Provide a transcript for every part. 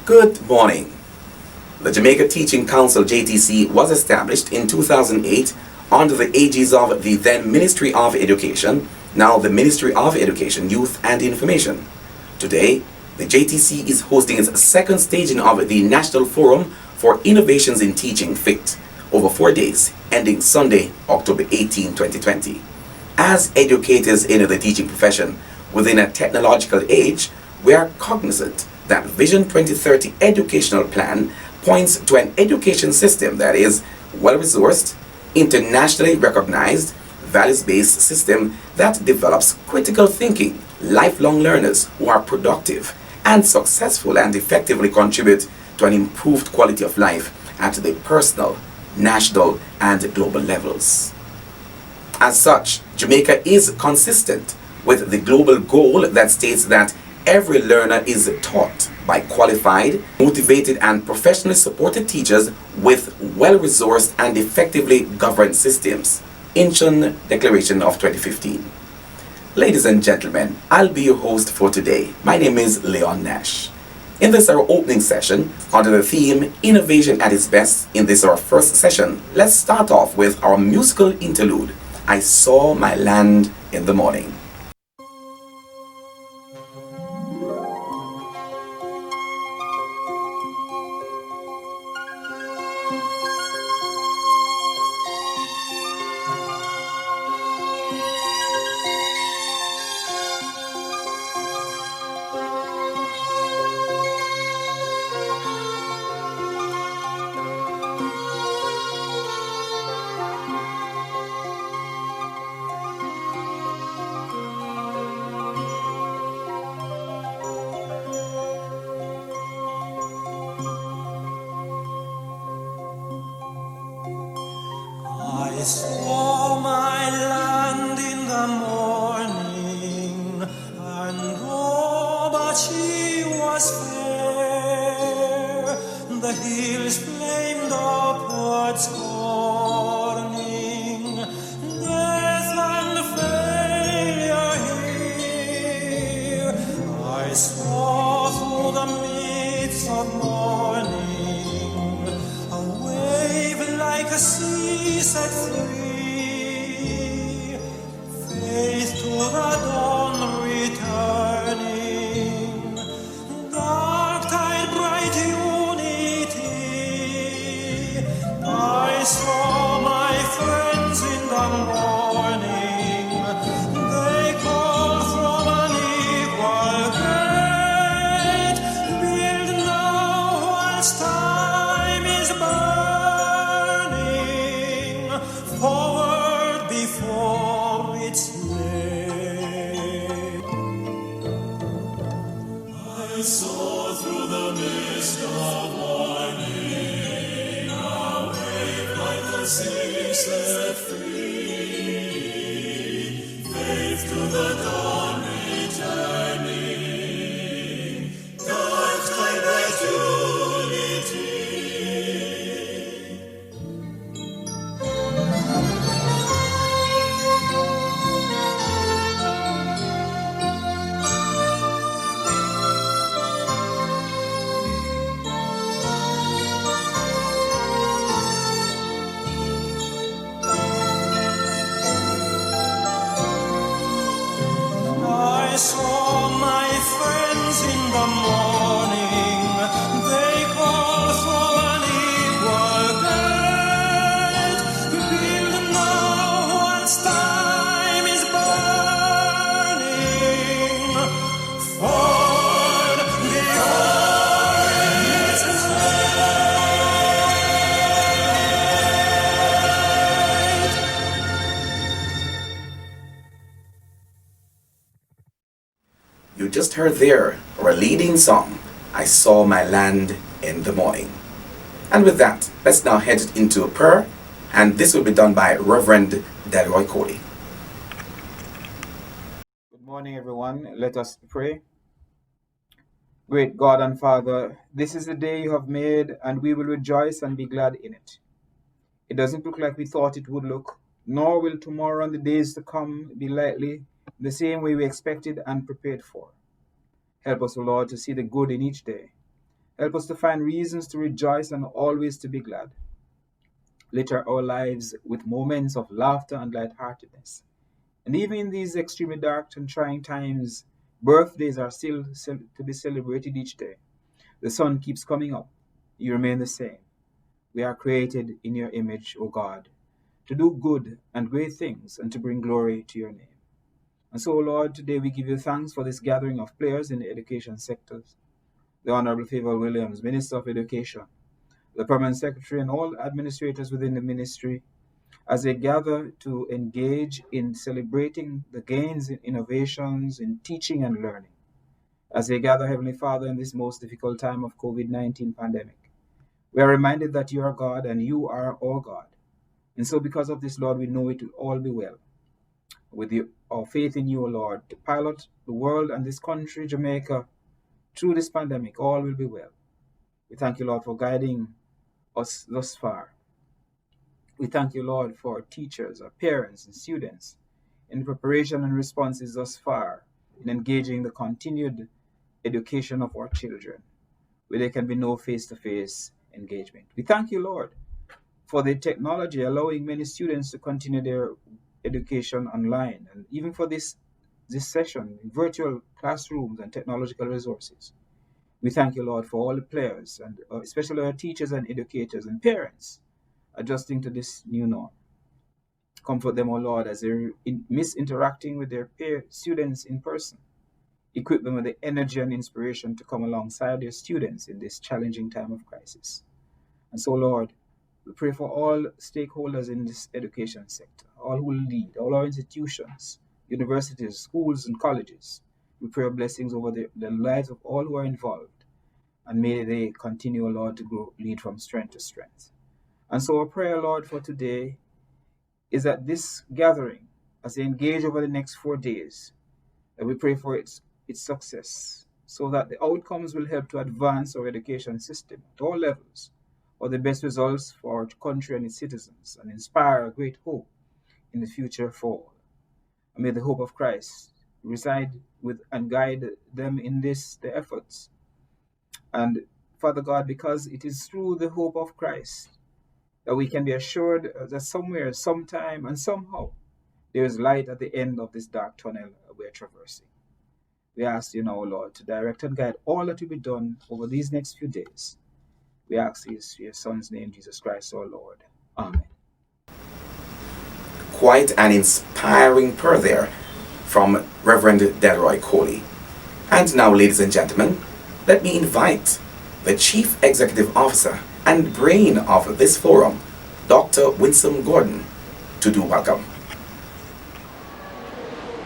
Good morning. The Jamaica Teaching Council JTC was established in 2008 under the aegis of the then Ministry of Education, now the Ministry of Education, Youth and Information. Today, the JTC is hosting its second staging of the National Forum for Innovations in Teaching FIT over 4 days, ending Sunday, October 18, 2020. As educators in the teaching profession within a technological age, we are cognizant that Vision 2030 educational plan points to an education system that is well-resourced, internationally recognized, values-based system that develops critical thinking, lifelong learners who are productive and successful and effectively contribute to an improved quality of life at the personal, national, and global levels. As such, Jamaica is consistent with the global goal that states that every learner is taught by qualified, motivated, and professionally supported teachers with well-resourced and effectively governed systems. Incheon Declaration of 2015. Ladies and gentlemen, I'll be your host for today. My name is Leon Nash. In this our opening session, under the theme Innovation at its Best, in this our first session, let's start off with our musical interlude, I Saw My Land in the Morning. I saw my land in the morning, and oh, but she was fair. The hills flamed upward scorning, death and failure here. I saw through the midst of morning a wave like a sea set free, faith to the dawn returning, dark tide, bright unity. I saw my friends in the morning, they called from an equal gate, build now whilst time is burning, forward before it's late. I saw through the mist of morning a wave like the sea set free, faith to the dawn returning, dark tide, bright unity. I saw my friends in the morning, they called from an equal gate, build now whilst time is burning, forward before it's late. You just heard there our leading song, I Saw My Land in the Morning. And with that, let's now head into a prayer, and this will be done by Reverend Delroy Cody. Good morning, everyone. Let us pray. Great God and Father, this is the day you have made, and we will rejoice and be glad in it. It doesn't look like we thought it would look, nor will tomorrow and the days to come be likely the same way we expected and prepared for. Help us, O Lord, to see the good in each day, Help us to find reasons to rejoice and always to be glad. Litter our lives with moments of laughter and lightheartedness. And even in these extremely dark and trying times, birthdays are still to be celebrated each day. The sun keeps coming up. You remain the same. We are created in your image, O God, to do good and great things and to bring glory to your name. And so, Lord, today we give you thanks for this gathering of players in the education sectors. The Honourable Favor Williams, Minister of Education, the Permanent Secretary, and all administrators within the ministry, as they gather to engage in celebrating the gains in innovations in teaching and learning. As they gather, Heavenly Father, in this most difficult time of COVID-19 pandemic, we are reminded that you are God and you are our God. And so because of this, Lord, we know it will all be well. With our faith in you, O Lord, to pilot the world and this country, Jamaica, through this pandemic, all will be well. We thank you, Lord, for guiding us thus far. We thank you, Lord, for teachers, our parents, and students in preparation and responses thus far in engaging the continued education of our children, where there can be no face-to-face engagement. We thank you, Lord, for the technology allowing many students to continue their education online, and even for this session in virtual classrooms and technological resources. We thank you, Lord, for all the players, and especially our teachers and educators and parents adjusting to this new norm. Comfort them, O Lord, as they miss interacting with their students in person. Equip them with the energy and inspiration to come alongside their students in this challenging time of crisis. And so, Lord, we pray for all stakeholders in this education sector, all who lead, all our institutions, universities, schools, and colleges. We pray blessings over the lives of all who are involved, and may they continue, Lord, to lead from strength to strength. And so our prayer, Lord, for today is that this gathering, as they engage over the next 4 days, that we pray for its success, so that the outcomes will help to advance our education system at all levels, for the best results for our country and its citizens, and inspire a great hope in the future for all. And may the hope of Christ reside with and guide them in their efforts. And Father God, because it is through the hope of Christ that we can be assured that somewhere, sometime, and somehow there is light at the end of this dark tunnel we are traversing. We ask you now, Lord, to direct and guide all that will be done over these next few days. We ask this in your Son's name, Jesus Christ, our Lord. Amen. Quite an inspiring prayer there from Reverend Delroy Coley. And now, ladies and gentlemen, let me invite the Chief Executive Officer and brain of this forum, Dr. Winsome Gordon, to do welcome.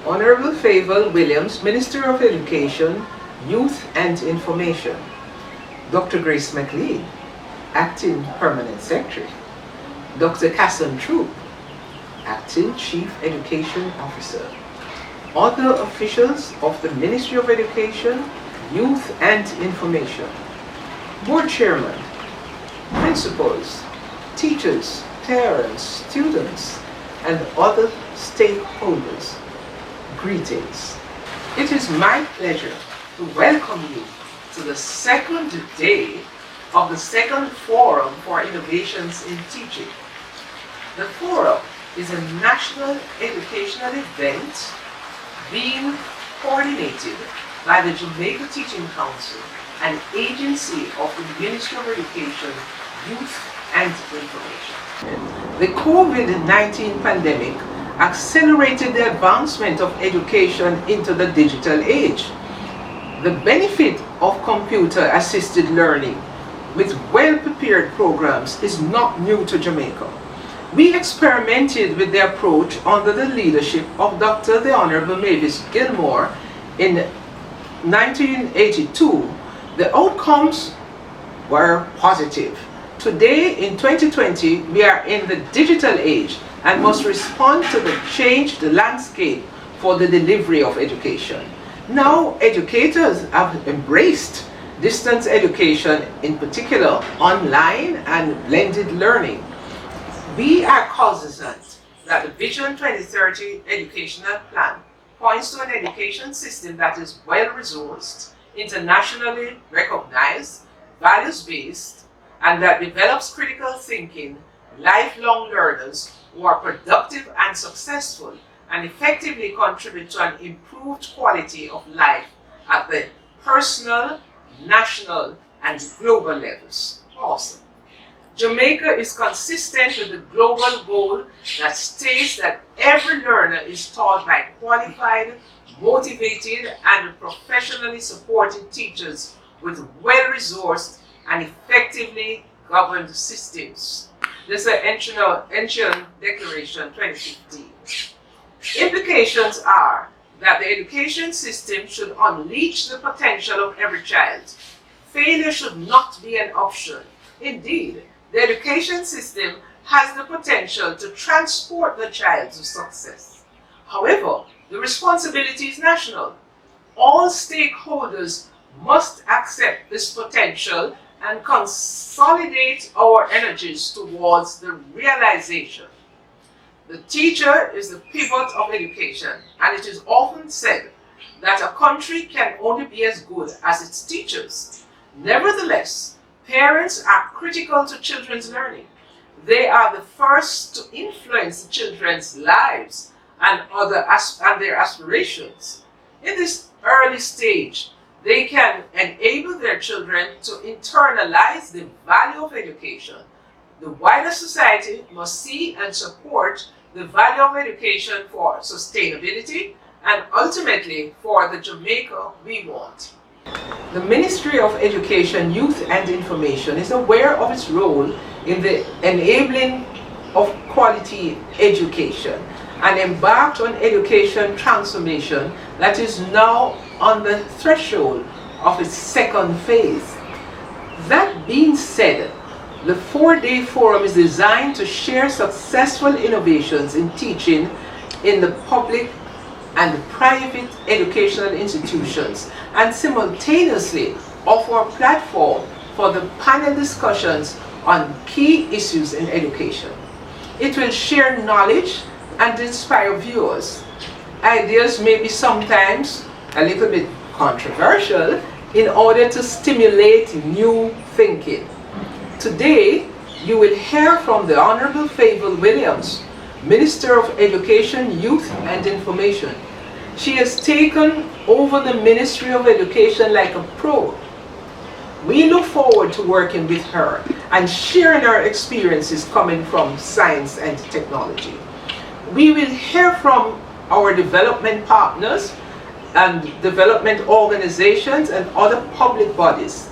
Honourable Favor Williams, Minister of Education, Youth and Information. Dr. Grace McLean, Acting Permanent Secretary. Dr. Casson Troop, Acting Chief Education Officer. Other officials of the Ministry of Education, Youth and Information. Board Chairman, principals, teachers, parents, students, and other stakeholders. Greetings. It is my pleasure to welcome you to the second day of the second Forum for Innovations in Teaching. The Forum is a national educational event being coordinated by the Jamaica Teaching Council, an agency of the Ministry of Education, Youth and Information. The COVID-19 pandemic accelerated the advancement of education into the digital age. The benefit of computer-assisted learning with well-prepared programs is not new to Jamaica. We experimented with the approach under the leadership of Dr. the Honourable Mavis Gilmore in 1982. The outcomes were positive. Today, in 2020, we are in the digital age and must respond to the changed landscape for the delivery of education. Now, educators have embraced distance education, in particular online and blended learning. We are cognizant that the Vision 2030 educational plan points to an education system that is well-resourced, internationally recognized, values-based, and that develops critical thinking, lifelong learners who are productive and successful and effectively contribute to an improved quality of life at the personal, national, and global levels. Awesome. Jamaica is consistent with the global goal that states that every learner is taught by qualified, motivated, and professionally supported teachers with well-resourced and effectively governed systems. This is the Ancient Declaration 2015. Implications are that the education system should unleash the potential of every child. Failure should not be an option. Indeed, the education system has the potential to transport the child to success. However, the responsibility is national. All stakeholders must accept this potential and consolidate our energies towards the realization. The teacher is the pivot of education, and it is often said that a country can only be as good as its teachers. Nevertheless, parents are critical to children's learning. They are the first to influence children's lives and their aspirations. In this early stage, they can enable their children to internalize the value of education. The wider society must see and support the value of education for sustainability and ultimately for the Jamaica we want. The Ministry of Education, Youth and Information is aware of its role in the enabling of quality education and embarked on education transformation that is now on the threshold of its second phase. That being said, the 4-day forum is designed to share successful innovations in teaching in the public and private educational institutions and simultaneously offer a platform for the panel discussions on key issues in education. It will share knowledge and inspire viewers. Ideas may be sometimes a little bit controversial in order to stimulate new thinking. Today, you will hear from the Honourable Favour Williams, Minister of Education, Youth and Information. She has taken over the Ministry of Education like a pro. We look forward to working with her and sharing our experiences coming from science and technology. We will hear from our development partners and development organizations and other public bodies.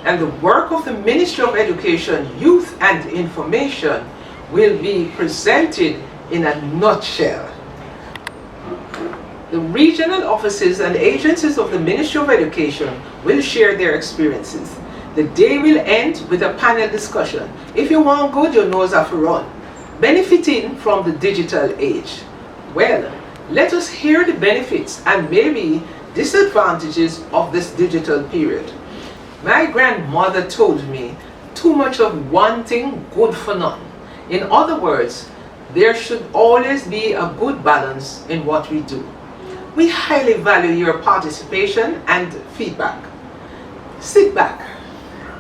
And the work of the Ministry of Education, Youth and Information will be presented in a nutshell. The regional offices and agencies of the Ministry of Education will share their experiences. The day will end with a panel discussion. If you want good, your nose have to run. Benefiting from the digital age. Well, let us hear the benefits and maybe disadvantages of this digital period. My grandmother told me, too much of one thing, good for none. In other words, there should always be a good balance in what we do. We highly value your participation and feedback. Sit back,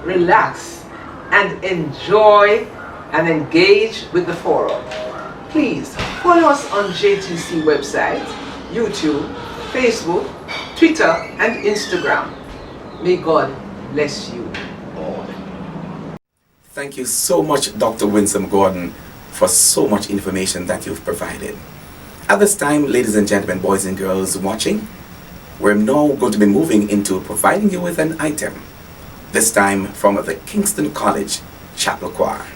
relax, and enjoy and engage with the forum. Please follow us on JTC website, YouTube, Facebook, Twitter, and Instagram. May God bless you all. Thank you so much, Dr. Winsome Gordon, for so much information that you've provided. At this time, ladies and gentlemen, boys and girls watching, we're now going to be moving into providing you with an item, this time from the Kingston College Chapel Choir.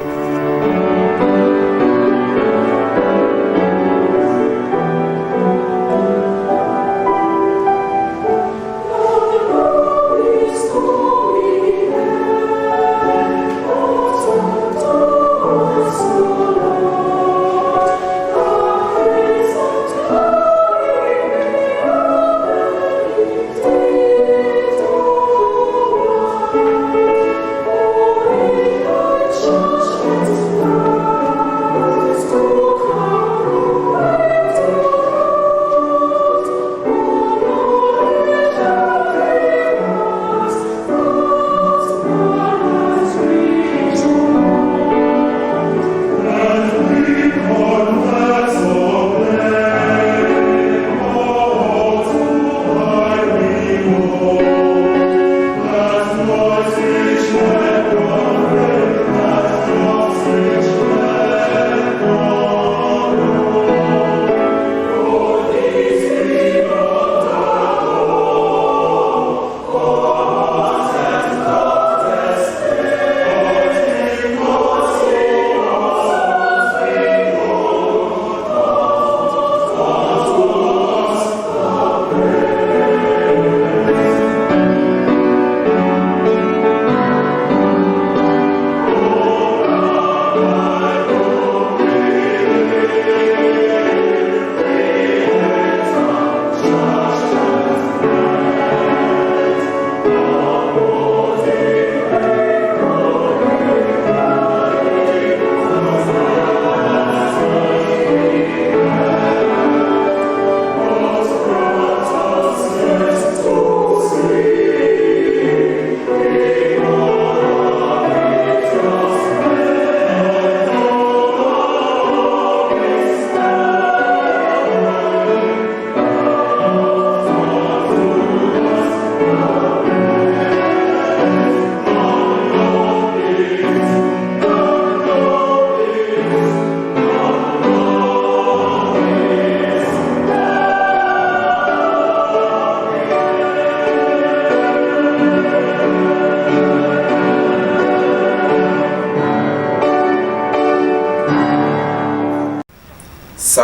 Oh,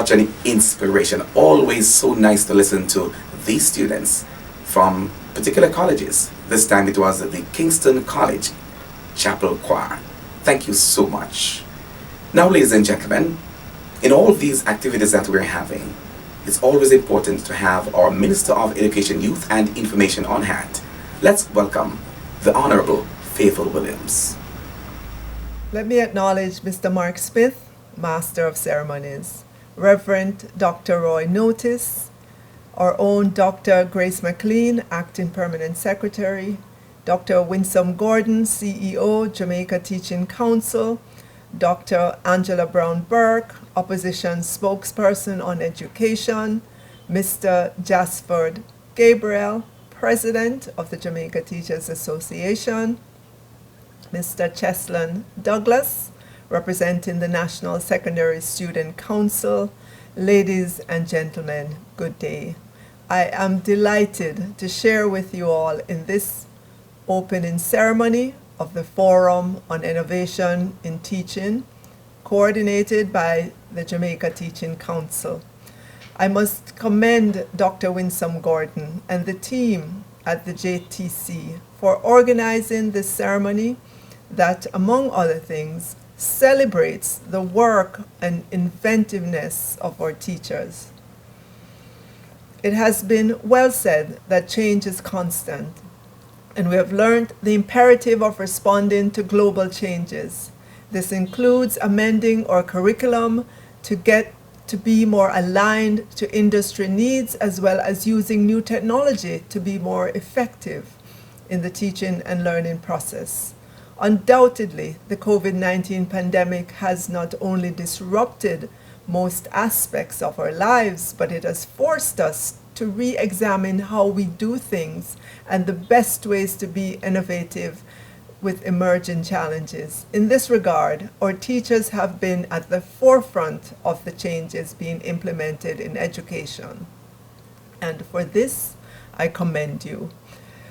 such an inspiration. Always so nice to listen to these students from particular colleges. This time it was the Kingston College Chapel Choir. Thank you so much. Now, ladies and gentlemen, in all these activities that we're having, it's always important to have our Minister of Education, Youth and Information on hand. Let's welcome the Honourable Faithful Williams. Let me acknowledge Mr. Mark Smith, Master of Ceremonies, Reverend Dr. Roy Notice, our own Dr. Grace McLean, Acting Permanent Secretary, Dr. Winsome Gordon, CEO, Jamaica Teaching Council, Dr. Angela Brown Burke, Opposition Spokesperson on Education, Mr. Jasford Gabriel, President of the Jamaica Teachers Association, Mr. Cheslin Douglas, representing the National Secondary Student Council. Ladies and gentlemen, good day. I am delighted to share with you all in this opening ceremony of the Forum on Innovation in Teaching, coordinated by the Jamaica Teaching Council. I must commend Dr. Winsome Gordon and the team at the JTC for organizing this ceremony that, among other things, celebrates the work and inventiveness of our teachers. It has been well said that change is constant, and we have learned the imperative of responding to global changes. This includes amending our curriculum to get to be more aligned to industry needs, as well as using new technology to be more effective in the teaching and learning process. Undoubtedly, the COVID-19 pandemic has not only disrupted most aspects of our lives, but it has forced us to re-examine how we do things and the best ways to be innovative with emerging challenges. In this regard, our teachers have been at the forefront of the changes being implemented in education. And for this, I commend you.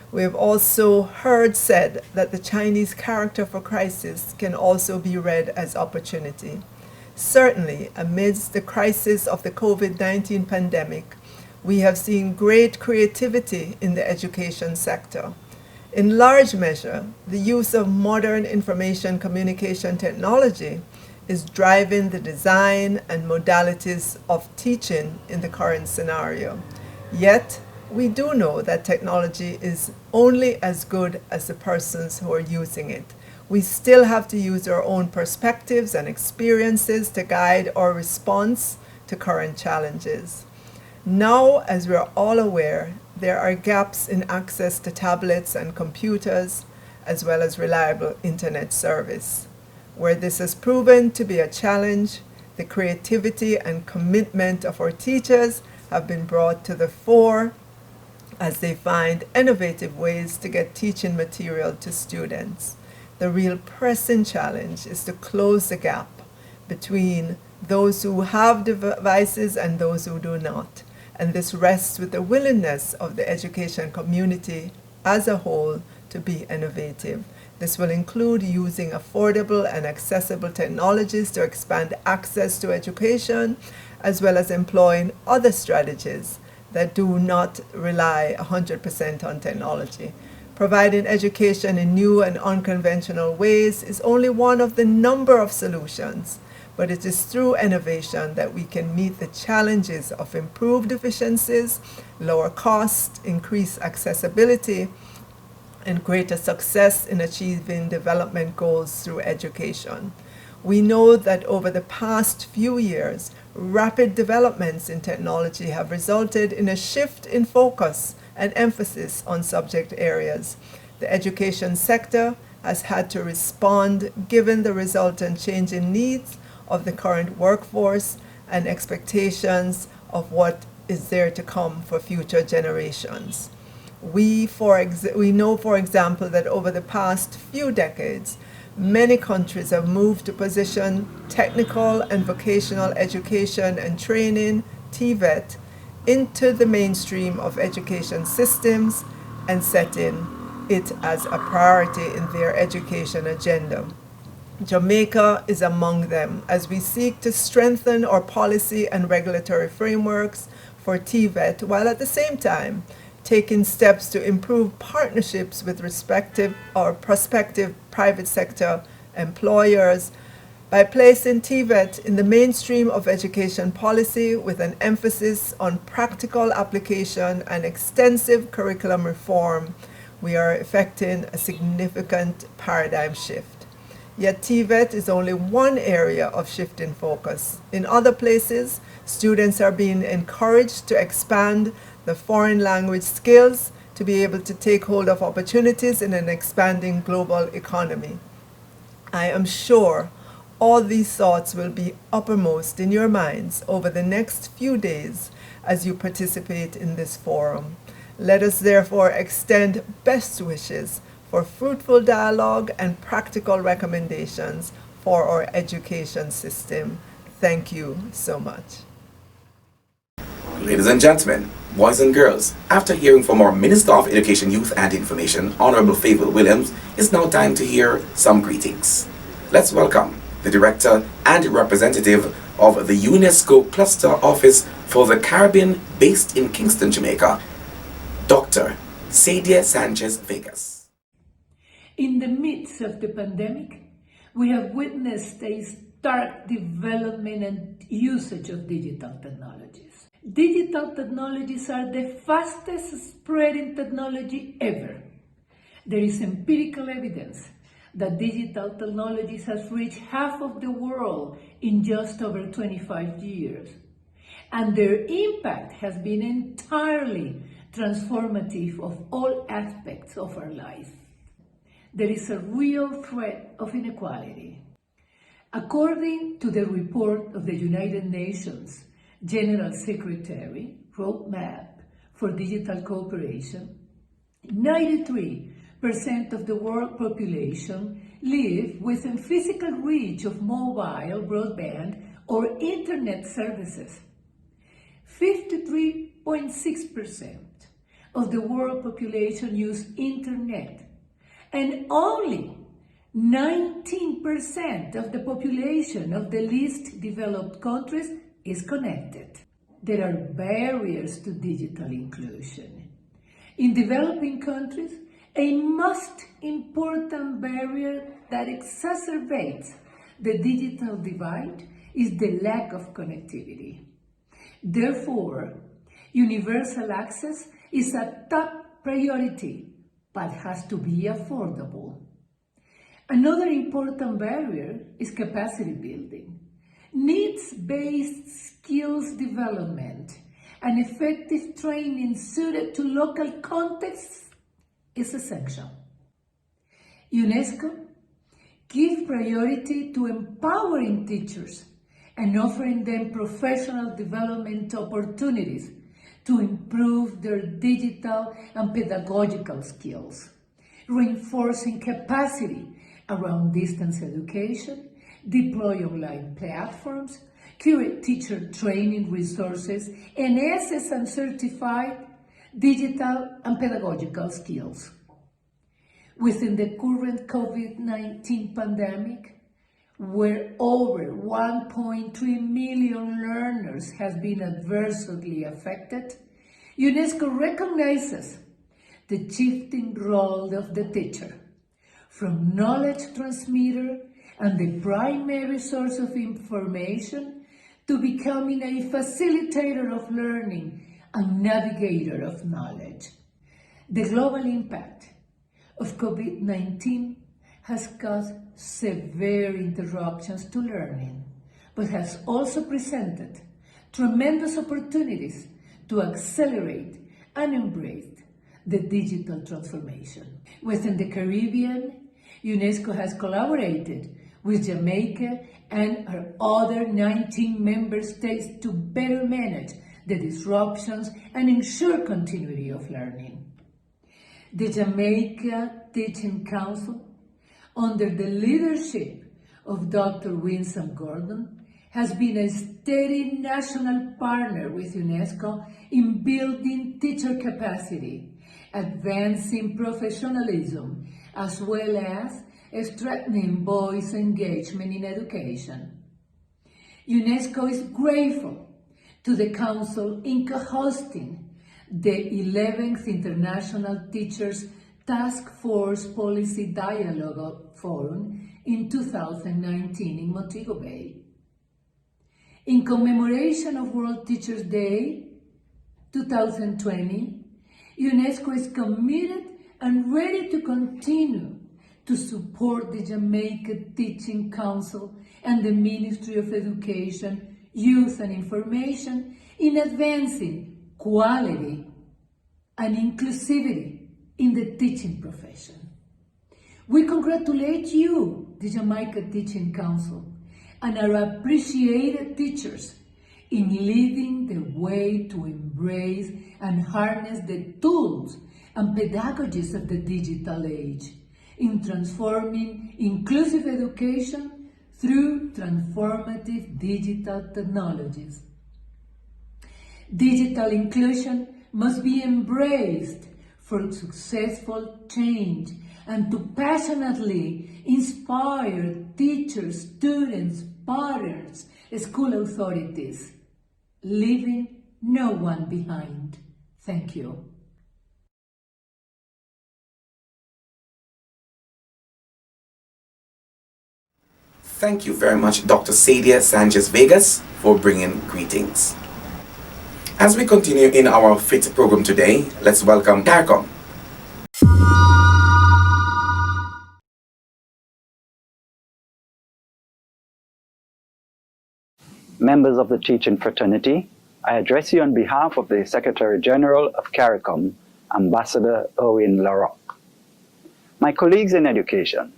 We have also heard said that the Chinese character for crisis can also be read as opportunity. Certainly, amidst the crisis of the COVID-19 pandemic, we have seen great creativity in the education sector. In large measure, the use of modern information communication technology is driving the design and modalities of teaching in the current scenario. Yet, we do know that technology is only as good as the persons who are using it. We still have to use our own perspectives and experiences to guide our response to current challenges. Now, as we are all aware, there are gaps in access to tablets and computers, as well as reliable internet service. Where this has proven to be a challenge, the creativity and commitment of our teachers have been brought to the fore as they find innovative ways to get teaching material to students. The real pressing challenge is to close the gap between those who have devices and those who do not. And this rests with the willingness of the education community as a whole to be innovative. This will include using affordable and accessible technologies to expand access to education, as well as employing other strategies that do not rely 100% on technology. Providing education in new and unconventional ways is only one of the number of solutions, but it is through innovation that we can meet the challenges of improved efficiencies, lower cost, increased accessibility, and greater success in achieving development goals through education. We know that over the past few years, rapid developments in technology have resulted in a shift in focus and emphasis on subject areas. The education sector has had to respond given the resultant changing needs of the current workforce and expectations of what is there to come for future generations. We know, for example, that over the past few decades, many countries have moved to position technical and vocational education and training, TVET, into the mainstream of education systems and setting it as a priority in their education agenda. Jamaica is among them as we seek to strengthen our policy and regulatory frameworks for TVET while at the same time taking steps to improve partnerships with respective or prospective private sector employers by placing TVET in the mainstream of education policy with an emphasis on practical application and extensive curriculum reform. We are effecting a significant paradigm shift. Yet TVET is only one area of shift in focus. In other places, students are being encouraged to expand the foreign language skills to be able to take hold of opportunities in an expanding global economy. I am sure all these thoughts will be uppermost in your minds over the next few days as you participate in this forum. Let us therefore extend best wishes for fruitful dialogue and practical recommendations for our education system. Thank you so much. Ladies and gentlemen, boys and girls, after hearing from our Minister of Education, Youth and Information, Honourable Favour Williams, it's now time to hear some greetings. Let's welcome the Director and Representative of the UNESCO Cluster Office for the Caribbean based in Kingston, Jamaica, Dr. Sadia Sanchez-Vegas. In the midst of the pandemic, we have witnessed a stark development and usage of digital technologies. Digital technologies are the fastest spreading technology ever. There is empirical evidence that digital technologies has reached half of the world in just over 25 years. And their impact has been entirely transformative of all aspects of our life. There is a real threat of inequality. According to the report of the United Nations General Secretary Roadmap for Digital Cooperation, 93% of the world population live within physical reach of mobile, broadband, or internet services. 53.6% of the world population use internet, and only 19% of the population of the least developed countries is connected. There are barriers to digital inclusion. In developing countries, a most important barrier that exacerbates the digital divide is the lack of connectivity. Therefore, universal access is a top priority, but has to be affordable. Another important barrier is capacity building. Needs-based skills development and effective training suited to local contexts is essential. UNESCO gives priority to empowering teachers and offering them professional development opportunities to improve their digital and pedagogical skills, reinforcing capacity around distance education, deploy online platforms, curate teacher training resources, and assess and certify digital and pedagogical skills. Within the current COVID-19 pandemic, where over 1.3 million learners have been adversely affected, UNESCO recognizes the shifting role of the teacher, from knowledge transmitter and the primary source of information to becoming a facilitator of learning and navigator of knowledge. The global impact of COVID-19 has caused severe interruptions to learning, but has also presented tremendous opportunities to accelerate and embrace the digital transformation. Within the Caribbean, UNESCO has collaborated with Jamaica and our other 19 member states to better manage the disruptions and ensure continuity of learning. The Jamaica Teaching Council, under the leadership of Dr. Winsome Gordon, has been a steady national partner with UNESCO in building teacher capacity, advancing professionalism, as well as strengthening voice engagement in education. UNESCO is grateful to the Council in co-hosting the 11th International Teachers Task Force Policy Dialogue Forum in 2019 in Montego Bay. In commemoration of World Teachers' Day 2020, UNESCO is committed and ready to continue to support the Jamaica Teaching Council and the Ministry of Education, Youth and Information in advancing quality and inclusivity in the teaching profession. We congratulate you, the Jamaica Teaching Council, and our appreciated teachers in leading the way to embrace and harness the tools and pedagogies of the digital age in transforming inclusive education through transformative digital technologies. Digital inclusion must be embraced for successful change and to passionately inspire teachers, students, parents, school authorities, leaving no one behind. Thank you. Thank you very much, Dr. Sadia Sanchez-Vegas, for bringing greetings. As we continue in our FIT program today, let's welcome CARICOM. Members of the teaching fraternity, I address you on behalf of the Secretary General of CARICOM, Ambassador Owen LaRocque. My colleagues in education,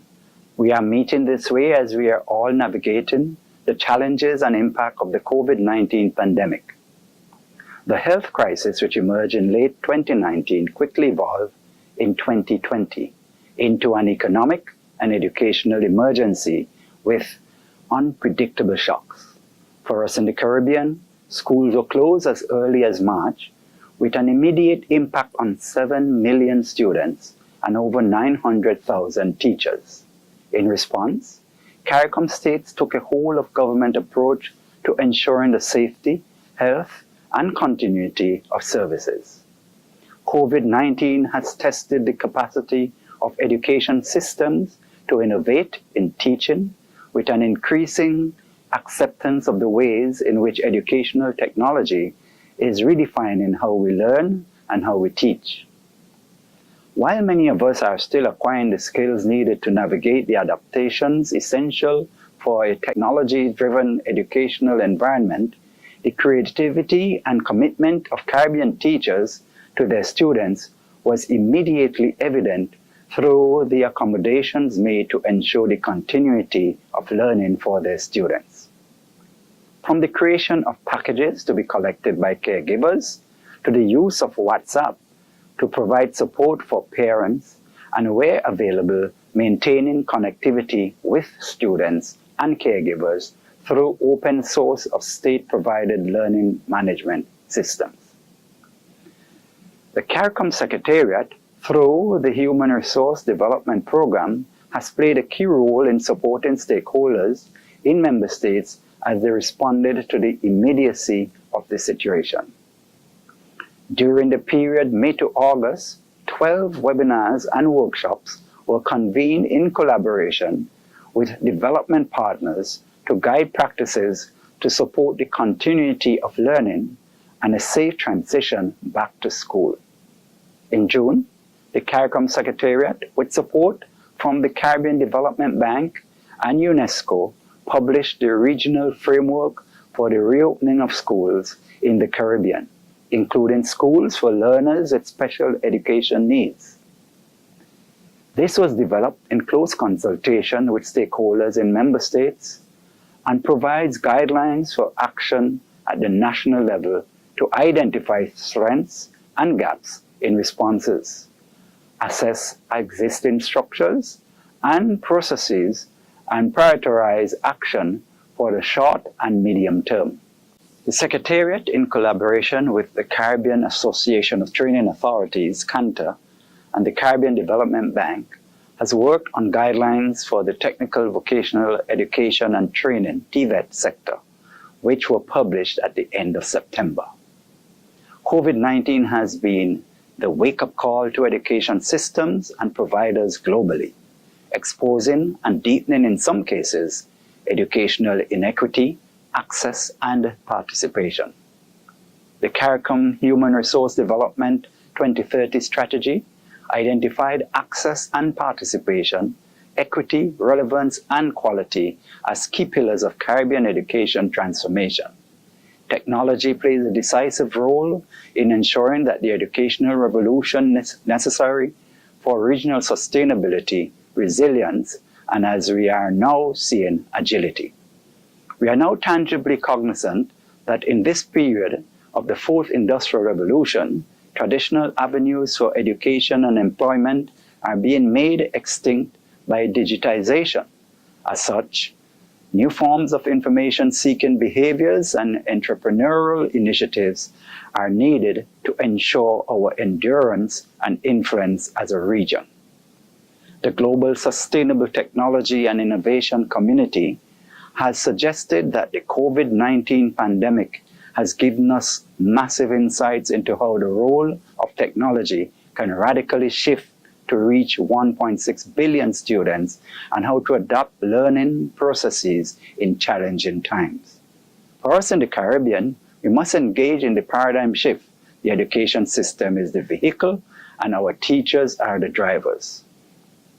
we are meeting this way as we are all navigating the challenges and impact of the COVID-19 pandemic. The health crisis which emerged in late 2019 quickly evolved in 2020 into an economic and educational emergency with unpredictable shocks. For us in the Caribbean, schools were closed as early as March, with an immediate impact on 7 million students and over 900,000 teachers. In response, CARICOM states took a whole-of-government approach to ensuring the safety, health, and continuity of services. COVID-19 has tested the capacity of education systems to innovate in teaching, with an increasing acceptance of the ways in which educational technology is redefining how we learn and how we teach. While many of us are still acquiring the skills needed to navigate the adaptations essential for a technology-driven educational environment, the creativity and commitment of Caribbean teachers to their students was immediately evident through the accommodations made to ensure the continuity of learning for their students. From the creation of packages to be collected by caregivers, to the use of WhatsApp to provide support for parents, and where available, maintaining connectivity with students and caregivers through open source of state-provided learning management systems. The CARICOM Secretariat, through the Human Resource Development Program, has played a key role in supporting stakeholders in member states as they responded to the immediacy of the situation. During the period May to August, 12 webinars and workshops were convened in collaboration with development partners to guide practices to support the continuity of learning and a safe transition back to school. In June, the CARICOM Secretariat, with support from the Caribbean Development Bank and UNESCO, published the regional framework for the reopening of schools in the Caribbean, including schools for learners with special education needs. This was developed in close consultation with stakeholders in member states and provides guidelines for action at the national level to identify strengths and gaps in responses, assess existing structures and processes, and prioritize action for the short and medium term. The Secretariat, in collaboration with the Caribbean Association of Training Authorities, CANTA, and the Caribbean Development Bank, has worked on guidelines for the Technical Vocational Education and Training (TVET) sector, which were published at the end of September. COVID-19 has been the wake-up call to education systems and providers globally, exposing and deepening, in some cases, educational inequity, access, and participation. The CARICOM Human Resource Development 2030 strategy identified access and participation, equity, relevance, and quality as key pillars of Caribbean education transformation. Technology plays a decisive role in ensuring that the educational revolution necessary for regional sustainability, resilience, and, as we are now seeing, agility. We are now tangibly cognizant that in this period of the fourth industrial revolution, traditional avenues for education and employment are being made extinct by digitization. As such, new forms of information-seeking behaviors and entrepreneurial initiatives are needed to ensure our endurance and influence as a region. The global sustainable technology and innovation community has suggested that the COVID-19 pandemic has given us massive insights into how the role of technology can radically shift to reach 1.6 billion students and how to adapt learning processes in challenging times. For us in the Caribbean, we must engage in the paradigm shift. The education system is the vehicle and our teachers are the drivers.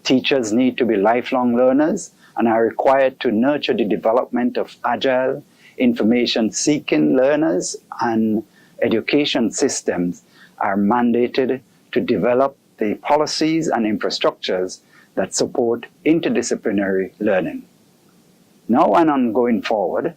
Teachers need to be lifelong learners and are required to nurture the development of agile, information-seeking learners, and education systems are mandated to develop the policies and infrastructures that support interdisciplinary learning. Now and on going forward,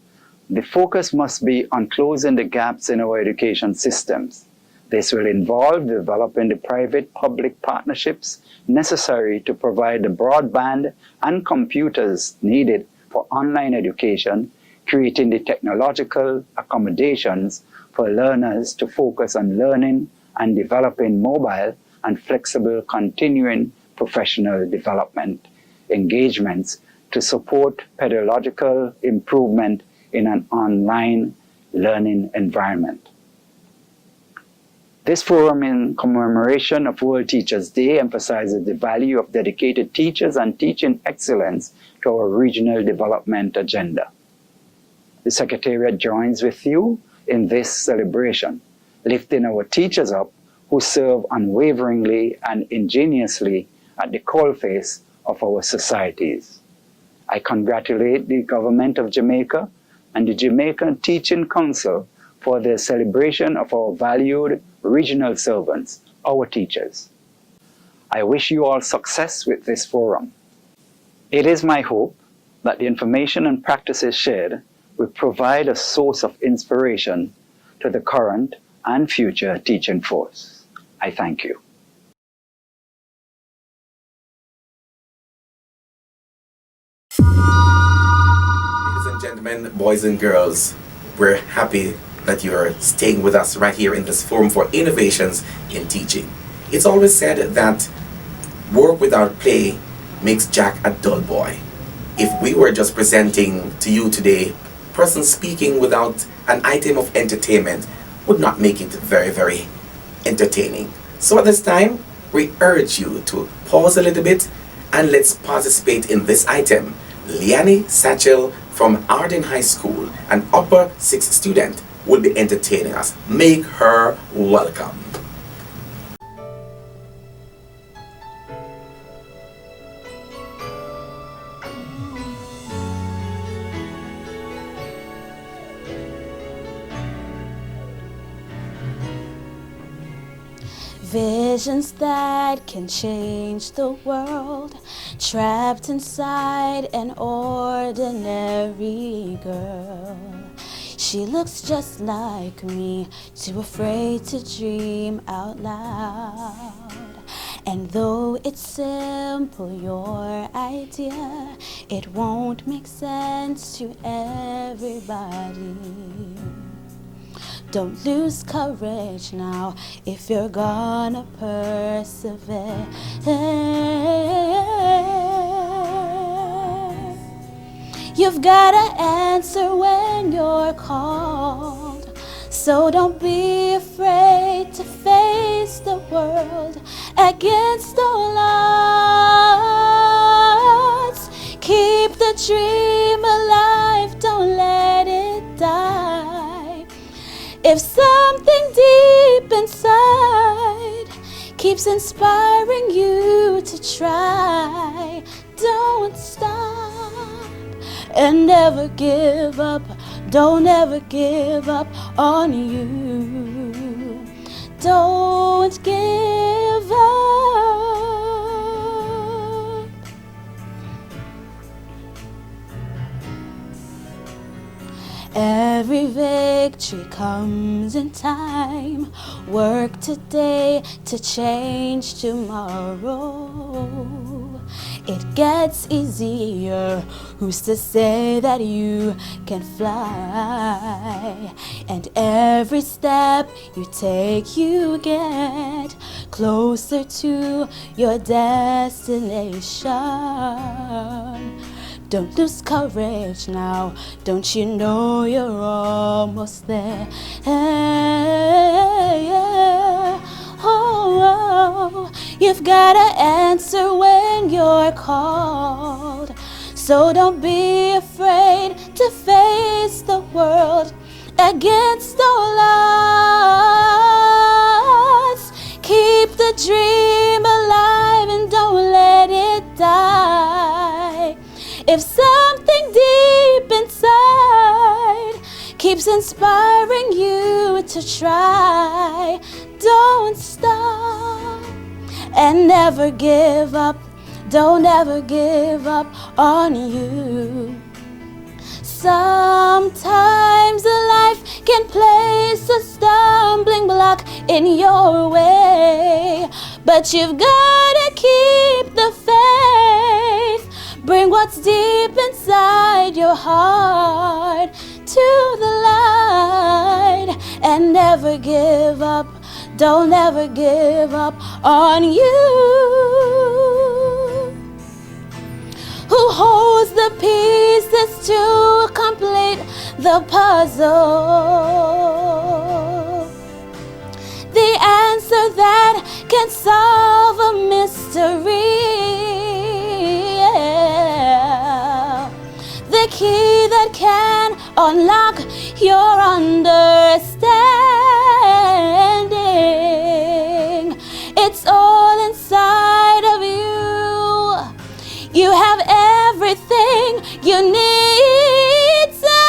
the focus must be on closing the gaps in our education systems. This will involve developing the private-public partnerships necessary to provide the broadband and computers needed for online education, creating the technological accommodations for learners to focus on learning and developing mobile and flexible continuing professional development engagements to support pedagogical improvement in an online learning environment. This forum, in commemoration of World Teachers' Day, emphasizes the value of dedicated teachers and teaching excellence to our regional development agenda. The Secretariat joins with you in this celebration, lifting our teachers up who serve unwaveringly and ingeniously at the coalface of our societies. I congratulate the Government of Jamaica and the Jamaican Teaching Council for their celebration of our valued regional servants, our teachers. I wish you all success with this forum. It is my hope that the information and practices shared will provide a source of inspiration to the current and future teaching force. I thank you. Ladies and gentlemen, boys and girls, we're happy that you're staying with us right here in this forum for innovations in teaching. It's always said that work without play makes Jack a dull boy. If we were just presenting to you today, person speaking without an item of entertainment would not make it very, very entertaining. So at this time, we urge you to pause a little bit and let's participate in this item. Leonie Satchel from Arden High School, an upper 6th student, will be entertaining us. Make her welcome. Visions that can change the world, trapped inside an ordinary girl. She looks just like me, too afraid to dream out loud. And though it's simple, your idea, it won't make sense to everybody. Don't lose courage now if you're gonna persevere. You've gotta answer when you're called. So don't be afraid to face the world against all odds. Keep the dream alive, don't let it die. If something deep inside keeps inspiring you to try, don't stop and never give up. Don't ever give up on you. Don't give up. Every victory comes in time. Work today to change tomorrow. It gets easier. Who's to say that you can fly? And every step you take, you get closer to your destination. Don't lose courage now. Don't you know you're almost there? Oh, you've gotta answer when you're called. So don't be afraid to face the world against all odds. Keep the dream alive and don't let it die. If something deep inside keeps inspiring you to try, don't stop and never give up. Don't ever give up on you. Sometimes life can place a stumbling block in your way, but you've gotta keep the faith. Bring what's deep inside your heart to the light and never give up. Don't ever give up on you. Who holds the pieces to complete the puzzle? The answer that can solve a mystery. The key that can unlock your understanding. It's all inside of you. You have everything you need, so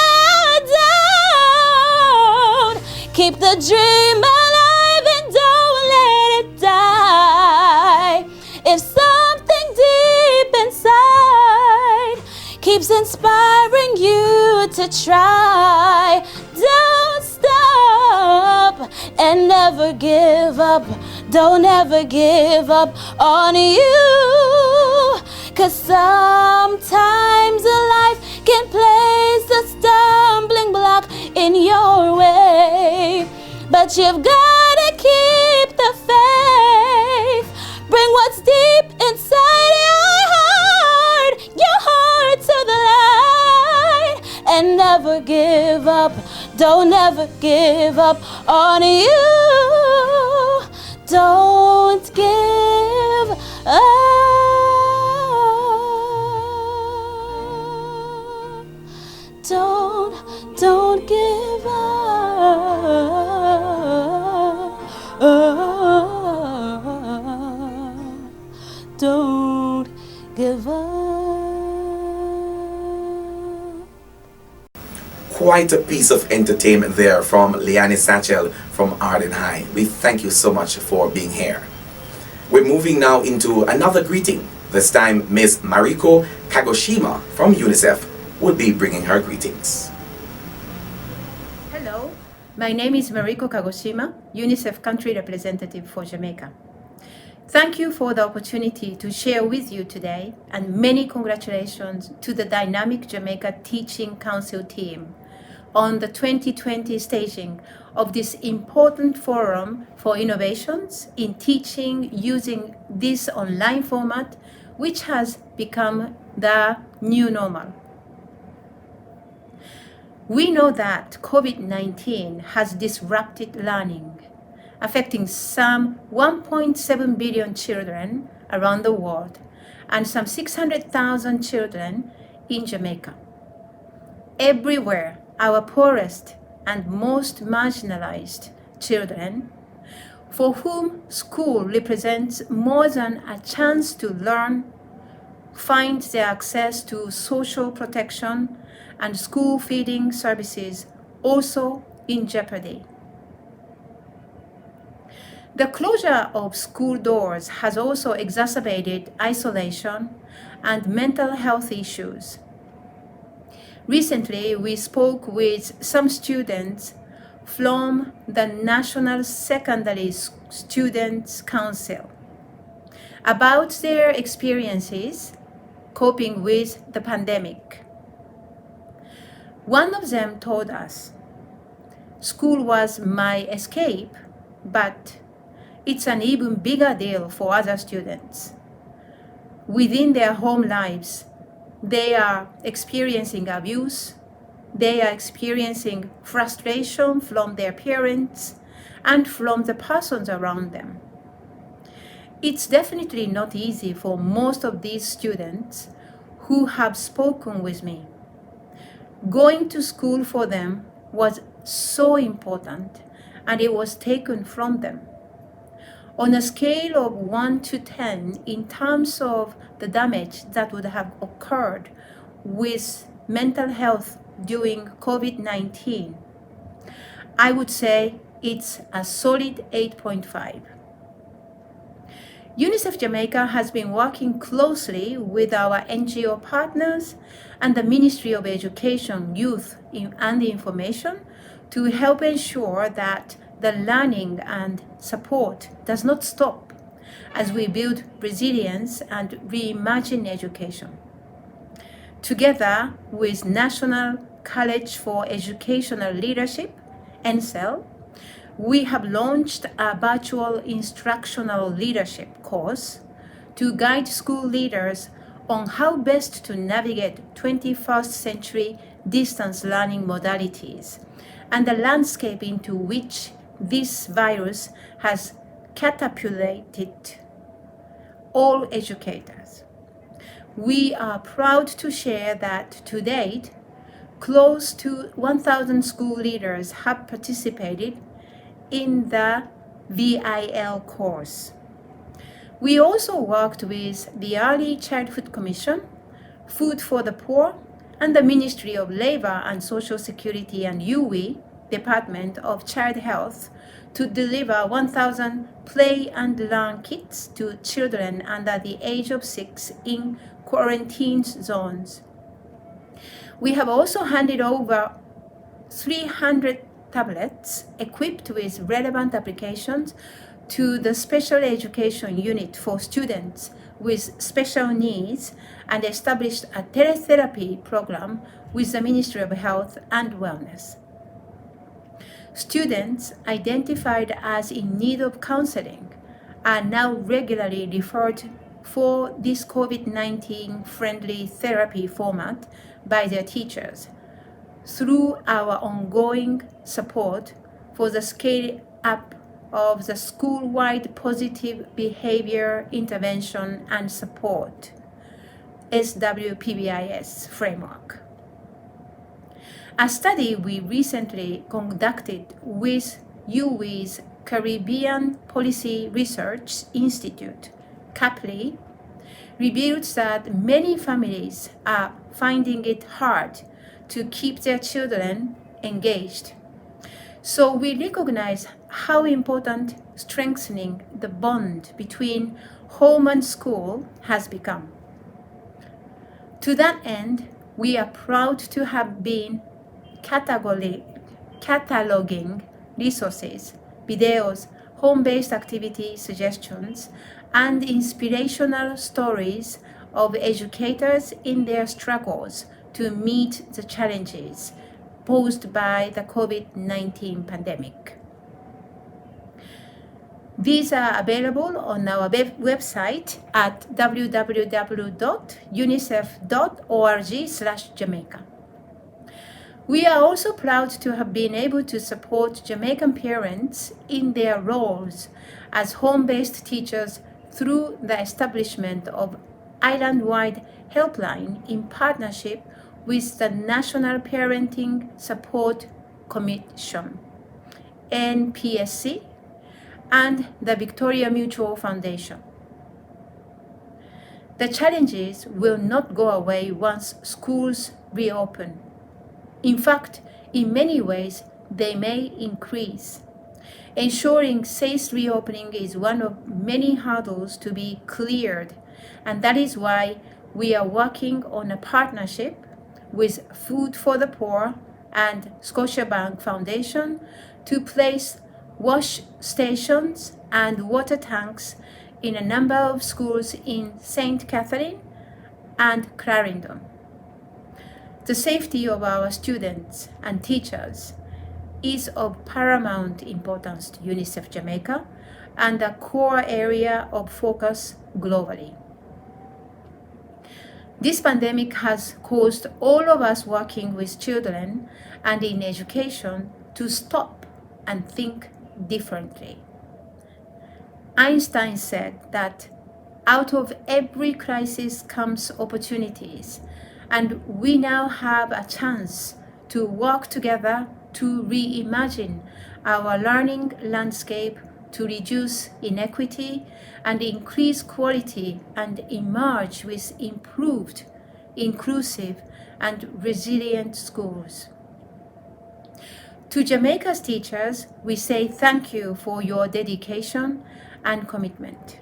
don't. Keep the dream alive and don't let it die. If something deep inside keeps inspiring you to try, don't stop and never give up. Don't ever give up on you. 'Cause sometimes life can place a stumbling block in your way, but you've gotta keep the faith. Bring what's deep inside your heart to the light, and never give up. Don't ever give up on you. Don't give up. Don't give up. Don't give up. Quite a piece of entertainment there from Leaon Satchel from Arden High. We thank you so much for being here. We're moving now into another greeting. This time, Miss Mariko Kagoshima from UNICEF will be bringing her greetings. Hello, my name is Mariko Kagoshima, UNICEF Country Representative for Jamaica. Thank you for the opportunity to share with you today, and many congratulations to the dynamic Jamaica Teaching Council team on the 2020 staging of this important forum for innovations in teaching using this online format, which has become the new normal. We know that COVID-19 has disrupted learning, affecting some 1.7 billion children around the world and some 600,000 children in Jamaica. Everywhere, our poorest and most marginalized children, for whom school represents more than a chance to learn, find their access to social protection and school feeding services also in jeopardy. The closure of school doors has also exacerbated isolation and mental health issues. Recently, we spoke with some students from the National Secondary Students Council about their experiences coping with the pandemic. One of them told us, "School was my escape, but it's an even bigger deal for other students. Within their home lives, they are experiencing abuse, they are experiencing frustration from their parents and from the persons around them. It's definitely not easy for most of these students who have spoken with me. Going to school for them was so important, and it was taken from them. On a scale of 1 to 10 in terms of the damage that would have occurred with mental health during COVID-19, I would say it's a solid 8.5. UNICEF Jamaica has been working closely with our NGO partners and the Ministry of Education, Youth and Information to help ensure that the learning and support does not stop as we build resilience and reimagine education. Together with National College for Educational Leadership, NCEL, we have launched a virtual instructional leadership course to guide school leaders on how best to navigate 21st century distance learning modalities and the landscape into which this virus has catapulted all educators. We are proud to share that to date, close to 1,000 school leaders have participated in the VIL course. We also worked with the Early Childhood Commission, Food for the Poor, and the Ministry of Labor and Social Security and UWI, Department of Child Health, to deliver 1,000 play and learn kits to children under the age of 6 in quarantine zones. We have also handed over 300 tablets equipped with relevant applications to the Special Education Unit for students with special needs and established a teletherapy program with the Ministry of Health and Wellness. Students identified as in need of counseling are now regularly referred for this COVID-19 friendly therapy format by their teachers through our ongoing support for the scale up of the school-wide positive behavior intervention and support SWPBIS framework. A study we recently conducted with UWI's Caribbean Policy Research Institute, CAPLI, reveals that many families are finding it hard to keep their children engaged. So we recognize how important strengthening the bond between home and school has become. To that end, we are proud to have been cataloging resources, videos, home-based activity suggestions, and inspirational stories of educators in their struggles to meet the challenges posed by the COVID-19 pandemic. These are available on our website at www.unicef.org/Jamaica. We are also proud to have been able to support Jamaican parents in their roles as home-based teachers through the establishment of island-wide helpline in partnership with the National Parenting Support Commission, NPSC, and the Victoria Mutual Foundation. The challenges will not go away once schools reopen. In fact, in many ways, they may increase. Ensuring safe reopening is one of many hurdles to be cleared, and that is why we are working on a partnership with Food for the Poor and Scotiabank Foundation to place wash stations and water tanks in a number of schools in St. Catherine and Clarendon. The safety of our students and teachers is of paramount importance to UNICEF Jamaica and a core area of focus globally. This pandemic has caused all of us working with children and in education to stop and think differently. Einstein said that out of every crisis comes opportunities, and we now have a chance to work together to reimagine our learning landscape to reduce inequity and increase quality and emerge with improved, inclusive, and resilient schools. To Jamaica's teachers, we say thank you for your dedication and commitment.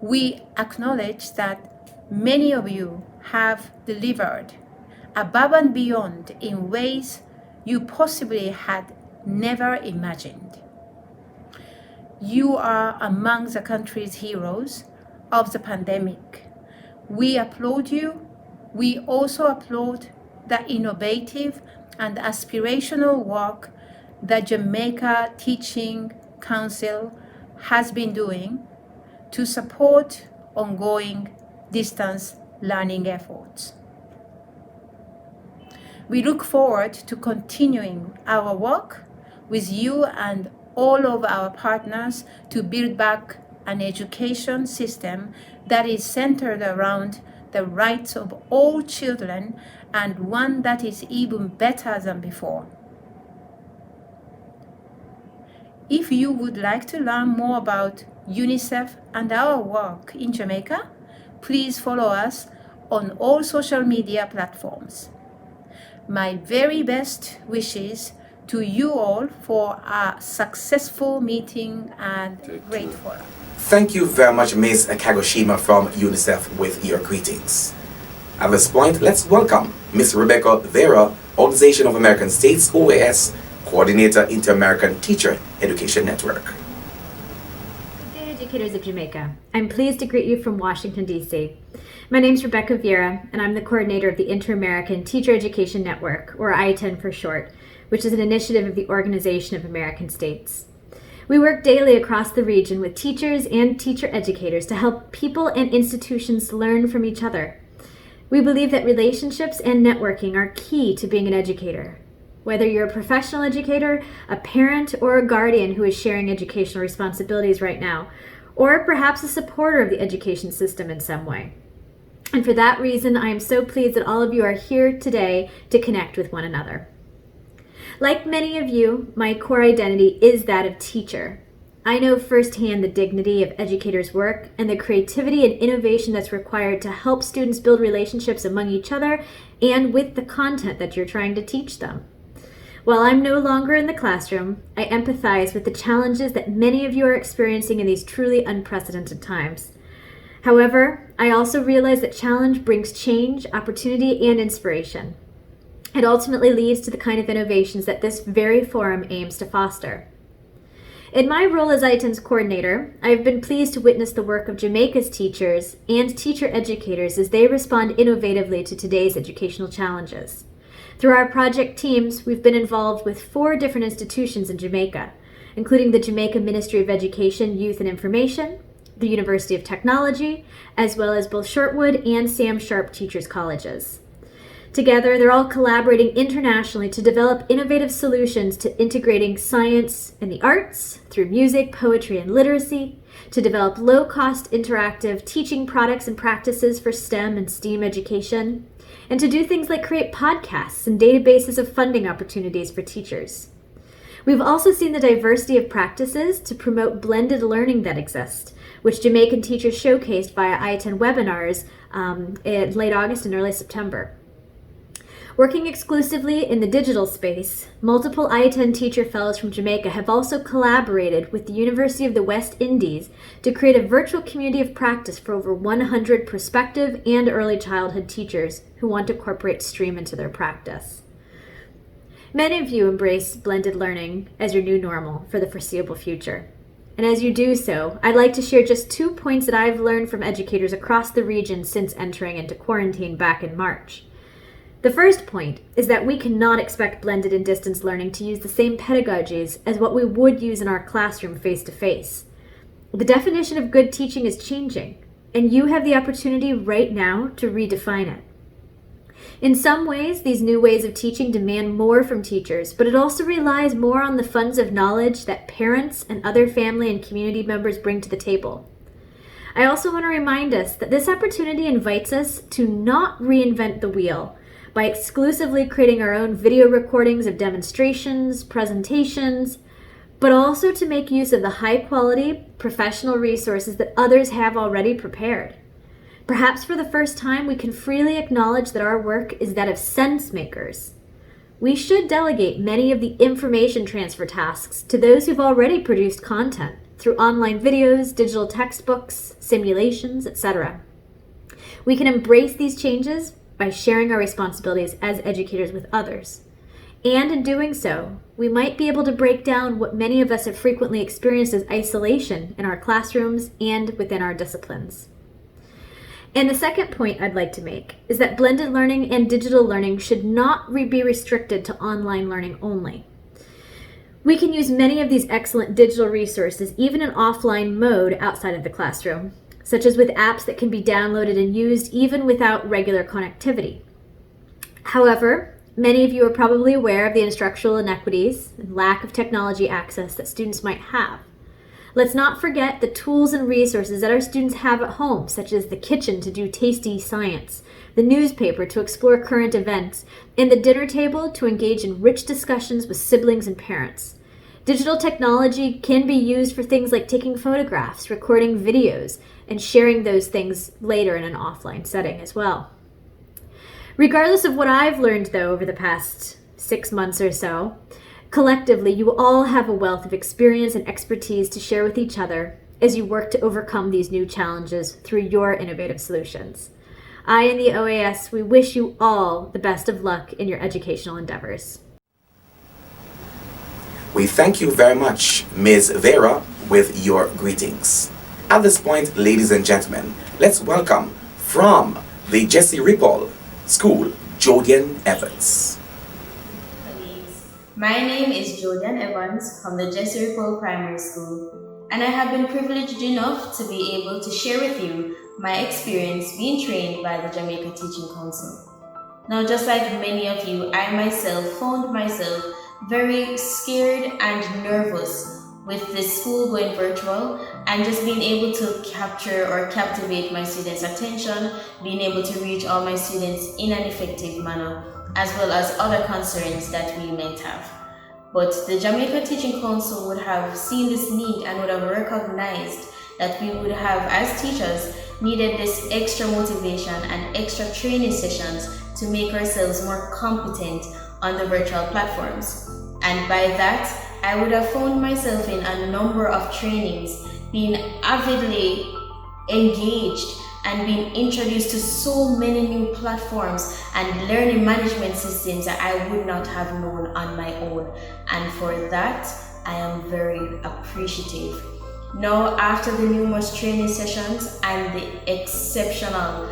We acknowledge that many of you have delivered above and beyond in ways you possibly had never imagined. You are among the country's heroes of the pandemic. We applaud you. We also applaud the innovative and aspirational work the Jamaica Teaching Council has been doing to support ongoing distance learning efforts. We look forward to continuing our work with you and all of our partners to build back an education system that is centered around the rights of all children and one that is even better than before. If you would like to learn more about UNICEF and our work in Jamaica, please follow us on all social media platforms. My very best wishes to you all for a successful meeting and great forum. Thank you very much, Ms. Kagoshima from UNICEF, with your greetings. At this point, let's welcome Ms. Rebecca Vera, Organization of American States, OAS, Coordinator, Inter-American Teacher Education Network. Good day, educators of Jamaica. I'm pleased to greet you from Washington, D.C. My name is Rebecca Vera, and I'm the coordinator of the Inter-American Teacher Education Network, or ITEN for short, which is an initiative of the Organization of American States. We work daily across the region with teachers and teacher educators to help people and institutions learn from each other. We believe that relationships and networking are key to being an educator. Whether you're a professional educator, a parent, or a guardian who is sharing educational responsibilities right now, or perhaps a supporter of the education system in some way. And for that reason, I am so pleased that all of you are here today to connect with one another. Like many of you, my core identity is that of teacher. I know firsthand the dignity of educators' work and the creativity and innovation that's required to help students build relationships among each other and with the content that you're trying to teach them. While I'm no longer in the classroom, I empathize with the challenges that many of you are experiencing in these truly unprecedented times. However, I also realize that challenge brings change, opportunity, and inspiration. It ultimately leads to the kind of innovations that this very forum aims to foster. In my role as ITEN's coordinator, I have been pleased to witness the work of Jamaica's teachers and teacher educators as they respond innovatively to today's educational challenges. Through our project teams, we've been involved with 4 different institutions in Jamaica, including the Jamaica Ministry of Education, Youth and Information, the University of Technology, as well as both Shortwood and Sam Sharp Teachers Colleges. Together, they're all collaborating internationally to develop innovative solutions to integrating science and the arts through music, poetry, and literacy, to develop low-cost interactive teaching products and practices for STEM and STEAM education, and to do things like create podcasts and databases of funding opportunities for teachers. We've also seen the diversity of practices to promote blended learning that exist, which Jamaican teachers showcased via I-10 webinars in late August and early September. Working exclusively in the digital space, multiple I-10 teacher fellows from Jamaica have also collaborated with the University of the West Indies to create a virtual community of practice for over 100 prospective and early childhood teachers who want to incorporate STREAM into their practice. Many of you embrace blended learning as your new normal for the foreseeable future. And as you do so, I'd like to share just 2 points that I've learned from educators across the region since entering into quarantine back in March. The first point is that we cannot expect blended and distance learning to use the same pedagogies as what we would use in our classroom face-to-face. The definition of good teaching is changing, and you have the opportunity right now to redefine it. In some ways, these new ways of teaching demand more from teachers, but it also relies more on the funds of knowledge that parents and other family and community members bring to the table. I also want to remind us that this opportunity invites us to not reinvent the wheel by exclusively creating our own video recordings of demonstrations, presentations, but also to make use of the high-quality professional resources that others have already prepared. Perhaps for the first time, we can freely acknowledge that our work is that of sense makers. We should delegate many of the information transfer tasks to those who've already produced content through online videos, digital textbooks, simulations, etc. We can embrace these changes by sharing our responsibilities as educators with others. And in doing so, we might be able to break down what many of us have frequently experienced as isolation in our classrooms and within our disciplines. And the second point I'd like to make is that blended learning and digital learning should not be restricted to online learning only. We can use many of these excellent digital resources even in offline mode outside of the classroom, such as with apps that can be downloaded and used even without regular connectivity. However, many of you are probably aware of the instructional inequities and lack of technology access that students might have. Let's not forget the tools and resources that our students have at home, such as the kitchen to do tasty science, the newspaper to explore current events, and the dinner table to engage in rich discussions with siblings and parents. Digital technology can be used for things like taking photographs, recording videos, and sharing those things later in an offline setting as well. Regardless of what I've learned, though, over the past 6 months or so, collectively, you all have a wealth of experience and expertise to share with each other as you work to overcome these new challenges through your innovative solutions. I and the OAS, we wish you all the best of luck in your educational endeavors. We thank you very much, Ms. Vera, with your greetings. At this point, ladies and gentlemen, let's welcome from the Jesse Ripple School, Jodian Evans. My name is Jodian Evans from the Jesse Ripple Primary School, and I have been privileged enough to be able to share with you my experience being trained by the Jamaica Teaching Council. Now, just like many of you, I myself found myself very scared and nervous with this school going virtual and just being able to capture or captivate my students' attention, being able to reach all my students in an effective manner, as well as other concerns that we might have. But the Jamaica Teaching Council would have seen this need and would have recognized that we would have, as teachers, needed this extra motivation and extra training sessions to make ourselves more competent on the virtual platforms. And by that, I would have found myself in a number of trainings, being avidly engaged and being introduced to so many new platforms and learning management systems that I would not have known on my own. And for that, I am very appreciative. Now, after the numerous training sessions and the exceptional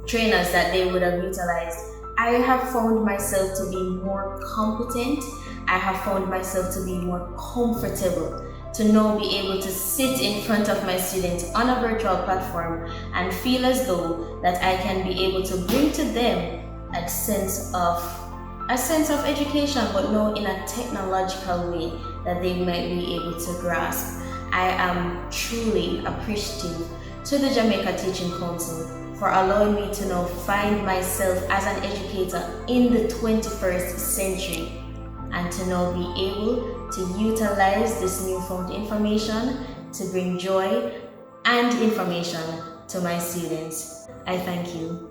trainers that they would have utilized, I have found myself to be more competent. I have found myself to be more comfortable to now be able to sit in front of my students on a virtual platform and feel as though that I can be able to bring to them a sense of education, but now in a technological way that they might be able to grasp. I am truly appreciative to the Jamaica Teaching Council for allowing me to now find myself as an educator in the 21st century and to now be able to utilize this newfound information to bring joy and information to my students. I thank you.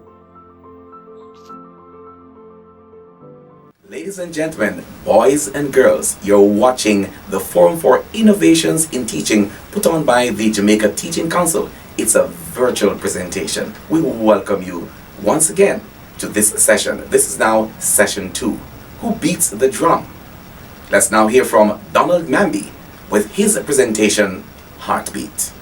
Ladies and gentlemen, boys and girls, you're watching the Forum for Innovations in Teaching put on by the Jamaica Teaching Council. It's a virtual presentation. We welcome you once again to this session. This is now session 2. Who beats the drum? Let's now hear from Donald Mamby with his presentation, Heartbeat.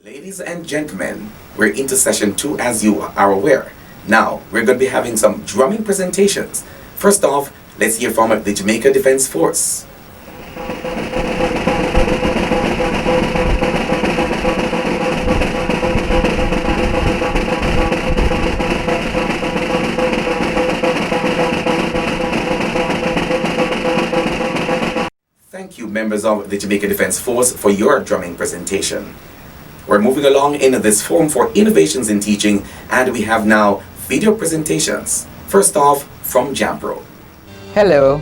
Ladies and gentlemen, we're into session 2 as you are aware. Now, we're going to be having some drumming presentations. First off, let's hear from the Jamaica Defense Force. members of the Jamaica Defence Force, for your drumming presentation. We're moving along in this forum for innovations in teaching, and we have now video presentations. First off, from Jampro. Hello.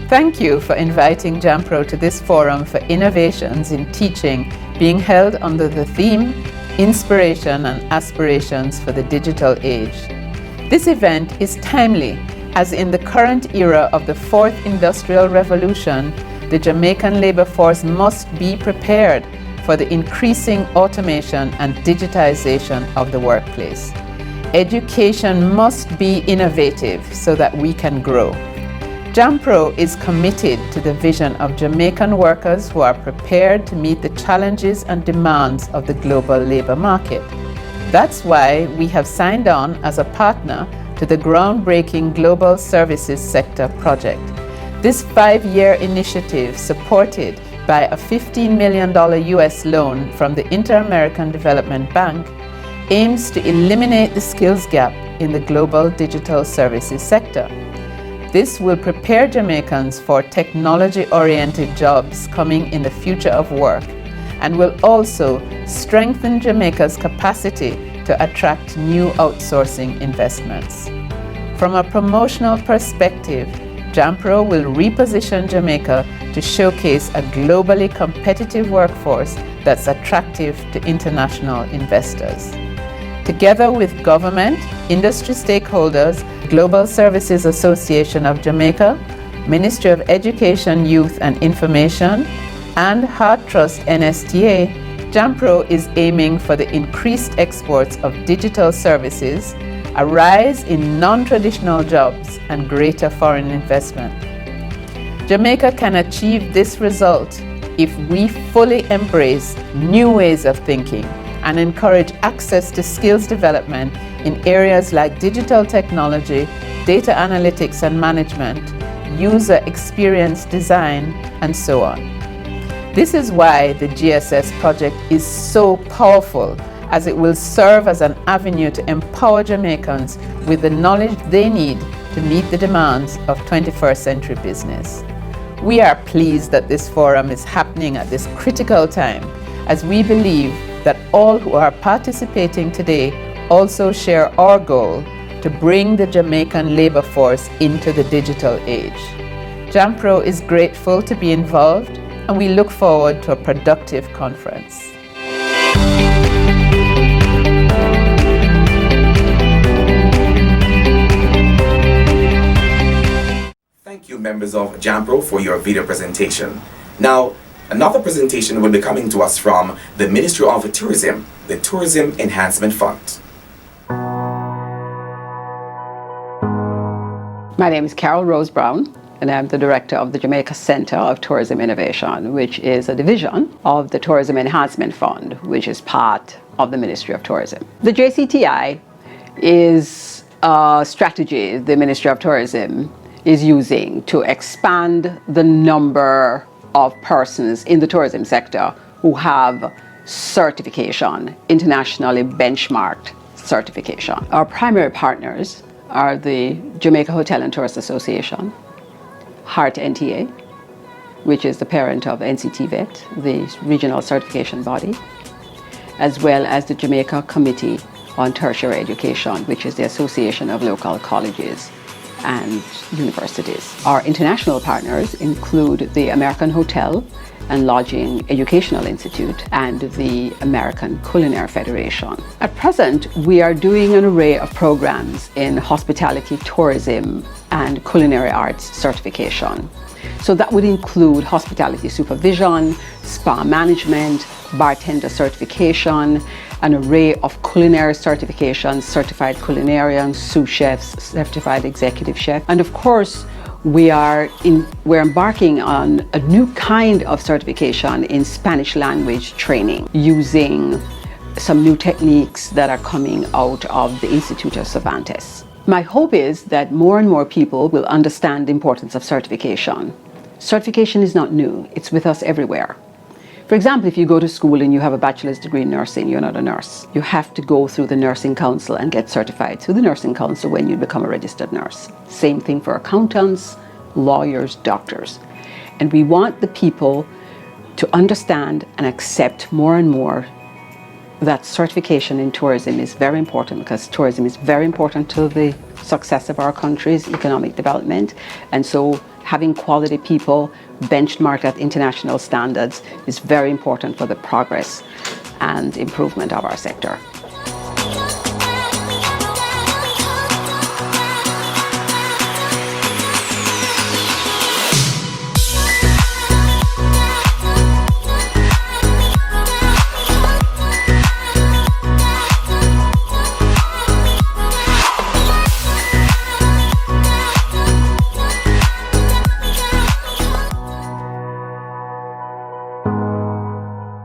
Thank you for inviting Jampro to this forum for innovations in teaching, being held under the theme Inspiration and Aspirations for the Digital Age. This event is timely, as in the current era of the fourth industrial revolution, the Jamaican labor force must be prepared for the increasing automation and digitization of the workplace. Education must be innovative so that we can grow. Jampro is committed to the vision of Jamaican workers who are prepared to meet the challenges and demands of the global labor market. That's why we have signed on as a partner to the groundbreaking Global Services Sector project. This 5-year initiative, supported by a $15 million US loan from the Inter-American Development Bank, aims to eliminate the skills gap in the global digital services sector. This will prepare Jamaicans for technology-oriented jobs coming in the future of work, and will also strengthen Jamaica's capacity to attract new outsourcing investments. From a promotional perspective, Jampro will reposition Jamaica to showcase a globally competitive workforce that's attractive to international investors. Together with government, industry stakeholders, Global Services Association of Jamaica, Ministry of Education, Youth and Information, and Heart Trust NSTA, Jampro is aiming for the increased exports of digital services, a rise in non-traditional jobs, and greater foreign investment. Jamaica can achieve this result if we fully embrace new ways of thinking and encourage access to skills development in areas like digital technology, data analytics and management, user experience design, and so on. This is why the GSS project is so powerful, as it will serve as an avenue to empower Jamaicans with the knowledge they need to meet the demands of 21st century business. We are pleased that this forum is happening at this critical time, as we believe that all who are participating today also share our goal to bring the Jamaican labor force into the digital age. Jampro is grateful to be involved, and we look forward to a productive conference. Thank you, members of Jampro, for your video presentation. Now, another presentation will be coming to us from the Ministry of Tourism, the Tourism Enhancement Fund. My name is Carol Rose Brown, and I'm the director of the Jamaica Center of Tourism Innovation, which is a division of the Tourism Enhancement Fund, which is part of the Ministry of Tourism. The JCTI is a strategy the Ministry of Tourism is using to expand the number of persons in the tourism sector who have certification, internationally benchmarked certification. Our primary partners are the Jamaica Hotel and Tourist Association, HART NTA, which is the parent of NCTVET, the regional certification body, as well as the Jamaica Committee on Tertiary Education, which is the Association of Local Colleges and Universities. Our international partners include the American Hotel and Lodging Educational Institute and the American Culinary Federation. At present, we are doing an array of programs in hospitality, tourism, and culinary arts certification. So that would include hospitality supervision, spa management, bartender certification, an array of culinary certifications, certified culinarians, sous chefs, certified executive chef, and of course, we're embarking on a new kind of certification in Spanish language training using some new techniques that are coming out of the Institute of Cervantes. My hope is that more and more people will understand the importance of certification. Certification is not new, it's with us everywhere. For example, if you go to school and you have a bachelor's degree in nursing, you're not a nurse. You have to go through the nursing council and get certified through the nursing council when you become a registered nurse. Same thing for accountants, lawyers, doctors. And we want the people to understand and accept more and more that certification in tourism is very important, because tourism is very important to the success of our country's economic development. And so having quality people benchmarked at international standards is very important for the progress and improvement of our sector.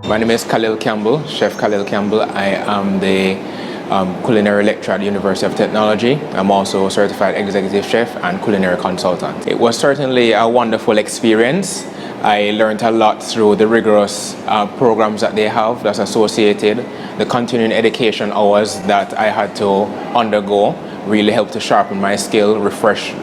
My name is Khalil Campbell, Chef Khalil Campbell. I am the culinary lecturer at the University of Technology. I'm also a certified executive chef and culinary consultant. It was certainly a wonderful experience. I learned a lot through the rigorous programs that they have that's associated. The continuing education hours that I had to undergo really helped to sharpen my skill, refresh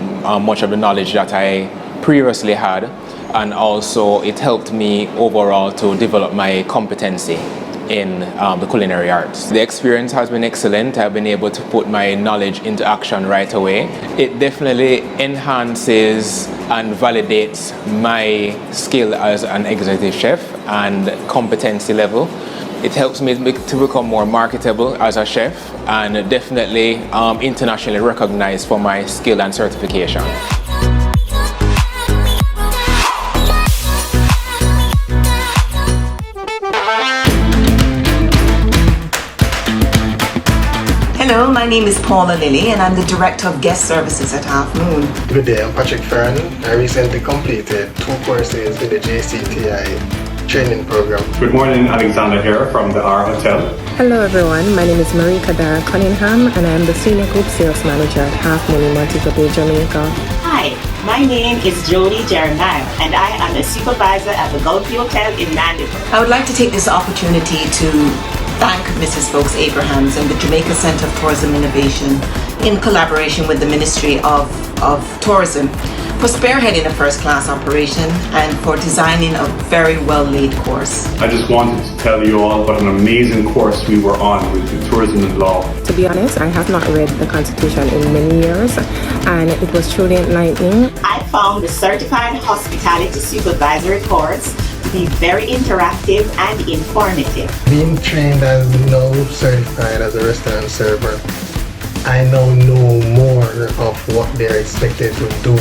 much of the knowledge that I previously had. And also it helped me overall to develop my competency in the culinary arts. The experience has been excellent. I've been able to put my knowledge into action right away. It definitely enhances and validates my skill as an executive chef and competency level. It helps me to become more marketable as a chef, and definitely internationally recognized for my skill and certification. Hello, my name is Paula Lilly and I'm the Director of Guest Services at Half Moon. Good day, I'm Patrick Farron. I recently completed 2 courses in the JCTI training program. Good morning, Alexander here from the R Hotel. Hello everyone, my name is Marie Kadara Cunningham and I am the Senior Group Sales Manager at Half Moon in Montego Bay, Jamaica. Hi, my name is Jody Jeremiah and I am a supervisor at the Gulf Hotel in Mandeville. I would like to take this opportunity to thank Mrs. Folks Abrahams and the Jamaica Center of Tourism Innovation in collaboration with the Ministry of Tourism for spearheading a first-class operation and for designing a very well-laid course. I just wanted to tell you all what an amazing course we were on with the tourism and law. To be honest, I have not read the Constitution in many years and it was truly enlightening. I found the Certified Hospitality Supervisory course to be very interactive and informative. Being trained as now certified as a restaurant server, I now know more of what they're expected to do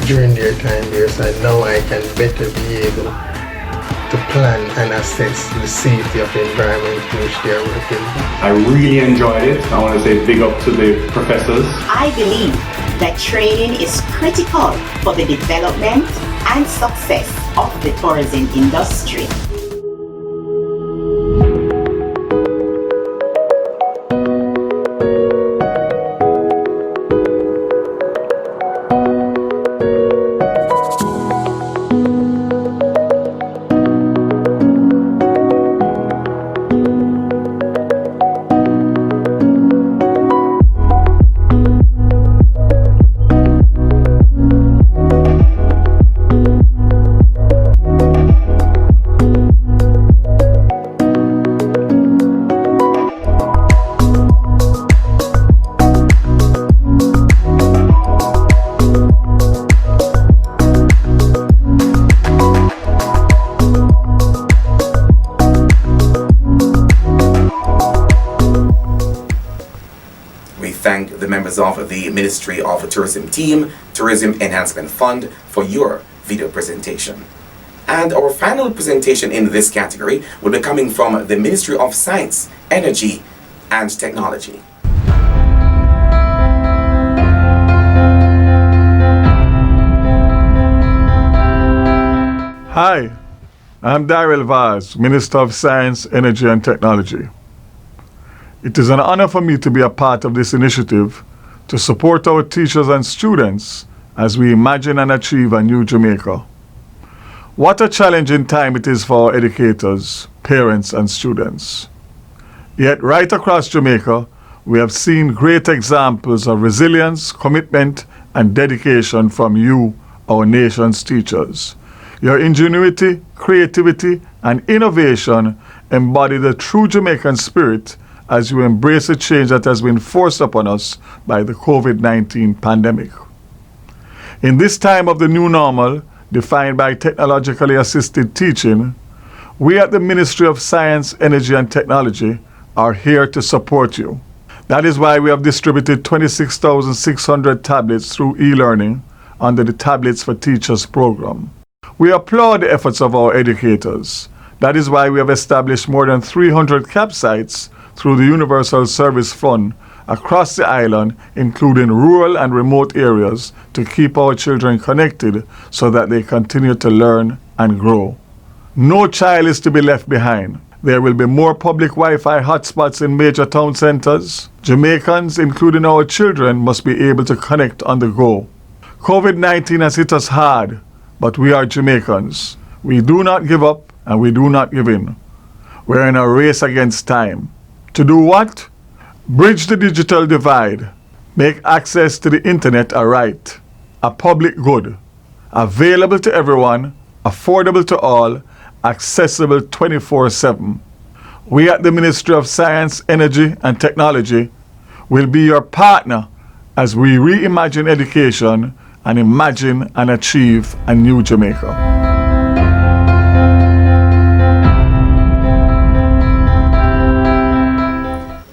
during their time here, so now I can better be able to plan and assess the safety of the environment in which they are working. I really enjoyed it. I want to say big up to the professors. I believe that training is critical for the development and success of the tourism industry. Of the Ministry of Tourism Team, Tourism Enhancement Fund, for your video presentation. And our final presentation in this category will be coming from the Ministry of Science, Energy and Technology. Hi, I'm Daryl Vaz, Minister of Science, Energy and Technology. It is an honor for me to be a part of this initiative to support our teachers and students as we imagine and achieve a new Jamaica. What a challenging time it is for our educators, parents, and students. Yet right across Jamaica, we have seen great examples of resilience, commitment, and dedication from you, our nation's teachers. Your ingenuity, creativity, and innovation embody the true Jamaican spirit as you embrace the change that has been forced upon us by the COVID-19 pandemic. In this time of the new normal, defined by technologically assisted teaching, we at the Ministry of Science, Energy and Technology are here to support you. That is why we have distributed 26,600 tablets through e-learning under the Tablets for Teachers program. We applaud the efforts of our educators. That is why we have established more than 300 campsites through the Universal Service Fund across the island, including rural and remote areas, to keep our children connected so that they continue to learn and grow. No child is to be left behind. There will be more public Wi-Fi hotspots in major town centers. Jamaicans, including our children, must be able to connect on the go. COVID-19 has hit us hard, but we are Jamaicans. We do not give up and we do not give in. We're in a race against time. To do what? Bridge the digital divide. Make access to the internet a right, a public good, available to everyone, affordable to all, accessible 24/7. We at the Ministry of Science, Energy and Technology will be your partner as we reimagine education and imagine and achieve a new Jamaica.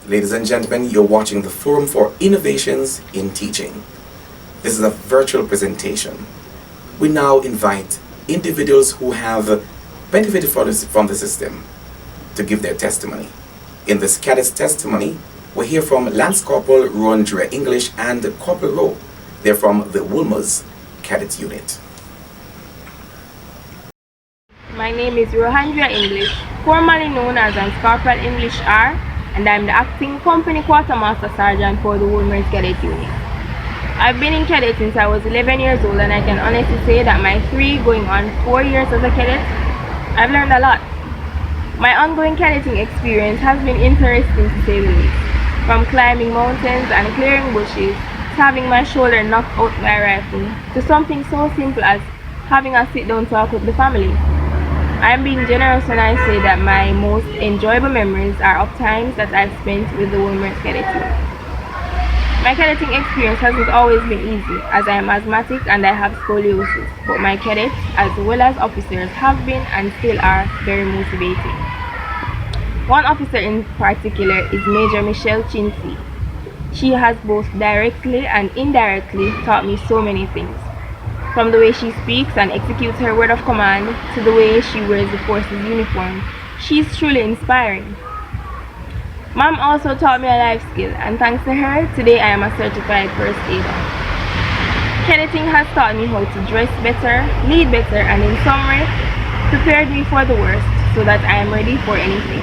Ladies and gentlemen, you're watching the Forum for Innovations in Teaching. This is a virtual presentation. We now invite individuals who have benefited from the system to give their testimony. In this Cadet's testimony, we hear from Lance Corporal Roandre English and Corporal Rowe. They're from the Woolmer's Cadet Unit. My name is Roandre English, formerly known as Corporal English R, and I'm the acting company quartermaster sergeant for the Woolmer's Cadet Unit. I've been in cadet since I was 11 years old, and I can honestly say that my 3 going on 4 years as a cadet, I've learned a lot. My ongoing cadetting experience has been interesting to say the least. From climbing mountains and clearing bushes, to having my shoulder knocked out by a rifle, to something so simple as having a sit-down talk with the family. I'm being generous when I say that my most enjoyable memories are of times that I've spent with the Woolmer's Cadet Unit. My cadetting experience hasn't always been easy, as I am asthmatic and I have scoliosis, but my cadets, as well as officers, have been and still are very motivating. One officer in particular is Major Michelle Chinsey. She has both directly and indirectly taught me so many things. From the way she speaks and executes her word of command to the way she wears the force's uniform, she's truly inspiring. Mom also taught me a life skill, and thanks to her, today I am a certified first aider. Cadetting has taught me how to dress better, lead better, and in some way, prepared me for the worst so that I am ready for anything.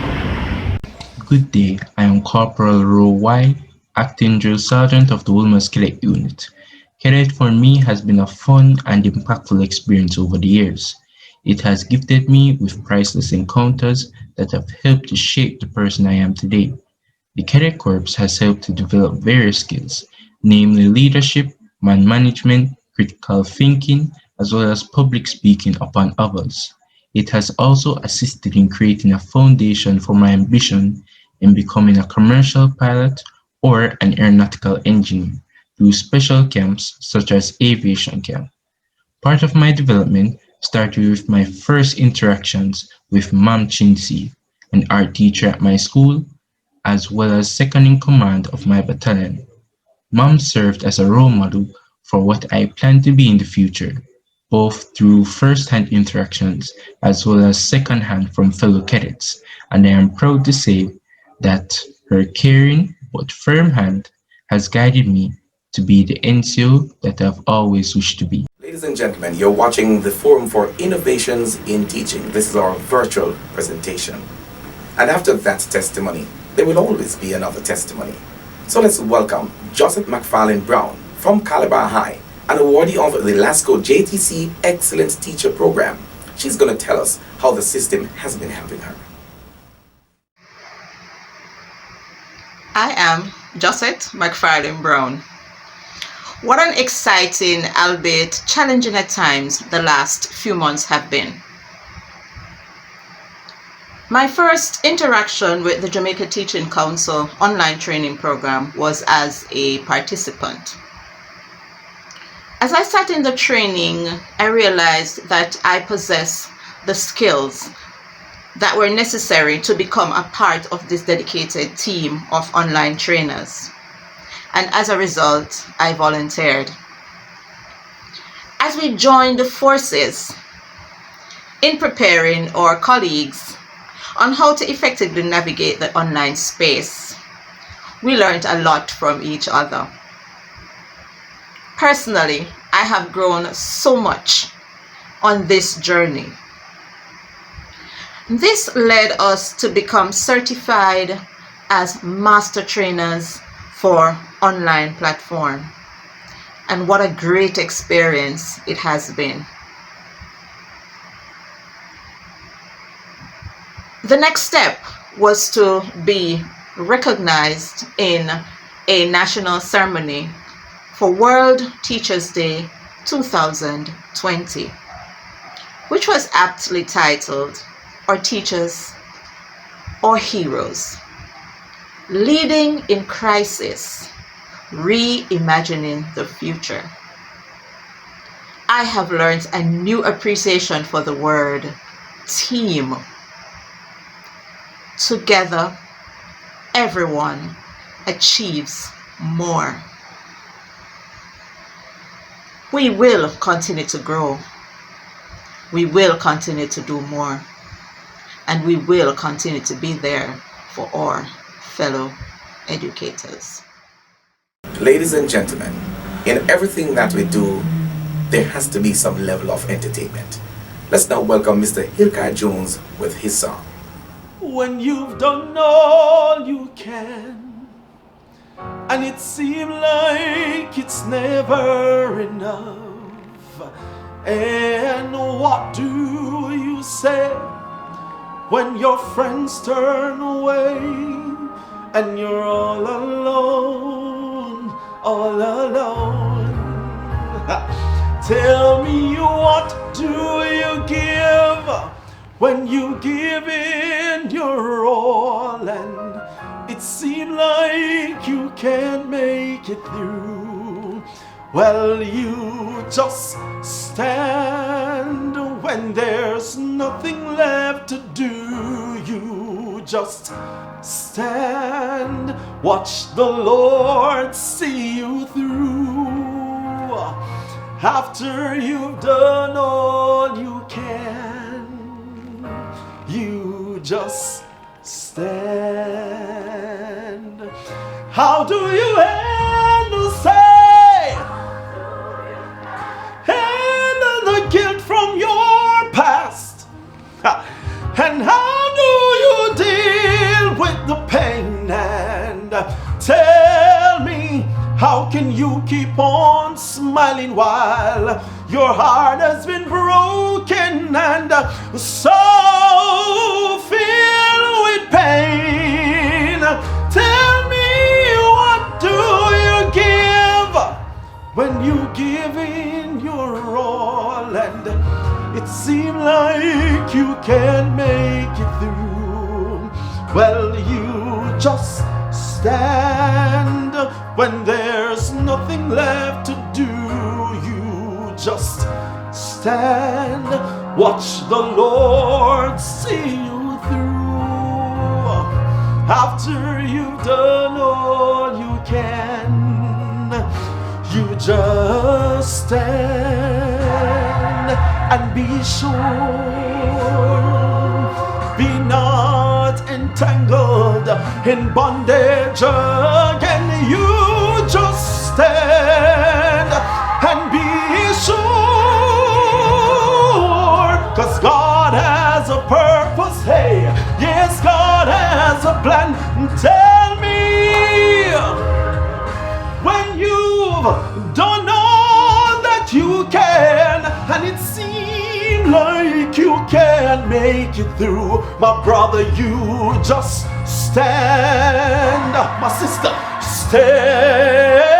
Good day, I am Corporal Rowe Y, Acting Drill Sergeant of the Woolmer's Cadet Unit. Cadet for me has been a fun and impactful experience over the years. It has gifted me with priceless encounters that have helped to shape the person I am today. The Cadet Corps has helped to develop various skills, namely leadership, man management, critical thinking, as well as public speaking upon others. It has also assisted in creating a foundation for my ambition in becoming a commercial pilot or an aeronautical engineer through special camps such as aviation camp. Part of my development started with my first interactions with Ma'am Chinsey, an art teacher at my school, as well as second in command of my battalion. Mom served as a role model for what I plan to be in the future, both through first-hand interactions as well as second-hand from fellow cadets, and I am proud to say that her caring but firm hand has guided me to be the NCO that I've always wished to be. Ladies and gentlemen, you're watching the Forum for Innovations in Teaching. This is our virtual presentation. And after that testimony, there will always be another testimony. So let's welcome Joseph McFarlane Brown from Calabar High, an awardee of the LASCO JTC Excellent Teacher Program. She's going to tell us how the system has been helping her. I am Josette McFarlane Brown. What an exciting, albeit challenging at times, the last few months have been. My first interaction with the Jamaica Teaching Council online training program was as a participant. As I sat in the training, I realized that I possess the skills that were necessary to become a part of this dedicated team of online trainers. And as a result, I volunteered. As we joined forces in preparing our colleagues on how to effectively navigate the online space, we learned a lot from each other. Personally, I have grown so much on this journey. This led us to become certified as master trainers for online platform. And what a great experience it has been. The next step was to be recognized in a national ceremony for World Teachers Day 2020, which was aptly titled Our Teachers, Our Heroes, Leading in Crisis, Reimagining the Future. I have learned a new appreciation for the word team. Together, everyone achieves more. We will continue to grow. We will continue to do more. And we will continue to be there for our fellow educators. Ladies and gentlemen, in everything that we do, there has to be some level of entertainment. Let's now welcome Mr. Hilkai Jones with his song. When you've done all you can, and it seems like it's never enough, and what do you say when your friends turn away and you're all alone, all alone? Tell me, what do you give when you give in your all and it seems like you can't make it through? Well, you just stand when there's nothing left to do. You just stand, watch the Lord see you through. After you've done all you can, you just stand. How do you handle, say, handle the guilt from your past? And how do you deal with the pain? And tell me, how can you keep on smiling while your heart has been broken and so filled with pain? Tell me, what do you give when you give in your all and it seems like you can't make it through? Well, you just stand when there's nothing left to do. You just stand, watch the Lord see you through. After you've done all you can, you just stand and be sure. Be not entangled in bondage again. You just stand and be sure, 'cause God has a purpose. Hey, yes, God has a plan. Tell me, when you've done all that you can and it seems like you can't make it through, my brother, you just stand. My sister, stand.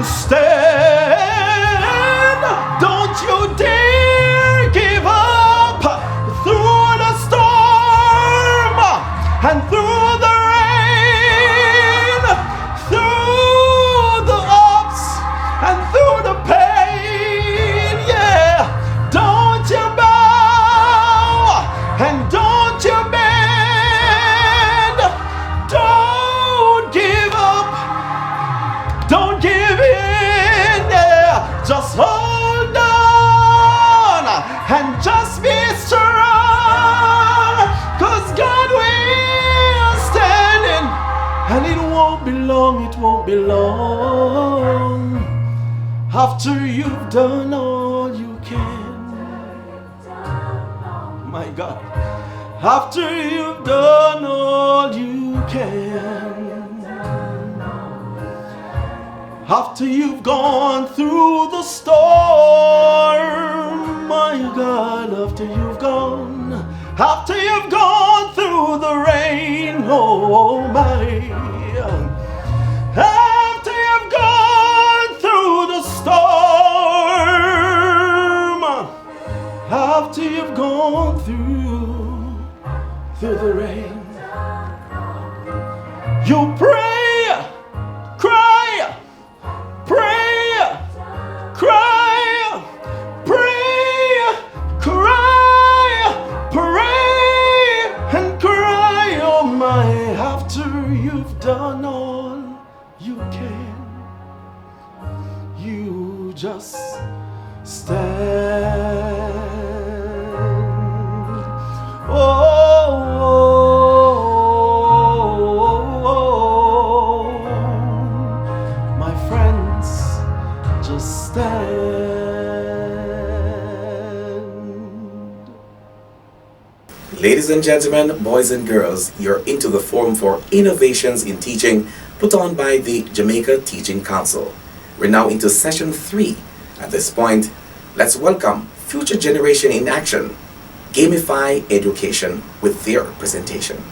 stand. Don't you dare give up through the storm and through the rain, through the ups and through the pain. Yeah, don't you bow and don't you bend. Don't give up. Don't give in. Yeah, just hold on and just be strong, 'cause God will stand in, and it won't be long, it won't be long after you've done all you can. My God, after you've done all you can, after you've gone through the storm, my God, after you've gone through the rain, oh my, after you've gone through the storm, after you've gone through the rain, you pray, cry, pray, cry, pray, cry, pray, and cry, oh my, after you've done all you can, you just stand. My friends, just stand. Ladies and gentlemen, boys and girls, you're into the Forum for Innovations in Teaching put on by the Jamaica Teaching Council. We're now into session 3. At this point, let's welcome Future Generation in Action, Gamify Education, with their presentation.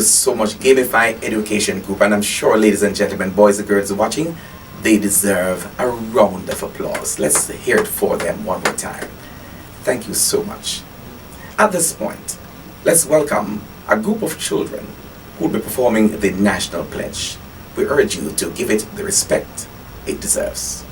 so much, Gamify Education Group, and I'm sure, ladies and gentlemen, boys and girls watching, they deserve a round of applause. Let's hear it for them one more time. Thank you so much. At this point, let's welcome a group of children who will be performing the National Pledge. We urge you to give it the respect it deserves.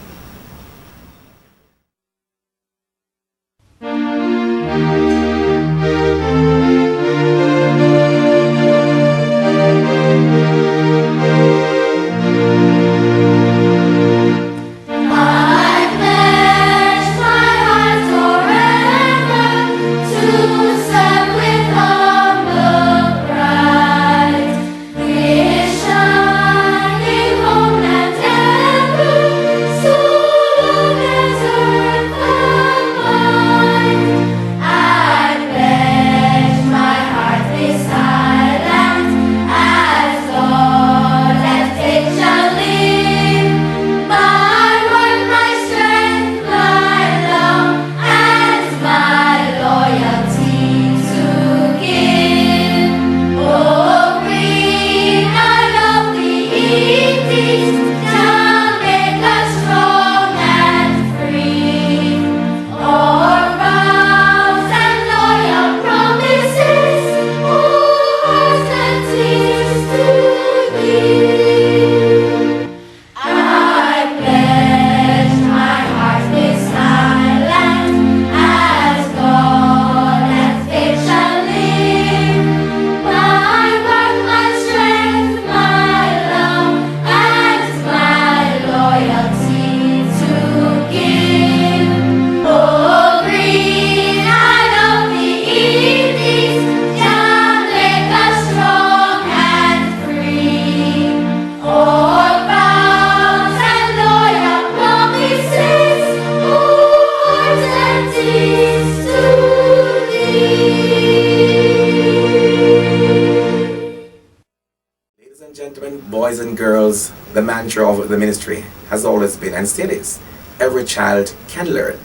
Boys and girls, the mantra of the ministry has always been and still is, every child can learn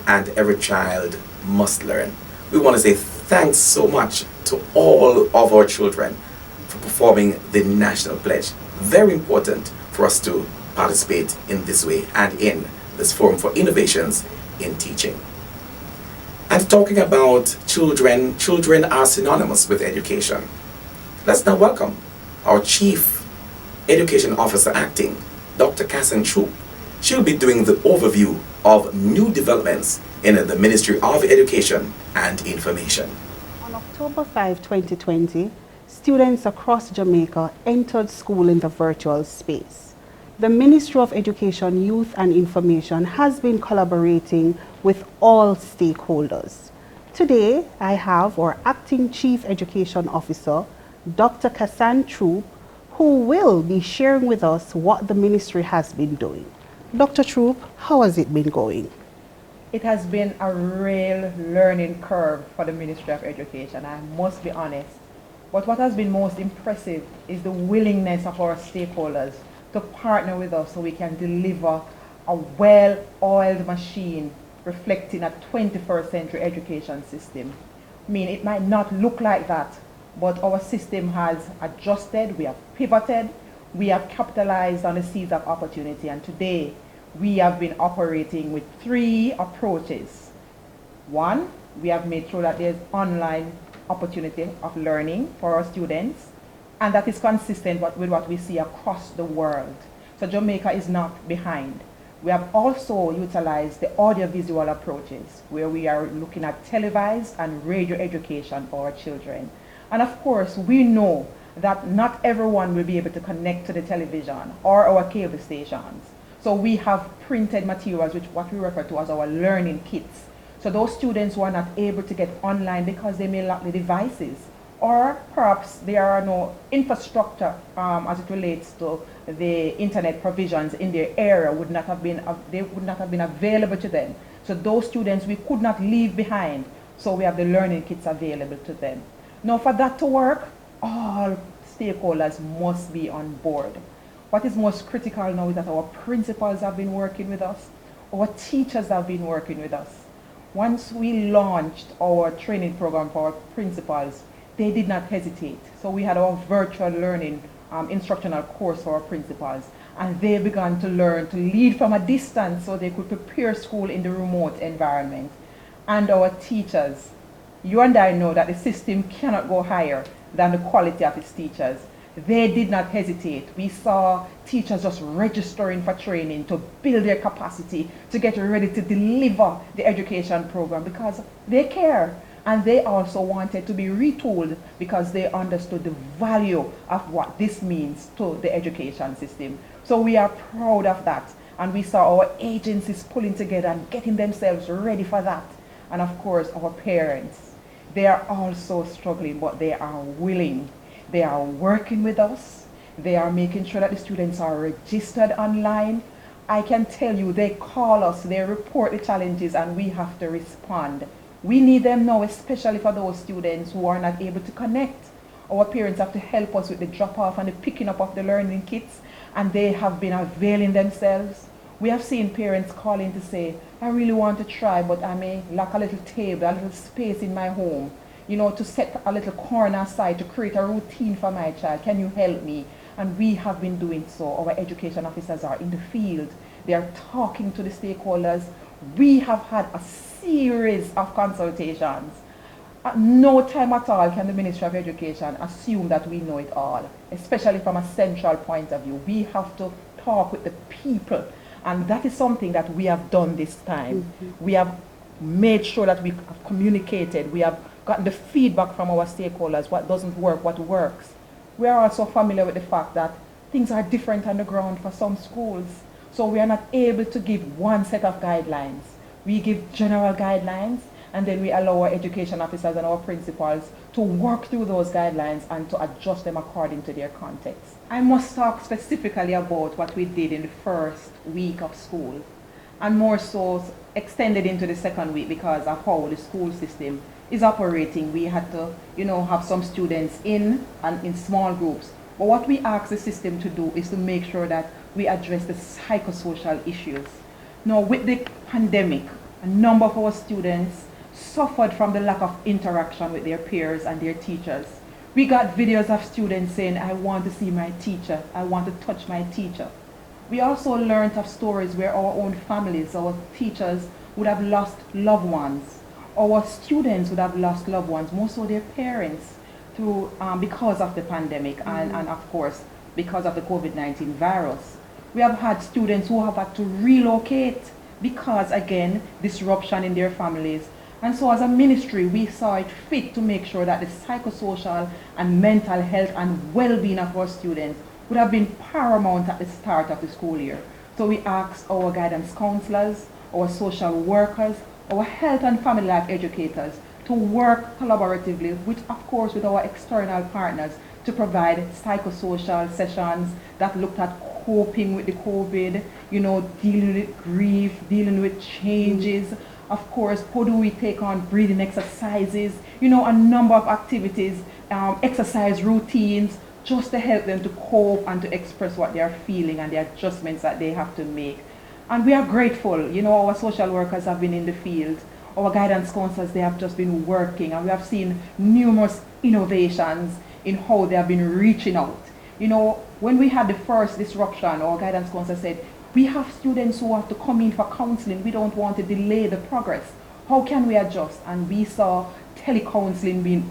and every child must learn. We want to say thanks so much to all of our children for performing the National Pledge. Very important for us to participate in this way and in this forum for innovations in teaching. And talking about children, children are synonymous with education. Let's now welcome our Chief Education Officer Acting, Dr. Cassan Troop. She'll be doing the overview of new developments in the Ministry of Education and Information. On October 5, 2020, students across Jamaica entered school in the virtual space. The Ministry of Education, Youth and Information has been collaborating with all stakeholders. Today, I have our Acting Chief Education Officer, Dr. Cassan Troop, who will be sharing with us what the ministry has been doing. Dr. Troop, how has it been going? It has been a real learning curve for the Ministry of Education, I must be honest. But what has been most impressive is the willingness of our stakeholders to partner with us so we can deliver a well-oiled machine reflecting a 21st century education system. I mean, it might not look like that, but our system has adjusted, we have pivoted, we have capitalized on the seeds of opportunity, and today we have been operating with 3 approaches. 1, we have made sure that there's online opportunity of learning for our students, and that is consistent with what we see across the world. So Jamaica is not behind. We have also utilized the audiovisual approaches, where we are looking at televised and radio education for our children. And of course, we know that not everyone will be able to connect to the television or our cable stations. So we have printed materials, which what we refer to as our learning kits. So those students who are not able to get online because they may lack the devices, or perhaps there are no infrastructure as it relates to the internet provisions in their area, they would not have been available to them. So those students we could not leave behind. So we have the learning kits available to them. Now for that to work, all stakeholders must be on board. What is most critical now is that our principals have been working with us, our teachers have been working with us. Once we launched our training program for our principals, they did not hesitate. So we had our virtual learning instructional course for our principals, and they began to learn to lead from a distance so they could prepare school in the remote environment. And our teachers, you and I know that the system cannot go higher than the quality of its teachers. They did not hesitate. We saw teachers just registering for training to build their capacity to get ready to deliver the education program because they care. And they also wanted to be retooled because they understood the value of what this means to the education system. So we are proud of that. And we saw our agencies pulling together and getting themselves ready for that. And of course, our parents, they are also struggling, but they are willing. They are working with us. They are making sure that the students are registered online. I can tell you, they call us, they report the challenges, and we have to respond. We need them now, especially for those students who are not able to connect. Our parents have to help us with the drop-off and the picking up of the learning kits, and they have been availing themselves. We have seen parents calling to say, I really want to try, but I may lack a little table, a little space in my home, you know, to set a little corner aside to create a routine for my child. Can you help me? And we have been doing so. Our education officers are in the field. They are talking to the stakeholders. We have had a series of consultations. At no time at all can the Ministry of Education assume that we know it all, especially from a central point of view. We have to talk with the people, and that is something that we have done this time. We have made sure that we have communicated. We have gotten the feedback from our stakeholders, what doesn't work, what works. We are also familiar with the fact that things are different on the ground for some schools. So we are not able to give one set of guidelines. We give general guidelines, and then we allow our education officers and our principals to work through those guidelines and to adjust them according to their context. I must talk specifically about what we did in the first week of school, and more so extended into the second week because of how the school system is operating. We had to, have some students in and in small groups. But what we ask the system to do is to make sure that we address the psychosocial issues. Now, with the pandemic, a number of our students suffered from the lack of interaction with their peers and their teachers. We got videos of students saying, I want to see my teacher, I want to touch my teacher. We also learned of stories where our own families, our teachers would have lost loved ones. Our students would have lost loved ones, most of their parents, because of the pandemic and of course, because of the COVID-19 virus. We have had students who have had to relocate because, again, disruption in their families. And so as a ministry, we saw it fit to make sure that the psychosocial and mental health and well-being of our students would have been paramount at the start of the school year. So we asked our guidance counselors, our social workers, our health and family life educators to work collaboratively with, of course, with our external partners to provide psychosocial sessions that looked at coping with the COVID, dealing with grief, dealing with changes. Of course, how do we take on breathing exercises, a number of activities, exercise routines, just to help them to cope and to express what they are feeling and the adjustments that they have to make. And we are grateful, our social workers have been in the field. Our guidance counselors, they have just been working, and we have seen numerous innovations in how they have been reaching out. When we had the first disruption, our guidance counselor said, we have students who have to come in for counseling. We don't want to delay the progress. How can we adjust? And we saw telecounseling being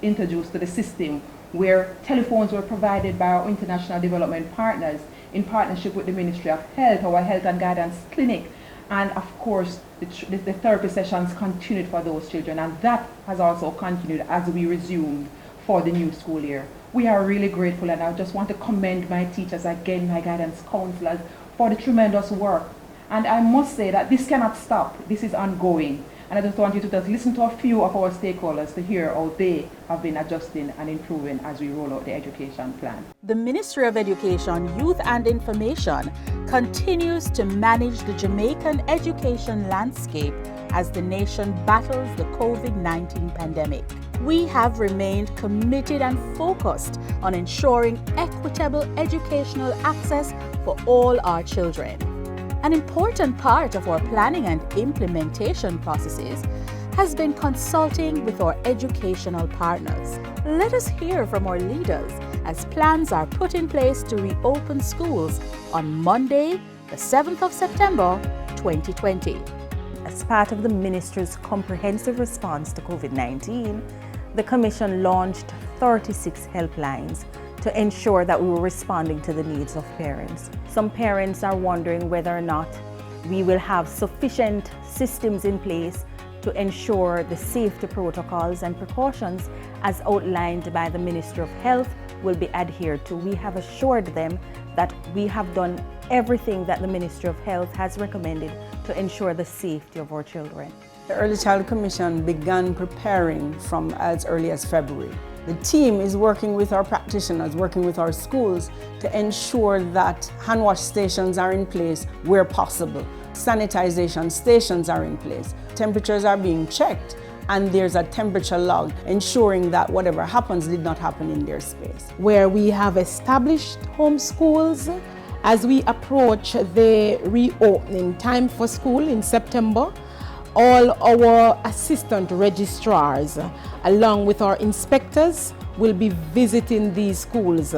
introduced to the system, where telephones were provided by our international development partners in partnership with the Ministry of Health, our health and guidance clinic. And of course, the therapy sessions continued for those children, and that has also continued as we resumed for the new school year. We are really grateful, and I just want to commend my teachers again, my guidance counselors, for the tremendous work. And I must say that this cannot stop. This is ongoing. And I just want you to just listen to a few of our stakeholders to hear how they have been adjusting and improving as we roll out the education plan. The Ministry of Education, Youth and Information continues to manage the Jamaican education landscape as the nation battles the COVID-19 pandemic. We have remained committed and focused on ensuring equitable educational access for all our children. An important part of our planning and implementation processes has been consulting with our educational partners. Let us hear from our leaders as plans are put in place to reopen schools on Monday, the 7th of September, 2020. As part of the Ministry's comprehensive response to COVID-19, the Commission launched 36 helplines to ensure that we were responding to the needs of parents. Some parents are wondering whether or not we will have sufficient systems in place to ensure the safety protocols and precautions as outlined by the Ministry of Health will be adhered to. We have assured them that we have done everything that the Ministry of Health has recommended to ensure the safety of our children. The Early Child Commission began preparing from as early as February. The team is working with our practitioners, working with our schools to ensure that hand wash stations are in place where possible. Sanitization stations are in place. Temperatures are being checked and there's a temperature log ensuring that whatever happens did not happen in their space. Where we have established home schools as we approach the reopening time for school in September. All our assistant registrars, along with our inspectors, will be visiting these schools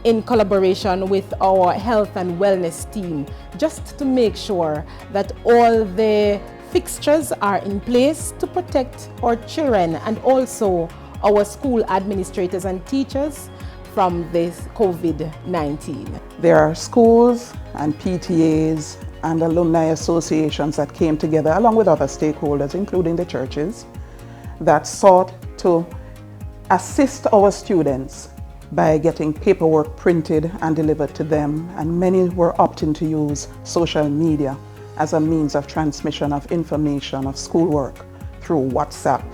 in collaboration with our health and wellness team, just to make sure that all the fixtures are in place to protect our children and also our school administrators and teachers from this COVID-19. There are schools and PTAs and alumni associations that came together along with other stakeholders, including the churches, that sought to assist our students by getting paperwork printed and delivered to them, and many were opting to use social media as a means of transmission of information of schoolwork through WhatsApp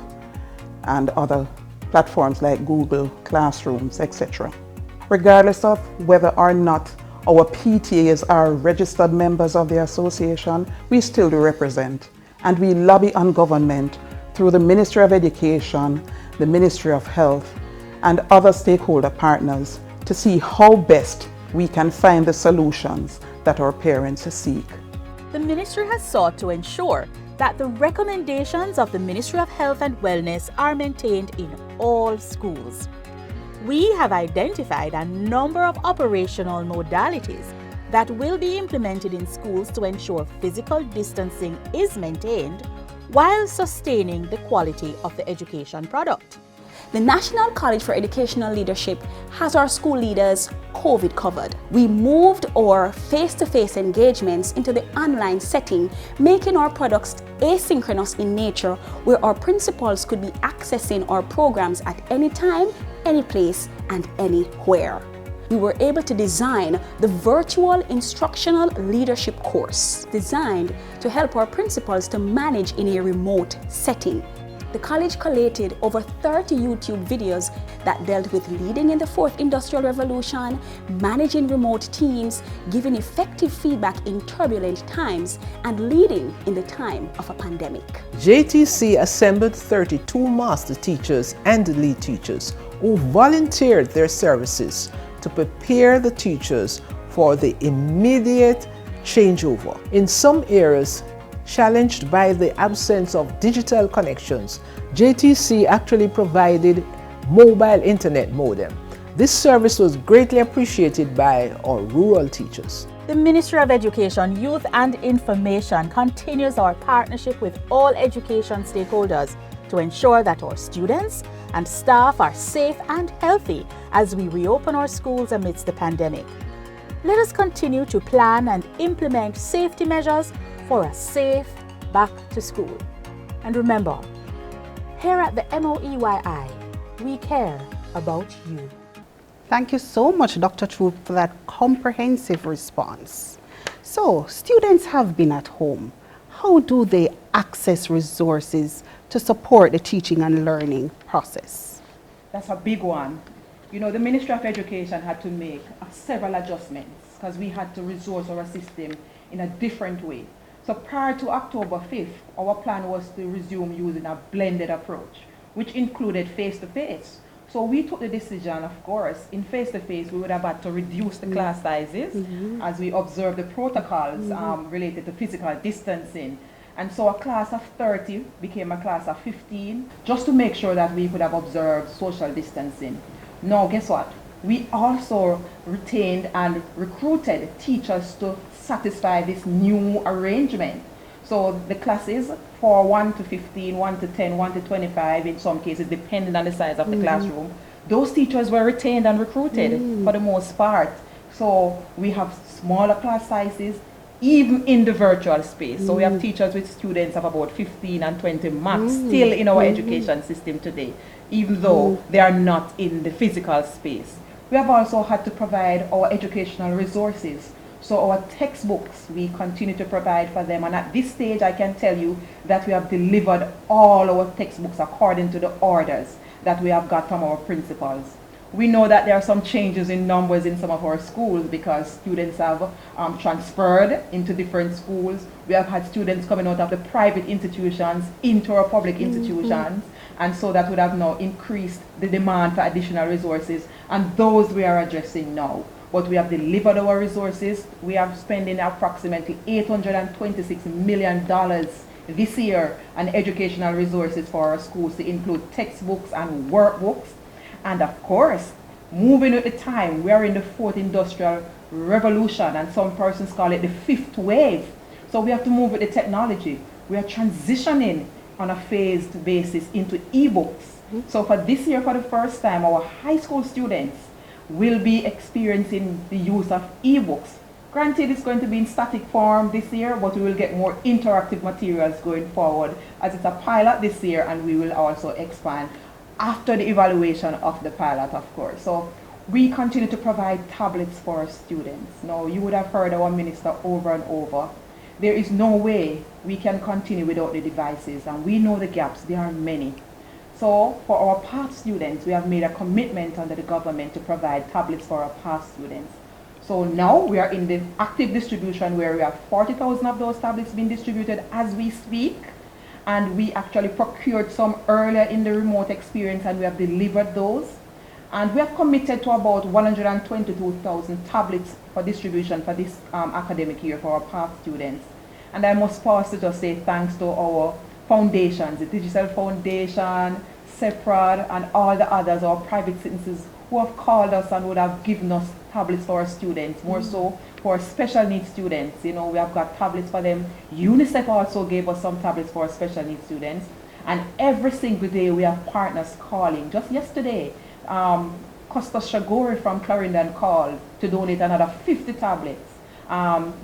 and other platforms like Google Classrooms, etc. Regardless of whether or not our PTAs are registered members of the association, we still do represent, and we lobby on government through the Ministry of Education, the Ministry of Health, and other stakeholder partners to see how best we can find the solutions that our parents seek. The Ministry has sought to ensure that the recommendations of the Ministry of Health and Wellness are maintained in all schools. We have identified a number of operational modalities that will be implemented in schools to ensure physical distancing is maintained while sustaining the quality of the education product. The National College for Educational Leadership has our school leaders COVID covered. We moved our face-to-face engagements into the online setting, making our products asynchronous in nature, where our principals could be accessing our programs at any time, any place, and anywhere. We were able to design the virtual instructional leadership course, designed to help our principals to manage in a remote setting. The college collated over 30 YouTube videos that dealt with leading in the fourth industrial revolution, managing remote teams, giving effective feedback in turbulent times, and leading in the time of a pandemic. JTC assembled 32 master teachers and lead teachers who volunteered their services to prepare the teachers for the immediate changeover. In some areas, challenged by the absence of digital connections, JTC actually provided mobile internet modem. This service was greatly appreciated by our rural teachers. The Ministry of Education, Youth and Information continues our partnership with all education stakeholders to ensure that our students and staff are safe and healthy as we reopen our schools amidst the pandemic. Let us continue to plan and implement safety measures for a safe back to school. And remember, here at the MOEYI, we care about you. Thank you so much, Dr. Troop, for that comprehensive response. So, students have been at home. How do they access resources to support the teaching and learning process? That's a big one. You know, the Ministry of Education had to make several adjustments because we had to resource our system in a different way. So prior to October 5th, our plan was to resume using a blended approach, which included face-to-face. So we took the decision, of course, in face-to-face, we would have had to reduce the class sizes as we observe the protocols related to physical distancing. And so a class of 30 became a class of 15, just to make sure that we could have observed social distancing. Now, guess what? We also retained and recruited teachers to satisfy this new arrangement. So the classes for 1 to 15, 1 to 10, 1 to 25, in some cases, depending on the size of the classroom, those teachers were retained and recruited for the most part. So we have smaller class sizes, even in the virtual space. So we have teachers with students of about 15 and 20 max still in our education system today, even though they are not in the physical space. We have also had to provide our educational resources. So our textbooks, we continue to provide for them. And at this stage, I can tell you that we have delivered all our textbooks according to the orders that we have got from our principals. We know that there are some changes in numbers in some of our schools because students have transferred into different schools. We have had students coming out of the private institutions into our public institutions, and so that would have now increased the demand for additional resources, and those we are addressing now. But we have delivered our resources. We are spending approximately $826 million this year on educational resources for our schools, to include textbooks and workbooks. And of course, moving with the time, we are in the 4th industrial revolution, and some persons call it the 5th wave. So we have to move with the technology. We are transitioning on a phased basis into e-books. So for this year, for the first time, our high school students will be experiencing the use of e-books. Granted, it's going to be in static form this year, but we will get more interactive materials going forward, as it's a pilot this year, and we will also expand after the evaluation of the pilot, of course. So we continue to provide tablets for our students. Now, you would have heard our minister over and over. There is no way we can continue without the devices, and we know the gaps. There are many. So for our PATH students, we have made a commitment under the government to provide tablets for our PATH students. So now we are in the active distribution where we have 40,000 of those tablets being distributed as we speak. And we actually procured some earlier in the remote experience, and we have delivered those. And we have committed to about 122,000 tablets for distribution for this academic year for our PATH students. And I must pause to just say thanks to our foundations, the Digital Foundation, SEPRAD, and all the others, our private citizens who have called us and would have given us tablets for our students, more so for special needs students. You know, we have got tablets for them. UNICEF also gave us some tablets for special needs students. And every single day we have partners calling. Just yesterday, Costa Shagori from Clarendon called to donate another 50 tablets,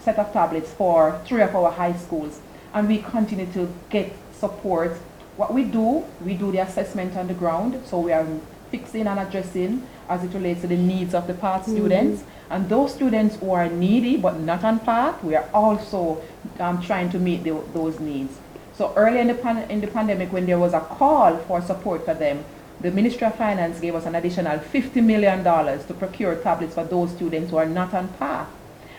set of tablets for 3 of our high schools. And we continue to get support. What we do the assessment on the ground. So we are fixing and addressing as it relates to the needs of the PATH students. And those students who are needy but not on PATH, we are also trying to meet those needs. So early in the pandemic, when there was a call for support for them, the Ministry of Finance gave us an additional $50 million to procure tablets for those students who are not on PATH.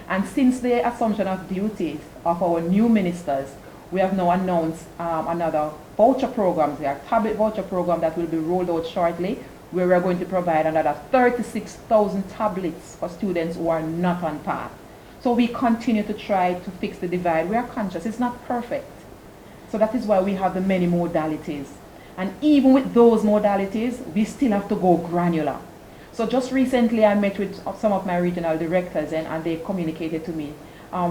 And since the assumption of duties of our new ministers, we have now announced another voucher program, a tablet voucher program that will be rolled out shortly, where we are going to provide another 36,000 tablets for students who are not on PATH. So we continue to try to fix the divide. We are conscious it's not perfect. So that is why we have the many modalities. And even with those modalities, we still have to go granular. So just recently I met with some of my regional directors, and they communicated to me,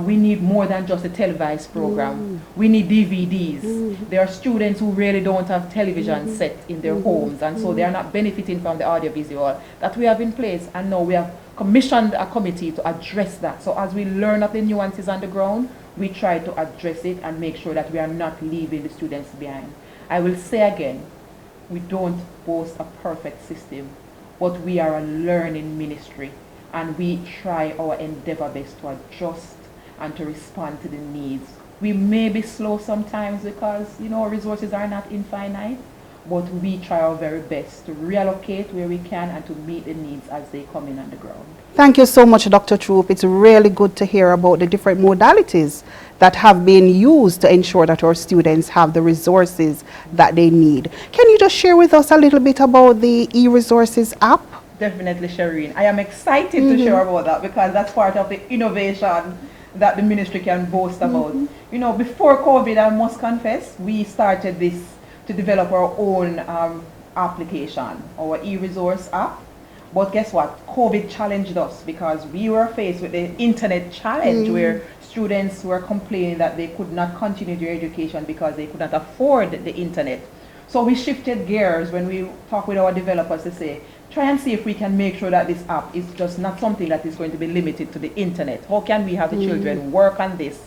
we need more than just a televised program. We need DVDs. There are students who really don't have television set in their homes, and so they are not benefiting from the audiovisual that we have in place. And now we have commissioned a committee to address that. So as we learn of the nuances on the ground, we try to address it and make sure that we are not leaving the students behind. I will say again, we don't boast a perfect system, but we are a learning ministry, and we try our endeavor best to adjust and to respond to the needs. We may be slow sometimes because, you know, resources are not infinite, but we try our very best to reallocate where we can and to meet the needs as they come in on the ground. Thank you so much, Dr. Troop. It's really good to hear about the different modalities that have been used to ensure that our students have the resources that they need. Can you just share with us a little bit about the e-resources app? Definitely, Shireen. I am excited to share about that because that's part of the innovation that the ministry can boast about. You know, before COVID, I must confess, we started this to develop our own application, our e-resource app. But guess what? COVID challenged us because we were faced with the internet challenge where students were complaining that they could not continue their education because they could not afford the internet. So we shifted gears when we talk with our developers to say, try and see if we can make sure that this app is just not something that is going to be limited to the internet. How can we have the children work on this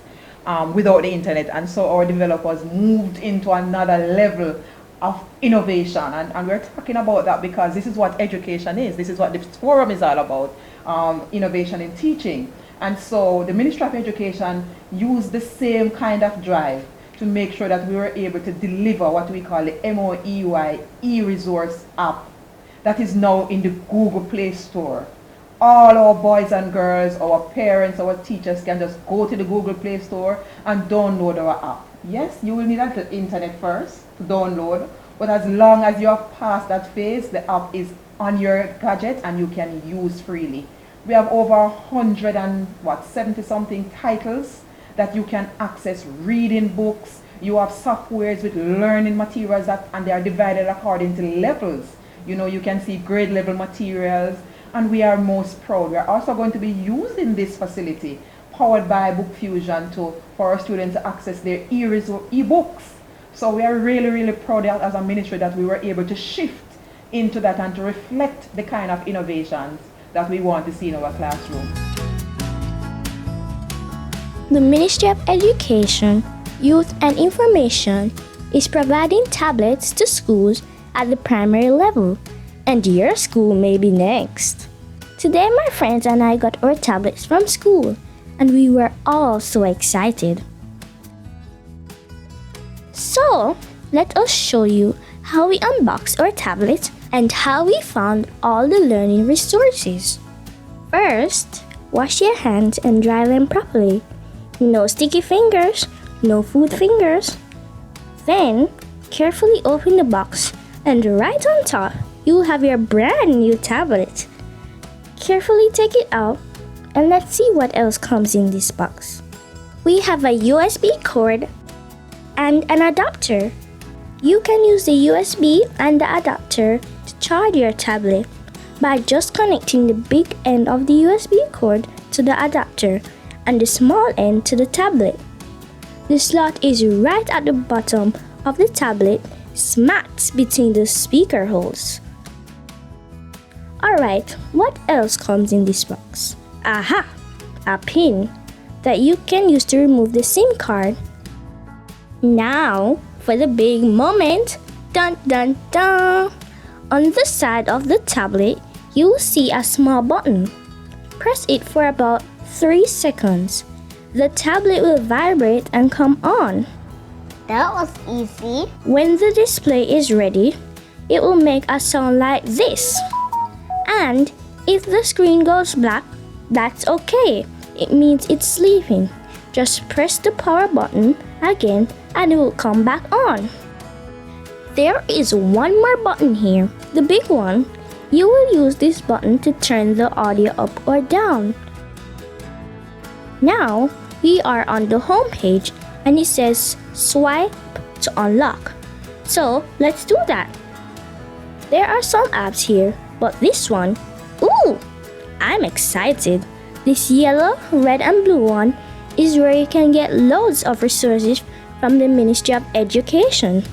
without the internet? And so our developers moved into another level of innovation, and we're talking about that because this is what education is. This is what this forum is all about, innovation in teaching. And so the Ministry of Education used the same kind of drive to make sure that we were able to deliver what we call the MOEY e-resource app that is now in the Google Play Store. All our boys and girls, our parents, our teachers can just go to the Google Play Store and download our app. Yes, you will need the internet first to download, but as long as you have passed that phase, the app is on your gadget and you can use freely. We have over 170 something titles that you can access, reading books. You have softwares with learning materials and they are divided according to levels. You know, you can see grade level materials, and we are most proud. We are also going to be using this facility powered by Book Fusion for our students to access their e-books. So we are really, really proud as a ministry that we were able to shift into that and to reflect the kind of innovations that we want to see in our classroom. The Ministry of Education, Youth and Information is providing tablets to schools at the primary level, and your school may be next. Today my friends and I got our tablets from school, and we were all so excited. So, let us show you how we unboxed our tablet and how we found all the learning resources. First, wash your hands and dry them properly. No sticky fingers, no food fingers. Then, carefully open the box, and right on top, you'll have your brand new tablet. Carefully take it out, and let's see what else comes in this box. We have a USB cord and an adapter. You can use the USB and the adapter to charge your tablet by just connecting the big end of the USB cord to the adapter and the small end to the tablet. The slot is right at the bottom of the tablet, smack between the speaker holes. Alright, what else comes in this box? Aha! A pin that you can use to remove the SIM card. Now, for the big moment! Dun dun dun! On the side of the tablet, you will see a small button. Press it for about 3 seconds. The tablet will vibrate and come on. That was easy. When the display is ready, it will make a sound like this. And if the screen goes black, that's okay. It means it's sleeping. Just press the power button again and it will come back on. There is one more button here, the big one. You will use this button to turn the audio up or down. Now, we are on the home page and it says swipe to unlock. So, let's do that. There are some apps here, but this one, ooh, I'm excited. This yellow, red and blue one is where you can get loads of resources from the Ministry of Education,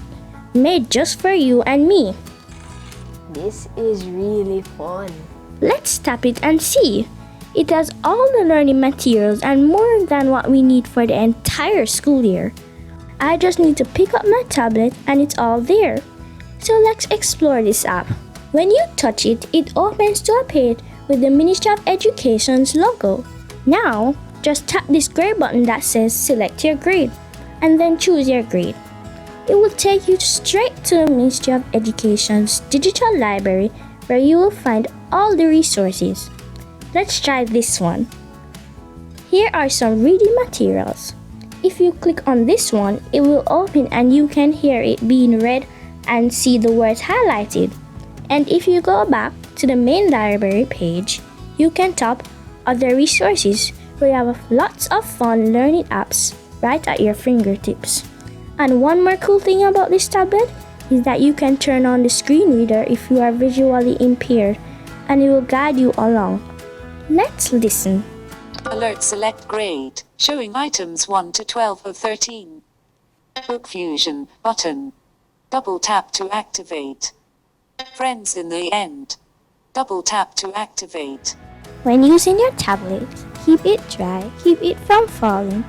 made just for you and me. This is really fun. Let's tap it and see. It has all the learning materials and more than what we need for the entire school year. I just need to pick up my tablet and it's all there. So let's explore this app. When you touch it, it opens to a page with the Ministry of Education's logo. Now, just tap this gray button that says select your grade and then choose your grade. It will take you straight to the Ministry of Education's digital library where you will find all the resources. Let's try this one. Here are some reading materials. If you click on this one, it will open and you can hear it being read and see the words highlighted. And if you go back to the main library page, you can tap other resources where you have lots of fun learning apps right at your fingertips. And one more cool thing about this tablet is that you can turn on the screen reader if you are visually impaired, and it will guide you along. Let's listen. Alert select grade, showing items 1 to 12 of 13. Book Fusion button. Double tap to activate. Friends in the end. Double tap to activate. When using your tablet, keep it dry, keep it from falling.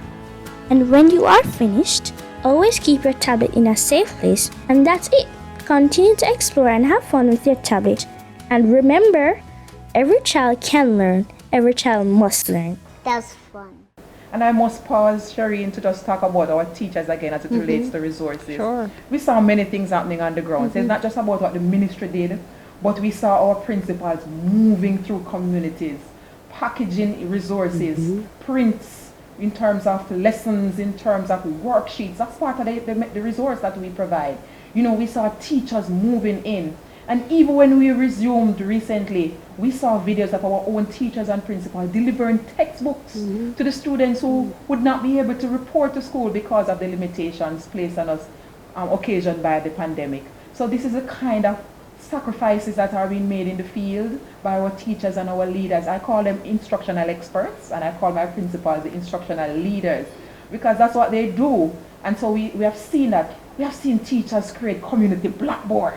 And when you are finished, always keep your tablet in a safe place, and that's it. Continue to explore and have fun with your tablet. And remember, every child can learn, every child must learn. That's fun. And I must pause, Shireen, to just talk about our teachers again as it relates to resources. Sure. We saw many things happening on the ground. So it's not just about what the ministry did, but we saw our principals moving through communities, packaging resources, prints in terms of lessons, in terms of worksheets. That's part of the resource that we provide. You know, we saw teachers moving in. And even when we resumed recently, we saw videos of our own teachers and principals delivering textbooks to the students who would not be able to report to school because of the limitations placed on us occasioned by the pandemic. So this is the kind of sacrifices that are being made in the field by our teachers and our leaders. I call them instructional experts, and I call my principals the instructional leaders, because that's what they do. And so we have seen that. We have seen teachers create community blackboard,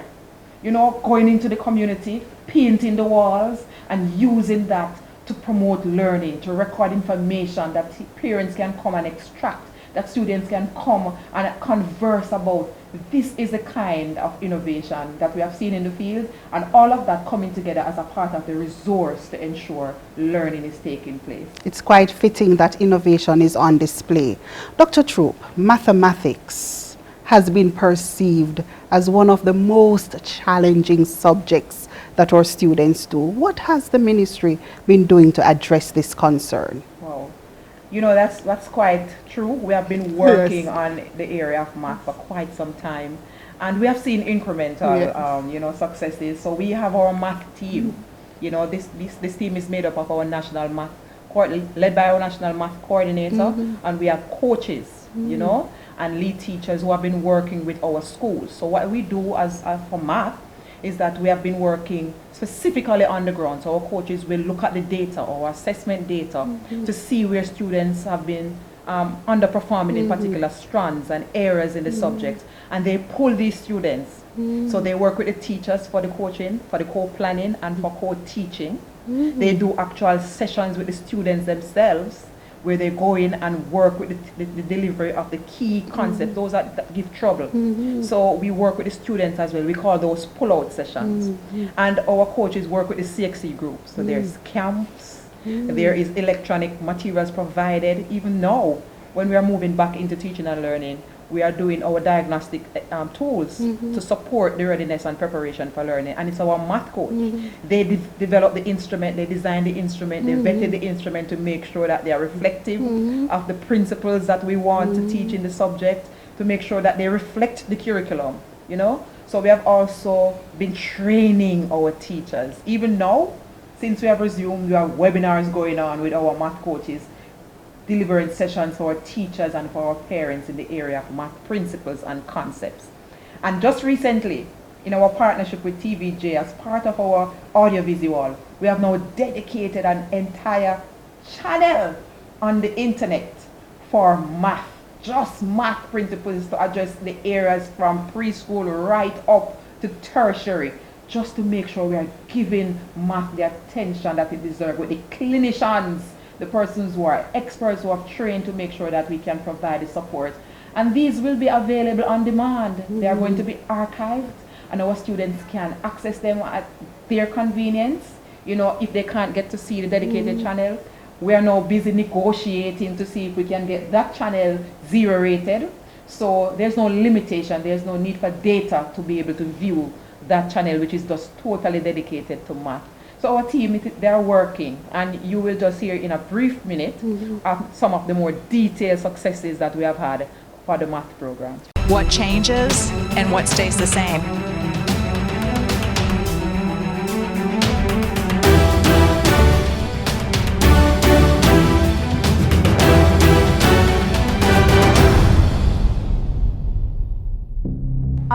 you know, going into the community, painting the walls, and using that to promote learning, to record information that parents can come and extract, that students can come and converse about. This is the kind of innovation that we have seen in the field, and all of that coming together as a part of the resource to ensure learning is taking place. It's quite fitting that innovation is on display. Dr. Troop, mathematics has been perceived as one of the most challenging subjects that our students do. What has the ministry been doing to address this concern? Wow. You know, that's quite true. We have been working on the area of math for quite some time, and we have seen incremental, you know, successes. So we have our math team. You know, this team is made up of our national math, led by our national math coordinator, and we have coaches, you know, and lead teachers who have been working with our schools. So what we do as for math is that we have been working specifically on the ground. So our coaches will look at the data, or assessment data, to see where students have been underperforming in particular strands and areas in the subject, and they pull these students. So they work with the teachers for the coaching, for the co-planning, and for co-teaching. They do actual sessions with the students themselves, where they go in and work with the delivery of the key concepts, those that give trouble. So we work with the students as well. We call those pull-out sessions. And our coaches work with the CXC groups. So there's camps, there is electronic materials provided. Even now, when we are moving back into teaching and learning, we are doing our diagnostic tools to support the readiness and preparation for learning. And it's our math coach. They develop the instrument, they design the instrument, they vetted the instrument to make sure that they are reflective of the principles that we want to teach in the subject, to make sure that they reflect the curriculum, you know. So we have also been training our teachers. Even now, since we have resumed, we have webinars going on with our math coaches, delivering sessions for our teachers and for our parents in the area of math principles and concepts. And just recently, in our partnership with TVJ, as part of our audiovisual, we have now dedicated an entire channel on the internet for math, just math principles, to address the areas from preschool right up to tertiary, just to make sure we are giving math the attention that it deserves, with the clinicians, the persons who are experts, who have trained, to make sure that we can provide the support. And these will be available on demand. They are going to be archived, and our students can access them at their convenience. You know, if they can't get to see the dedicated channel, we are now busy negotiating to see if we can get that channel 0 rated. So there's no limitation, there's no need for data to be able to view that channel, which is just totally dedicated to math. So our team, they are working, and you will just hear in a brief minute of some of the more detailed successes that we have had for the math program. What changes and what stays the same?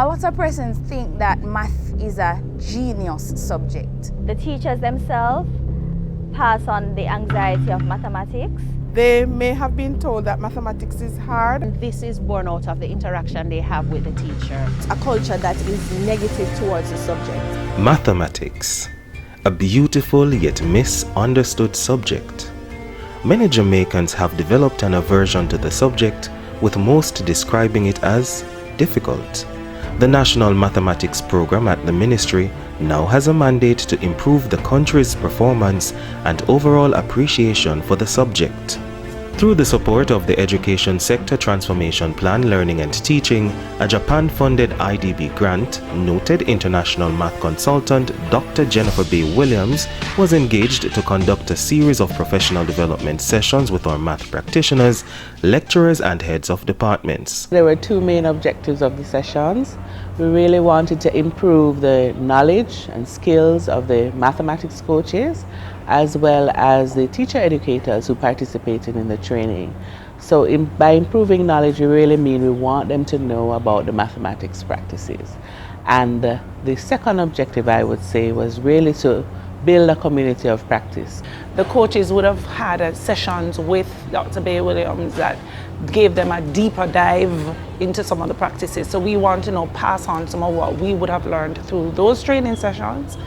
A lot of persons think that math is a genius subject. The teachers themselves pass on the anxiety of mathematics. They may have been told that mathematics is hard. And this is born out of the interaction they have with the teacher. A culture that is negative towards the subject. Mathematics, a beautiful yet misunderstood subject. Many Jamaicans have developed an aversion to the subject, with most describing it as difficult. The National Mathematics Program at the Ministry now has a mandate to improve the country's performance and overall appreciation for the subject. Through the support of the Education Sector Transformation Plan Learning and Teaching, a Japan-funded IDB grant, noted international math consultant Dr. Jennifer B. Williams was engaged to conduct a series of professional development sessions with our math practitioners, lecturers and heads of departments. There were two main objectives of the sessions. We really wanted to improve the knowledge and skills of the mathematics coaches, as well as the teacher educators who participated in the training. So by improving knowledge, we really mean we want them to know about the mathematics practices. And the second objective, I would say, was really to build a community of practice. The coaches would have had sessions with Dr. B. Williams that gave them a deeper dive into some of the practices. So we want to pass on some of what we would have learned through those training sessions.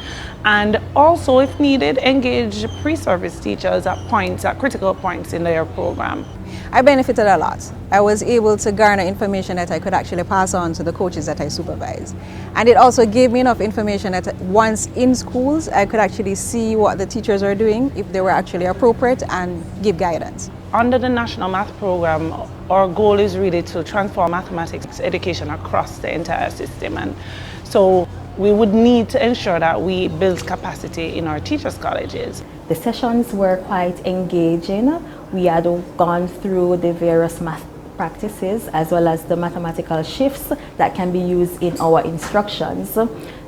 And also, if needed, engage pre-service teachers at critical points in their program. I benefited a lot. I was able to garner information that I could actually pass on to the coaches that I supervise. And it also gave me enough information that once in schools, I could actually see what the teachers are doing, if they were actually appropriate, and give guidance. Under the National Math Program, our goal is really to transform mathematics education across the entire system. And so we would need to ensure that we build capacity in our teachers' colleges. The sessions were quite engaging. We had gone through the various math practices as well as the mathematical shifts that can be used in our instructions.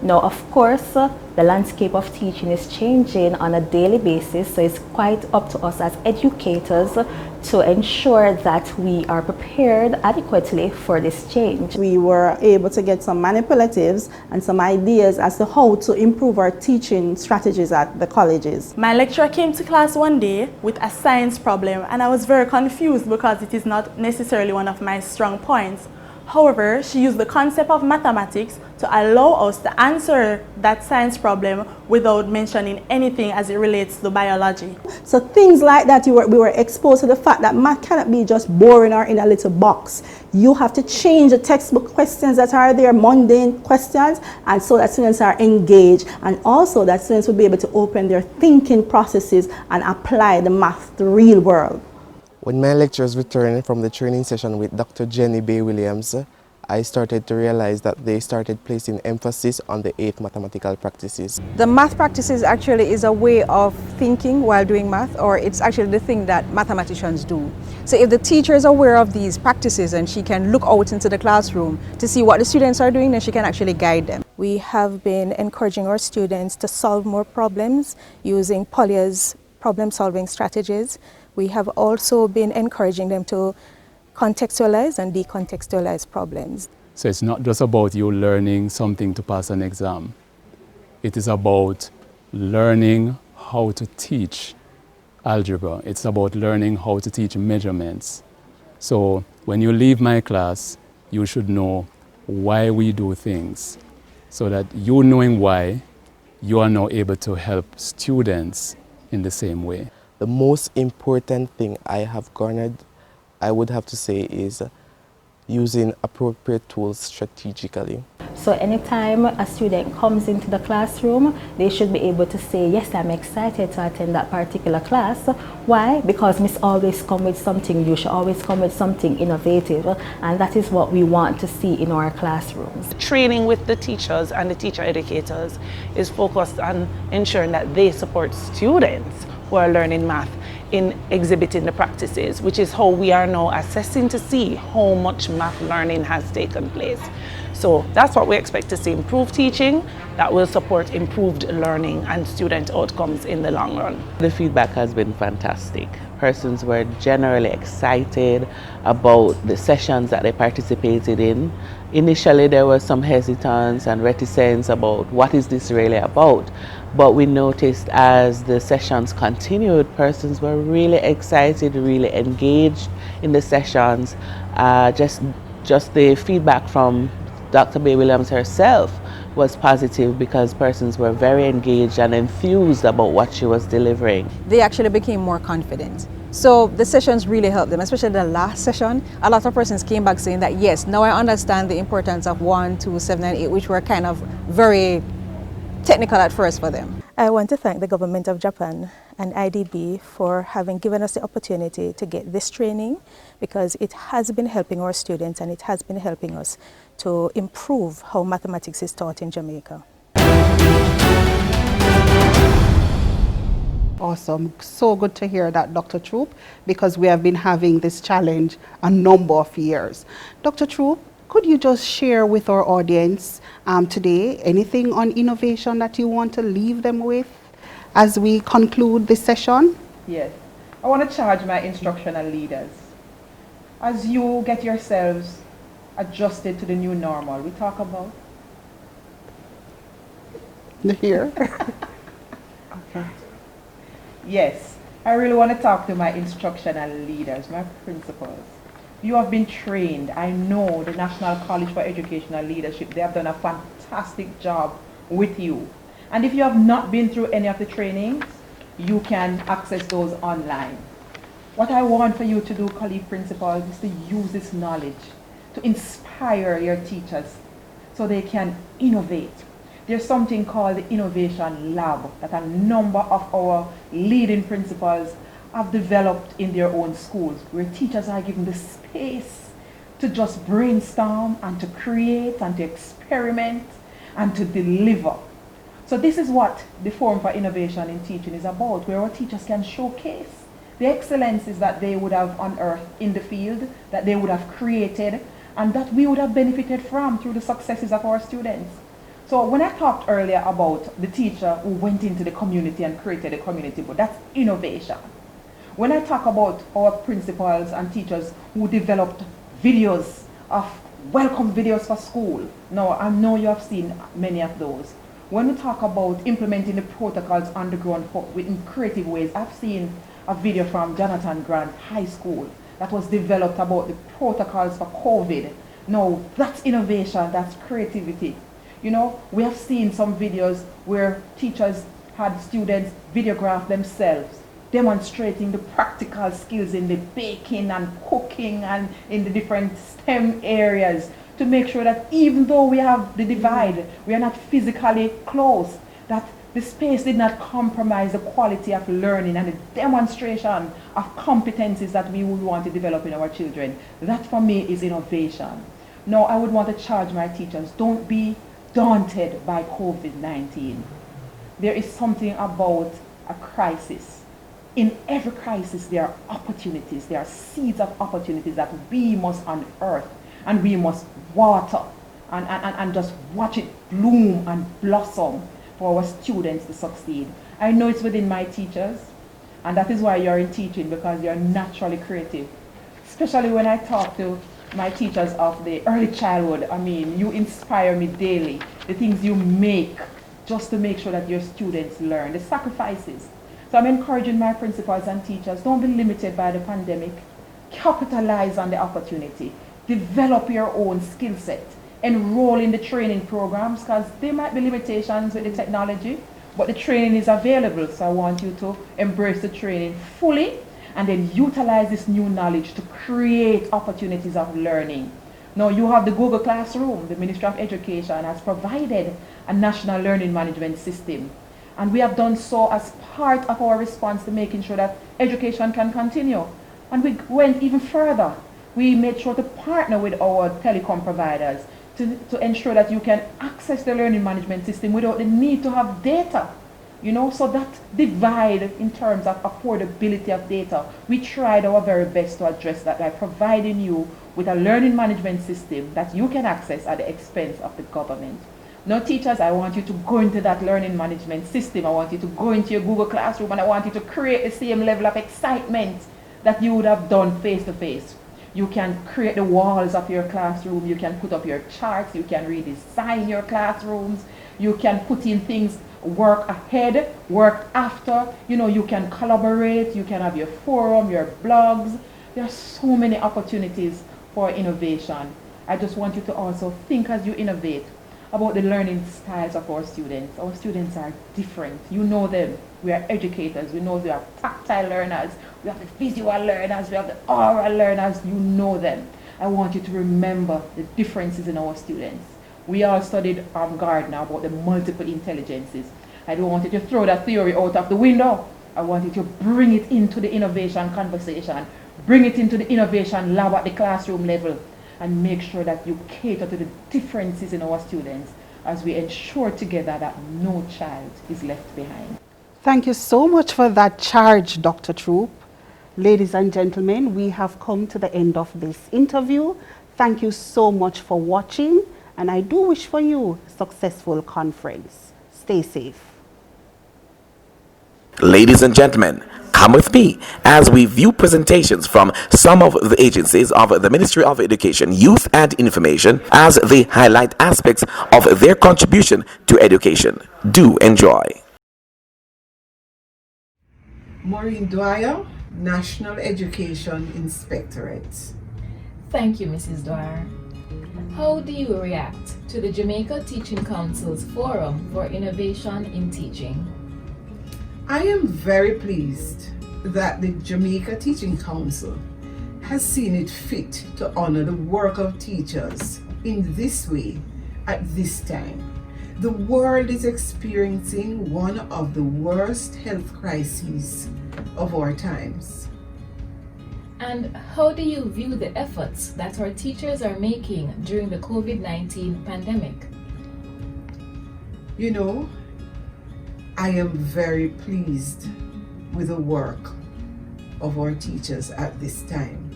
Now, of course, the landscape of teaching is changing on a daily basis, so it's quite up to us as educators to ensure that we are prepared adequately for this change. We were able to get some manipulatives and some ideas as to how to improve our teaching strategies at the colleges. My lecturer came to class one day with a science problem, and I was very confused because it is not necessarily one of my strong points. However, she used the concept of mathematics to allow us to answer that science problem without mentioning anything as it relates to biology. So things like that, we were exposed to the fact that math cannot be just boring or in a little box. You have to change the textbook questions that are there, mundane questions, and so that students are engaged, and also that students will be able to open their thinking processes and apply the math to the real world. When my lecturers returned from the training session with Dr. Jenny B. Williams, I started to realize that they started placing emphasis on the 8 mathematical practices. The math practices actually is a way of thinking while doing math, or it's actually the thing that mathematicians do. So if the teacher is aware of these practices and she can look out into the classroom to see what the students are doing, then she can actually guide them. We have been encouraging our students to solve more problems using Polya's problem-solving strategies. We have also been encouraging them to contextualize and decontextualize problems. So it's not just about you learning something to pass an exam. It is about learning how to teach algebra. It's about learning how to teach measurements. So when you leave my class, you should know why we do things, so that you knowing why, you are now able to help students in the same way. The most important thing I have garnered, I would have to say, is using appropriate tools strategically. So anytime a student comes into the classroom, they should be able to say, yes, I'm excited to attend that particular class. Why? Because Miss always come with something new. She always come with something innovative, and that is what we want to see in our classrooms. Training with the teachers and the teacher educators is focused on ensuring that they support students who are learning math in exhibiting the practices, which is how we are now assessing to see how much math learning has taken place. So that's what we expect to see: improved teaching that will support improved learning and student outcomes in the long run. The feedback has been fantastic. Persons were generally excited about the sessions that they participated in. Initially there was some hesitance and reticence about what is this really about, but we noticed as the sessions continued, persons were really excited, really engaged in the sessions. Just the feedback from Dr. Bay Williams herself was positive because persons were very engaged and enthused about what she was delivering. They actually became more confident. So the sessions really helped them, especially the last session. A lot of persons came back saying that, yes, now I understand the importance of 1, 2, 7, and 8, which were kind of very technical at first for them. I want to thank the government of Japan and IDB for having given us the opportunity to get this training, because it has been helping our students and it has been helping us to improve how mathematics is taught in Jamaica. Awesome. So good to hear that, Dr. Troop, because we have been having this challenge a number of years. Dr. Troop, could you just share with our audience today anything on innovation that you want to leave them with as we conclude this session? Yes. I want to charge my instructional leaders. As you get yourselves adjusted to the new normal, we talk about here. Okay. Yes, I really want to talk to my instructional leaders, my principals. You have been trained. I know the National College for Educational Leadership, they have done a fantastic job with you. And if you have not been through any of the trainings, you can access those online. What I want for you to do, colleague principals, is to use this knowledge to inspire your teachers so they can innovate. There's something called the Innovation Lab that a number of our leading principals have developed in their own schools, where teachers are given the space to just brainstorm and to create and to experiment and to deliver. So this is what the Forum for Innovation in Teaching is about, where our teachers can showcase the excellences that they would have unearthed in the field, that they would have created, and that we would have benefited from through the successes of our students. So when I talked earlier about the teacher who went into the community and created a community, but that's innovation. When I talk about our principals and teachers who developed videos of welcome videos for school, now I know you have seen many of those. When we talk about implementing the protocols on the ground in creative ways, I've seen a video from Jonathan Grant High School that was developed about the protocols for COVID. Now that's innovation, that's creativity. You know, we have seen some videos where teachers had students videograph themselves, demonstrating the practical skills in the baking and cooking and in the different STEM areas, to make sure that even though we have the divide, we are not physically close, that the space did not compromise the quality of learning and the demonstration of competencies that we would want to develop in our children. That for me is innovation. Now I would want to charge my teachers, don't be daunted by COVID-19. There is something about a crisis. In every crisis there are opportunities, there are seeds of opportunities that we must unearth and we must water and just watch it bloom and blossom for our students to succeed. I know it's within my teachers, and that is why you're in teaching, because you're naturally creative. Especially when I talk to my teachers of the early childhood, I mean, you inspire me daily. The things you make just to make sure that your students learn, the sacrifices. So I'm encouraging my principals and teachers, don't be limited by the pandemic. Capitalize on the opportunity. Develop your own skill set. Enroll in the training programs, because there might be limitations with the technology, but the training is available. So I want you to embrace the training fully and then utilize this new knowledge to create opportunities of learning. Now you have the Google Classroom. The Ministry of Education has provided a national learning management system. And we have done so as part of our response to making sure that education can continue. And we went even further. We made sure to partner with our telecom providers to ensure that you can access the learning management system without the need to have data. You know, so that divide in terms of affordability of data, we tried our very best to address that by providing you with a learning management system that you can access at the expense of the government. Now, teachers, I want you to go into that learning management system. I want you to go into your Google Classroom, and I want you to create the same level of excitement that you would have done face-to-face. You can create the walls of your classroom. You can put up your charts. You can redesign your classrooms. You can put in things, work ahead, work after. You know, you can collaborate. You can have your forum, your blogs. There are so many opportunities for innovation. I just want you to also think as you innovate about the learning styles of our students. Our students are different. You know them. We are educators. We know we are tactile learners. We have the visual learners. We have the oral learners. You know them. I want you to remember the differences in our students. We all studied Gardner about the multiple intelligences. I don't want you to throw that theory out of the window. I want you to bring it into the innovation conversation. Bring it into the innovation lab at the classroom level, and make sure that you cater to the differences in our students as we ensure together that no child is left behind. Thank you so much for that charge, Dr. Troop. Ladies and gentlemen, we have come to the end of this interview. Thank you so much for watching, and I do wish for you a successful conference. Stay safe. Ladies and gentlemen, come with me as we view presentations from some of the agencies of the Ministry of Education, Youth and Information as they highlight aspects of their contribution to education. Do enjoy. Maureen Dwyer, National Education Inspectorate. Thank you, Mrs. Dwyer. How do you react to the Jamaica Teaching Council's Forum for Innovation in Teaching? I am very pleased that the Jamaica Teaching Council has seen it fit to honor the work of teachers in this way at this time. The world is experiencing one of the worst health crises of our times. And how do you view the efforts that our teachers are making during the COVID-19 pandemic? You know, I am very pleased with the work of our teachers at this time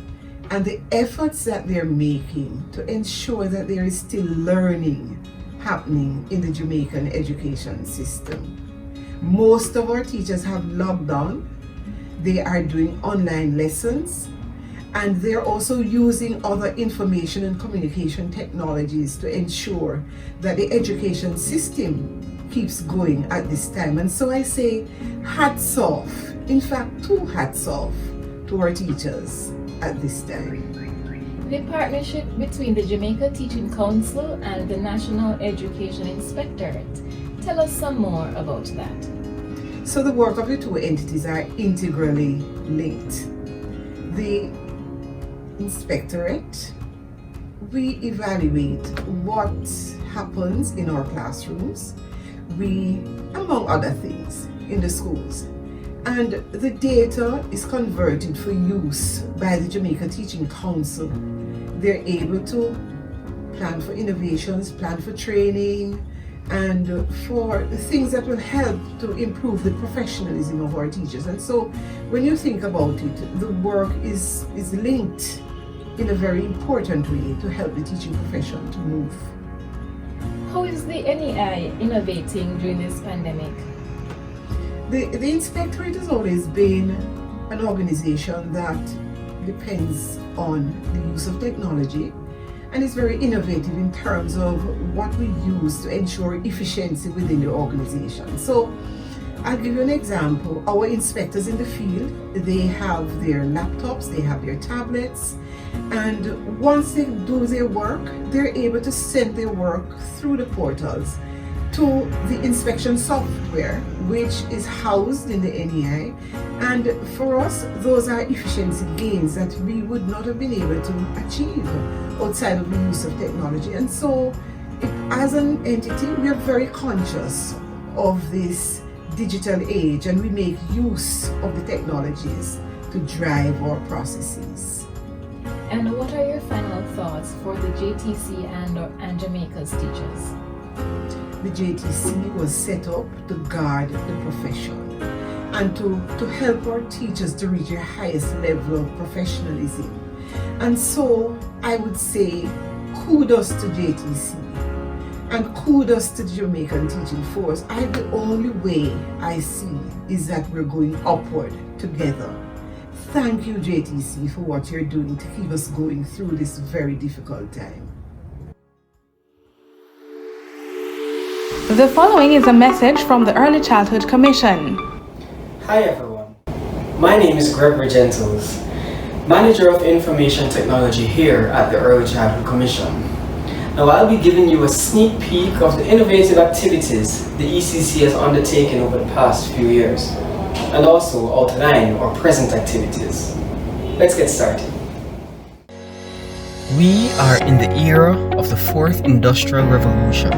and the efforts that they're making to ensure that there is still learning happening in the Jamaican education system. Most of our teachers have logged on. They are doing online lessons, and they're also using other information and communication technologies to ensure that the education system keeps going at this time. And so I say hats off, in fact 2 hats off to our teachers at this time. The partnership between the Jamaica Teaching Council and the National Education Inspectorate. Tell us some more about that. So the work of the 2 entities are integrally linked. The Inspectorate, we evaluate what happens in our classrooms, we, among other things, in the schools. And the data is converted for use by the Jamaica Teaching Council. They're able to plan for innovations, plan for training, and for things that will help to improve the professionalism of our teachers. And so when you think about it, the work is linked in a very important way to help the teaching profession to move. How is the NEI innovating during this pandemic? The Inspectorate has always been an organization that depends on the use of technology and is very innovative in terms of what we use to ensure efficiency within the organization. So I'll give you an example. Our inspectors in the field, they have their laptops, they have their tablets, and once they do their work, they're able to send their work through the portals to the inspection software, which is housed in the NEI. And for us, those are efficiency gains that we would not have been able to achieve outside of the use of technology. And so, as an entity, we are very conscious of this digital age, and we make use of the technologies to drive our processes. And what are your final thoughts for the JTC and Jamaica's teachers? the JTC was set up to guard the profession and to help our teachers to reach their highest level of professionalism. And so I would say kudos to JTC and kudos to the Jamaican Teaching Force. The only way I see is that we're going upward together. Thank you, JTC, for what you're doing to keep us going through this very difficult time. The following is a message from the Early Childhood Commission. Hi everyone, my name is Gregory Gentles, Manager of Information Technology here at the Early Childhood Commission. Now I'll be giving you a sneak peek of the innovative activities the ECC has undertaken over the past few years, and also outline our present activities. Let's get started. We are in the era of the fourth industrial revolution,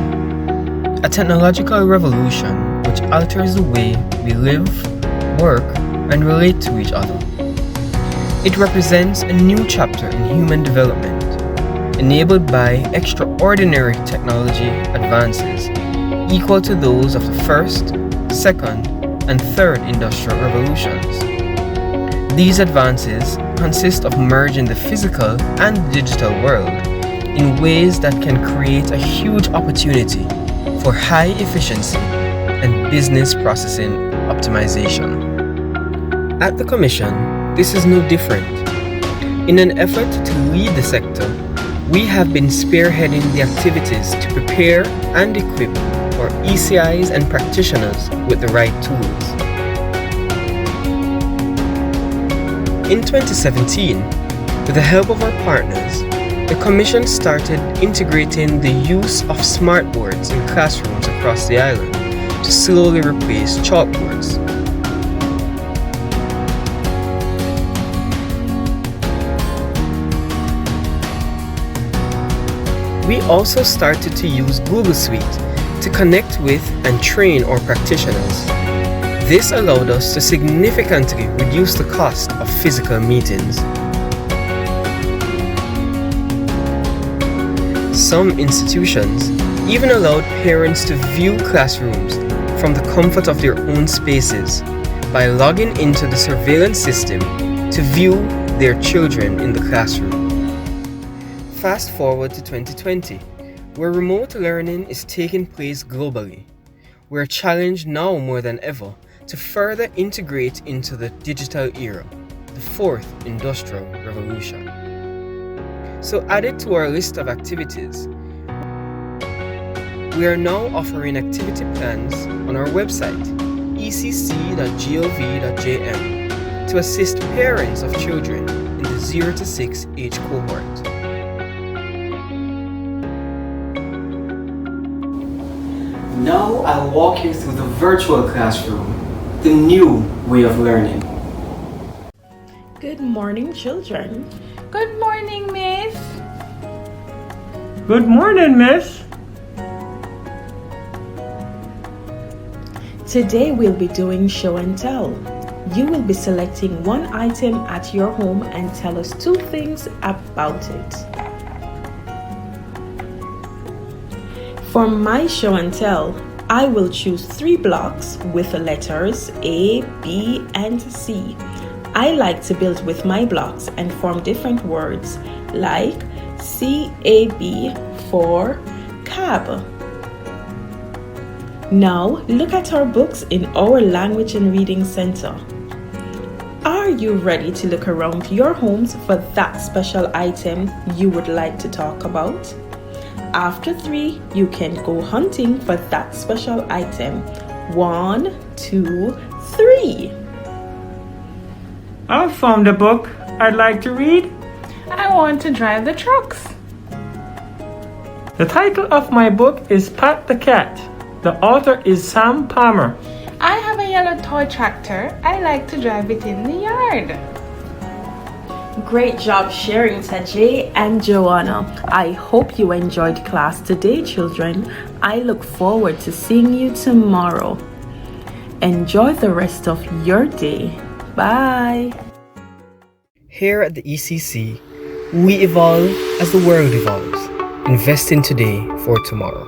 a technological revolution which alters the way we live, work, and relate to each other. It represents a new chapter in human development, enabled by extraordinary technology advances equal to those of the first, second, and third industrial revolutions. These advances consist of merging the physical and digital world in ways that can create a huge opportunity for high efficiency and business processing optimization. At the Commission, this is no different. In an effort to lead the sector, we have been spearheading the activities to prepare and equip our ECIs and practitioners with the right tools. In 2017, with the help of our partners, the Commission started integrating the use of smartboards in classrooms across the island to slowly replace chalkboards. We also started to use Google Suite to connect with and train our practitioners. This allowed us to significantly reduce the cost of physical meetings. Some institutions even allowed parents to view classrooms from the comfort of their own spaces by logging into the surveillance system to view their children in the classroom. Fast forward to 2020, where remote learning is taking place globally. We're challenged now more than ever to further integrate into the digital era, the fourth industrial revolution. So added to our list of activities, we are now offering activity plans on our website, ecc.gov.jm, to assist parents of children in the 0 to 6 age cohort. Now I'll walk you through the virtual classroom, the new way of learning. Good morning, children. Good morning, Miss. Good morning, Miss. Today we'll be doing show and tell. You will be selecting one item at your home and tell us 2 things about it. For my show and tell, I will choose 3 blocks with the letters A, B, and C. I like to build with my blocks and form different words like CAB for cab. Now look at our books in our Language and Reading Center. Are you ready to look around your homes for that special item you would like to talk about? After 3, you can go hunting for that special item. 1, 2, 3. I found a book I'd like to read. I want to drive the trucks. The title of my book is Pat the Cat. The author is Sam Palmer. I have a yellow toy tractor. I like to drive it in the yard. Great job sharing, Tajay and Joanna. I hope you enjoyed class today, children. I look forward to seeing you tomorrow. Enjoy the rest of your day. Bye. Here at the ECC, we evolve as the world evolves, investing today for tomorrow.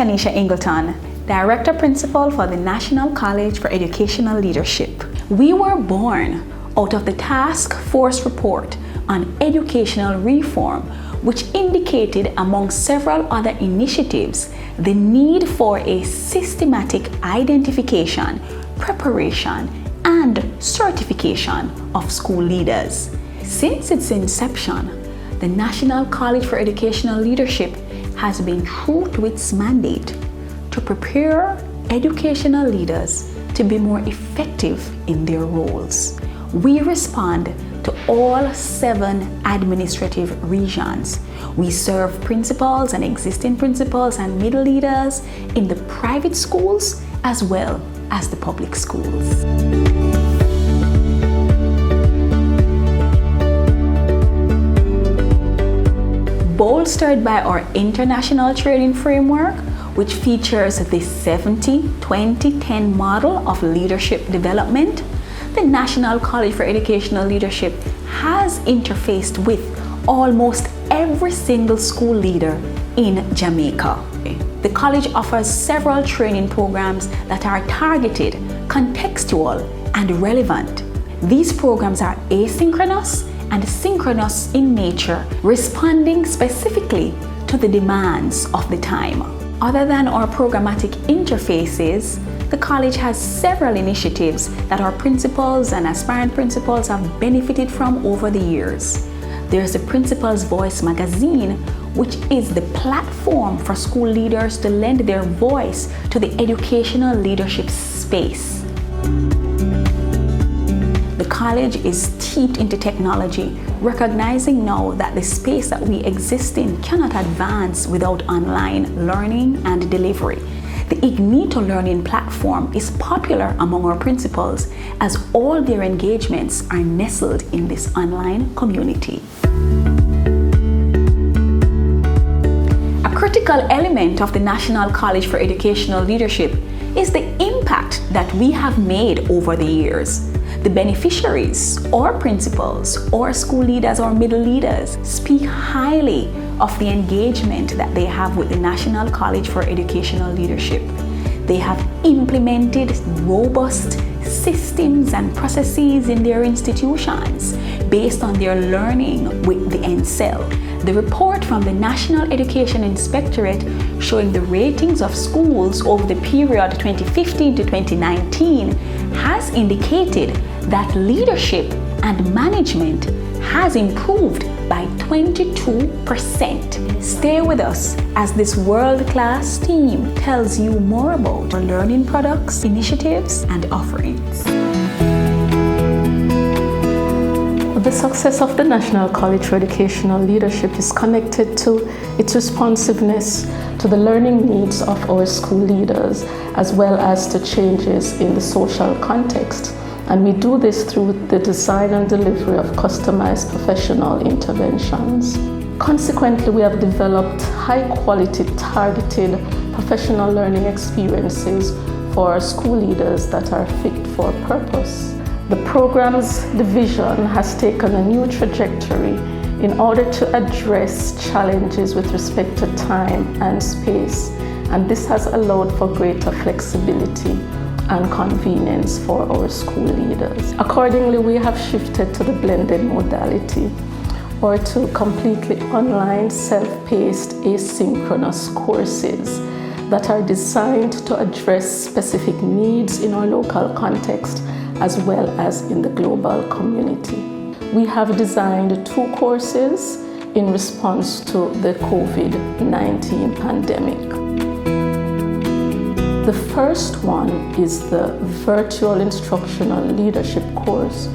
Tanisha Ingleton, Director Principal for the National College for Educational Leadership. We were born out of the Task Force Report on Educational Reform, which indicated, among several other initiatives, the need for a systematic identification, preparation, and certification of school leaders. Since its inception, the National College for Educational Leadership has been true to its mandate to prepare educational leaders to be more effective in their roles. We respond to all 7 administrative regions. We serve principals and existing principals and middle leaders in the private schools as well as the public schools. Bolstered by our international training framework, which features the 70-20-10 model of leadership development, the National College for Educational Leadership has interfaced with almost every single school leader in Jamaica. The college offers several training programs that are targeted, contextual, and relevant. These programs are asynchronous and synchronous in nature, responding specifically to the demands of the time. Other than our programmatic interfaces, the college has several initiatives that our principals and aspirant principals have benefited from over the years. There's the Principal's Voice magazine, which is the platform for school leaders to lend their voice to the educational leadership space. The college is steeped into technology, recognizing now that the space that we exist in cannot advance without online learning and delivery. The Ignito learning platform is popular among our principals as all their engagements are nestled in this online community. A critical element of the National College for Educational Leadership is the impact that we have made over the years. The beneficiaries, or principals, or school leaders, or middle leaders speak highly of the engagement that they have with the National College for Educational Leadership. They have implemented robust systems and processes in their institutions based on their learning with the NCEL. The report from the National Education Inspectorate showing the ratings of schools over the period 2015 to 2019 has indicated that leadership and management has improved by 22%. Stay with us as this world-class team tells you more about our learning products, initiatives, and offerings. The success of the National College for Educational Leadership is connected to its responsiveness to the learning needs of our school leaders, as well as to changes in the social context. And we do this through the design and delivery of customized professional interventions. Consequently, we have developed high-quality, targeted professional learning experiences for our school leaders that are fit for purpose. The program's division has taken a new trajectory in order to address challenges with respect to time and space, and this has allowed for greater flexibility and convenience for our school leaders. Accordingly, we have shifted to the blended modality, or to completely online, self-paced, asynchronous courses that are designed to address specific needs in our local context as well as in the global community. We have designed 2 courses in response to the COVID-19 pandemic. The first one is the Virtual Instructional Leadership course,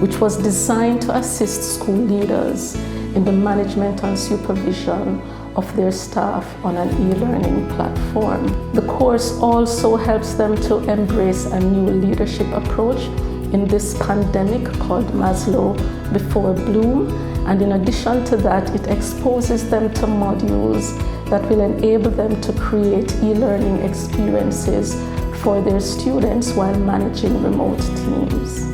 which was designed to assist school leaders in the management and supervision of their staff on an e-learning platform. The course also helps them to embrace a new leadership approach in this pandemic called Maslow Before Bloom, and in addition to that, it exposes them to modules that will enable them to create e-learning experiences for their students while managing remote teams.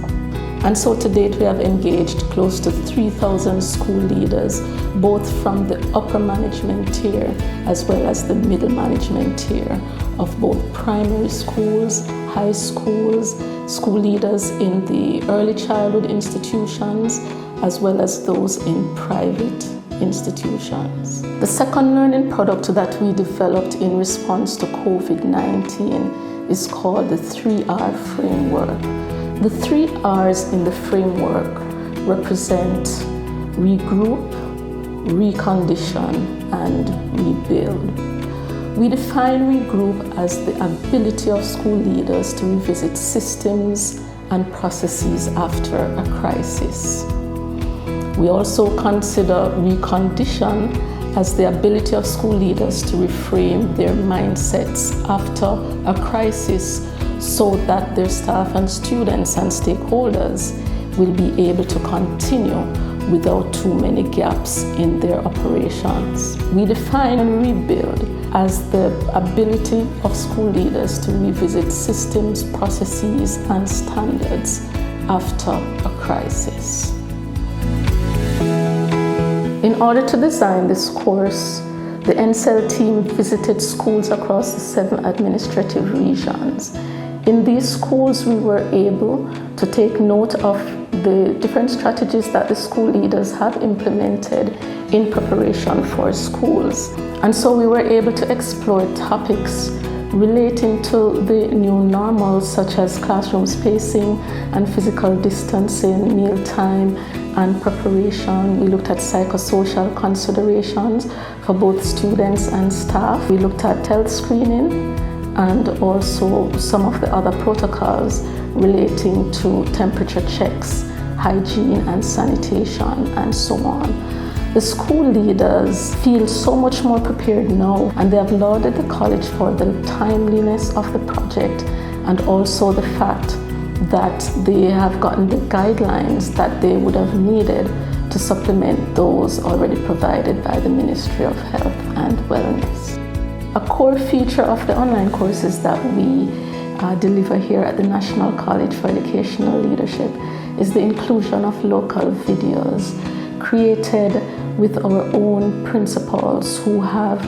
And so to date, we have engaged close to 3,000 school leaders both from the upper management tier as well as the middle management tier of both primary schools, high schools, school leaders in the early childhood institutions, as well as those in private institutions. The second learning product that we developed in response to COVID-19 is called the 3R framework. The 3 R's in the framework represent regroup, recondition, and rebuild. We define regroup as the ability of school leaders to revisit systems and processes after a crisis. We also consider recondition as the ability of school leaders to reframe their mindsets after a crisis so that their staff and students and stakeholders will be able to continue without too many gaps in their operations. We define rebuild as the ability of school leaders to revisit systems, processes, and standards after a crisis. In order to design this course, the NCEL team visited schools across the 7 administrative regions. In these schools, we were able to take note of the different strategies that the school leaders have implemented in preparation for schools. And so we were able to explore topics relating to the new normals, such as classroom spacing and physical distancing, mealtime, and preparation. We looked at psychosocial considerations for both students and staff. We looked at health screening and also some of the other protocols relating to temperature checks, hygiene and sanitation, and so on. The school leaders feel so much more prepared now, and they have lauded the college for the timeliness of the project and also the fact that they have gotten the guidelines that they would have needed to supplement those already provided by the Ministry of Health and Wellness. A core feature of the online courses that we deliver here at the National College for Educational Leadership is the inclusion of local videos created with our own principals who have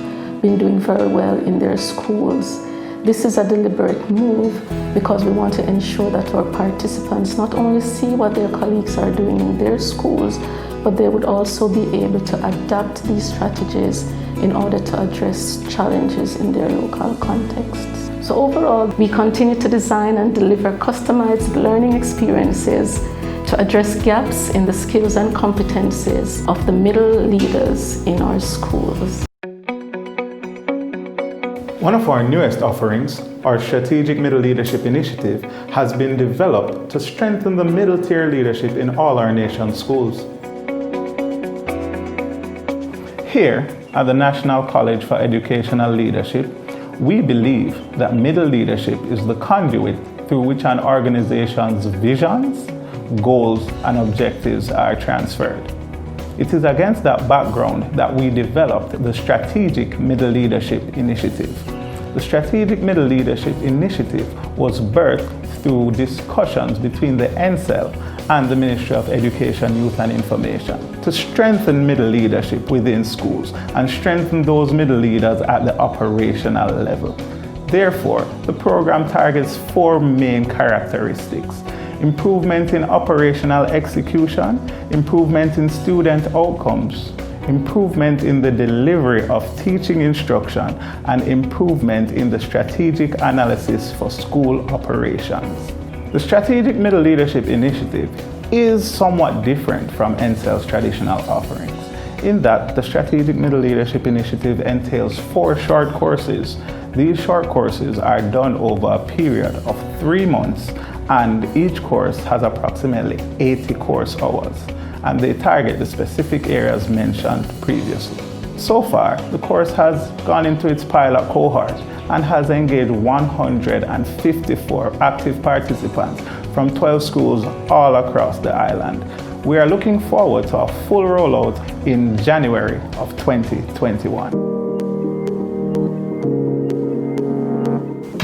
been doing very well in their schools. This is a deliberate move because we want to ensure that our participants not only see what their colleagues are doing in their schools, but they would also be able to adapt these strategies in order to address challenges in their local contexts. So overall, we continue to design and deliver customized learning experiences to address gaps in the skills and competencies of the middle leaders in our schools. One of our newest offerings, our Strategic Middle Leadership Initiative, has been developed to strengthen the middle tier leadership in all our nation's schools. Here at the National College for Educational Leadership, we believe that middle leadership is the conduit through which an organization's visions, goals, and objectives are transferred. It is against that background that we developed the Strategic Middle Leadership Initiative. The Strategic Middle Leadership Initiative was birthed through discussions between the NCEL and the Ministry of Education, Youth and Information to strengthen middle leadership within schools and strengthen those middle leaders at the operational level. Therefore, the program targets 4 main characteristics: improvement in operational execution, improvement in student outcomes, improvement in the delivery of teaching instruction, and improvement in the strategic analysis for school operations. The Strategic Middle Leadership Initiative is somewhat different from NCEL's traditional offerings, in that the Strategic Middle Leadership Initiative entails 4 short courses. These short courses are done over a period of 3 months, and each course has approximately 80 course hours, and they target the specific areas mentioned previously. So far, the course has gone into its pilot cohort and has engaged 154 active participants from 12 schools all across the island. We are looking forward to a full rollout in January of 2021.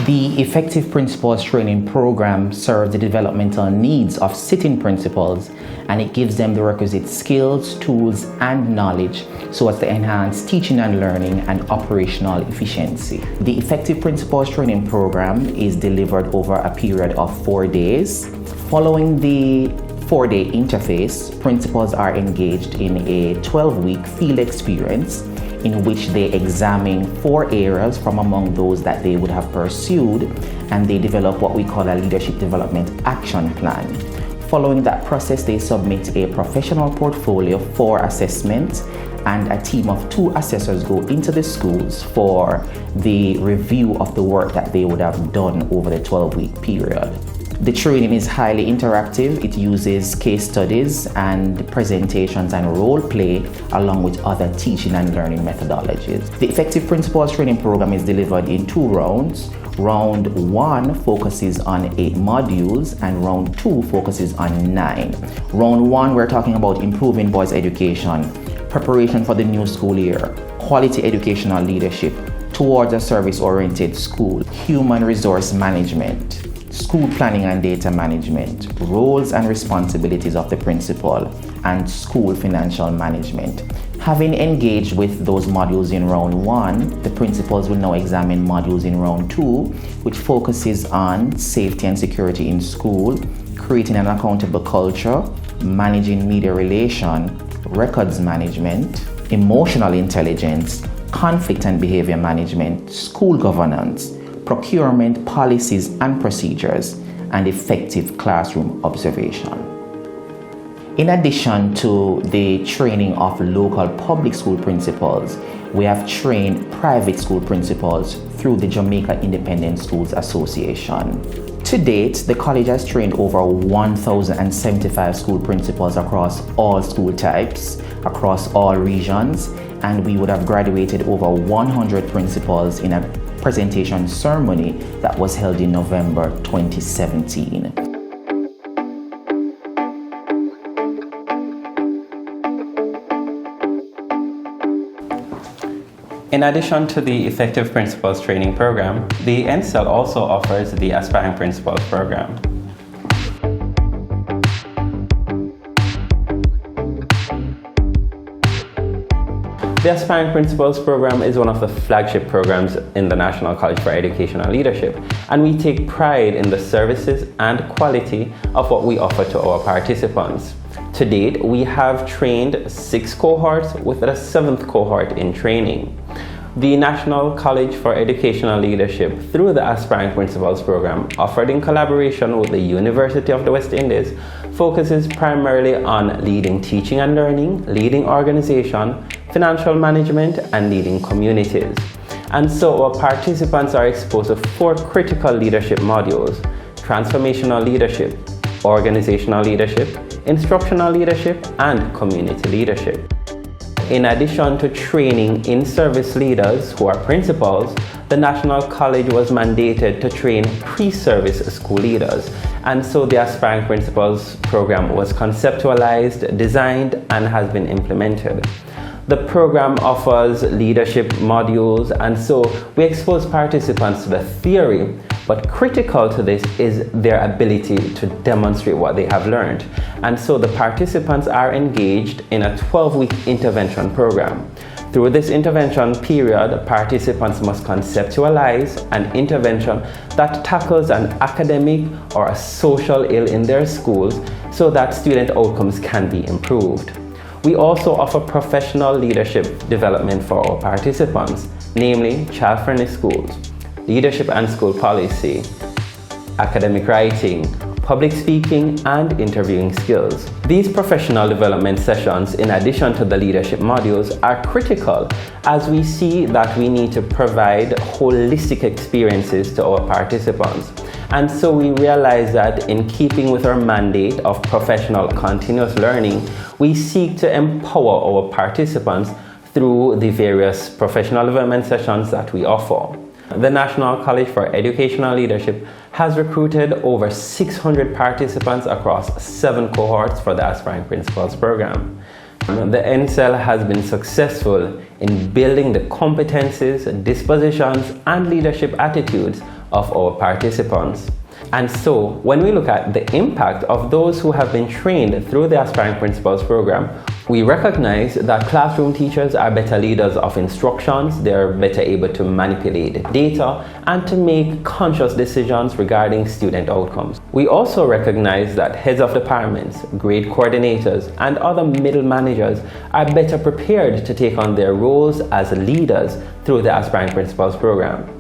The Effective Principals Training Program serves the developmental needs of sitting principals, and it gives them the requisite skills, tools, and knowledge so as to enhance teaching and learning and operational efficiency. The Effective Principals Training Program is delivered over a period of 4 days. Following the 4-day interface, principals are engaged in a 12-week field experience in which they examine 4 areas from among those that they would have pursued, and they develop what we call a leadership development action plan. Following that process, they submit a professional portfolio for assessment, and a team of 2 assessors go into the schools for the review of the work that they would have done over the 12-week period. The training is highly interactive. It uses case studies and presentations and role play along with other teaching and learning methodologies. The Effective Principals Training Program is delivered in 2 rounds. Round 1 focuses on 8 modules and round 2 focuses on 9. Round 1, we're talking about improving boys' education, preparation for the new school year, quality educational leadership, towards a service-oriented school, human resource management, school planning and data management, roles and responsibilities of the principal, and school financial management. Having engaged with those modules in round 1, the principals will now examine modules in round 2, which focuses on safety and security in school, creating an accountable culture, managing media relation, records management, emotional intelligence, conflict and behavior management, school governance, procurement policies and procedures, and effective classroom observation. In addition to the training of local public school principals, we have trained private school principals through the Jamaica Independent Schools Association. To date, the college has trained over 1,075 school principals across all school types, across all regions, and we would have graduated over 100 principals in a presentation ceremony that was held in November 2017. In addition to the Effective Principals Training Program, the NCEL also offers the Aspiring Principals Program. The Aspiring Principals Program is one of the flagship programs in the National College for Educational Leadership, and we take pride in the services and quality of what we offer to our participants. To date, we have trained 6 cohorts with a 7th cohort in training. The National College for Educational Leadership, through the Aspiring Principals Program, offered in collaboration with the University of the West Indies, focuses primarily on leading teaching and learning, leading organization, financial management, and leading communities. And so our participants are exposed to 4 critical leadership modules: transformational leadership, organizational leadership, instructional leadership, and community leadership. In addition to training in-service leaders who are principals, the National College was mandated to train pre-service school leaders. And so the Aspiring Principals Program was conceptualized, designed, and has been implemented. The program offers leadership modules, and so we expose participants to the theory, but critical to this is their ability to demonstrate what they have learned. And so the participants are engaged in a 12-week intervention program. Through this intervention period, participants must conceptualize an intervention that tackles an academic or a social ill in their schools so that student outcomes can be improved. We also offer professional leadership development for our participants, namely child-friendly schools, leadership and school policy, academic writing, public speaking, and interviewing skills. These professional development sessions, in addition to the leadership modules, are critical as we see that we need to provide holistic experiences to our participants. And so we realize that in keeping with our mandate of professional continuous learning, we seek to empower our participants through the various professional development sessions that we offer. The National College for Educational Leadership has recruited over 600 participants across 7 cohorts for the Aspiring Principals Program. The NCEL has been successful in building the competencies, dispositions, and leadership attitudes of our participants. And so, when we look at the impact of those who have been trained through the Aspiring Principals program, we recognize that classroom teachers are better leaders of instructions, they're better able to manipulate data, and to make conscious decisions regarding student outcomes. We also recognize that heads of departments, grade coordinators, and other middle managers are better prepared to take on their roles as leaders through the Aspiring Principals program.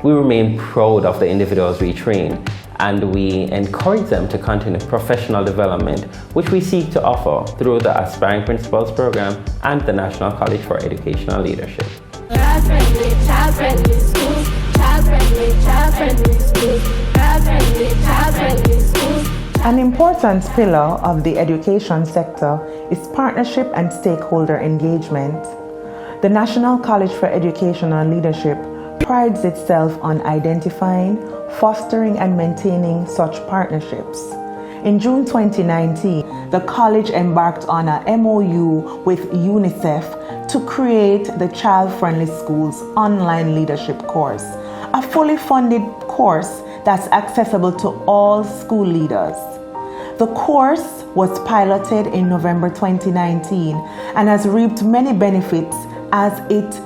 We remain proud of the individuals we train, and we encourage them to continue professional development, which we seek to offer through the Aspiring Principals program and the National College for Educational Leadership. Child-friendly, child-friendly schools. Child-friendly, child-friendly schools. Child-friendly, child-friendly schools. An important pillar of the education sector is partnership and stakeholder engagement. The National College for Educational Leadership prides itself on identifying, fostering, and maintaining such partnerships. In June 2019, the college embarked on a MOU with UNICEF to create the Child Friendly Schools online leadership course, a fully funded course that's accessible to all school leaders. The course was piloted in November 2019 and has reaped many benefits as it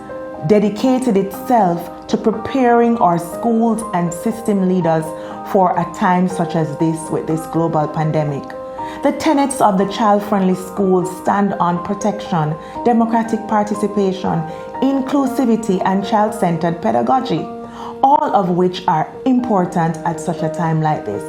dedicated itself to preparing our schools and system leaders for a time such as this with this global pandemic. The tenets of the child-friendly schools stand on protection, democratic participation, inclusivity, and child-centered pedagogy, all of which are important at such a time like this.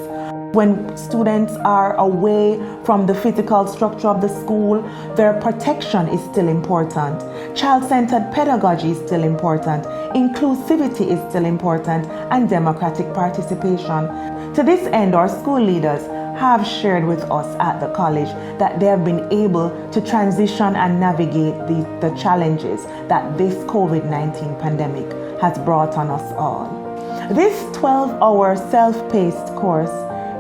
When students are away from the physical structure of the school, their protection is still important. Child-centered pedagogy is still important. Inclusivity is still important, and democratic participation. To this end, our school leaders have shared with us at the college that they have been able to transition and navigate the challenges that this COVID-19 pandemic has brought on us all. This 12-hour self-paced course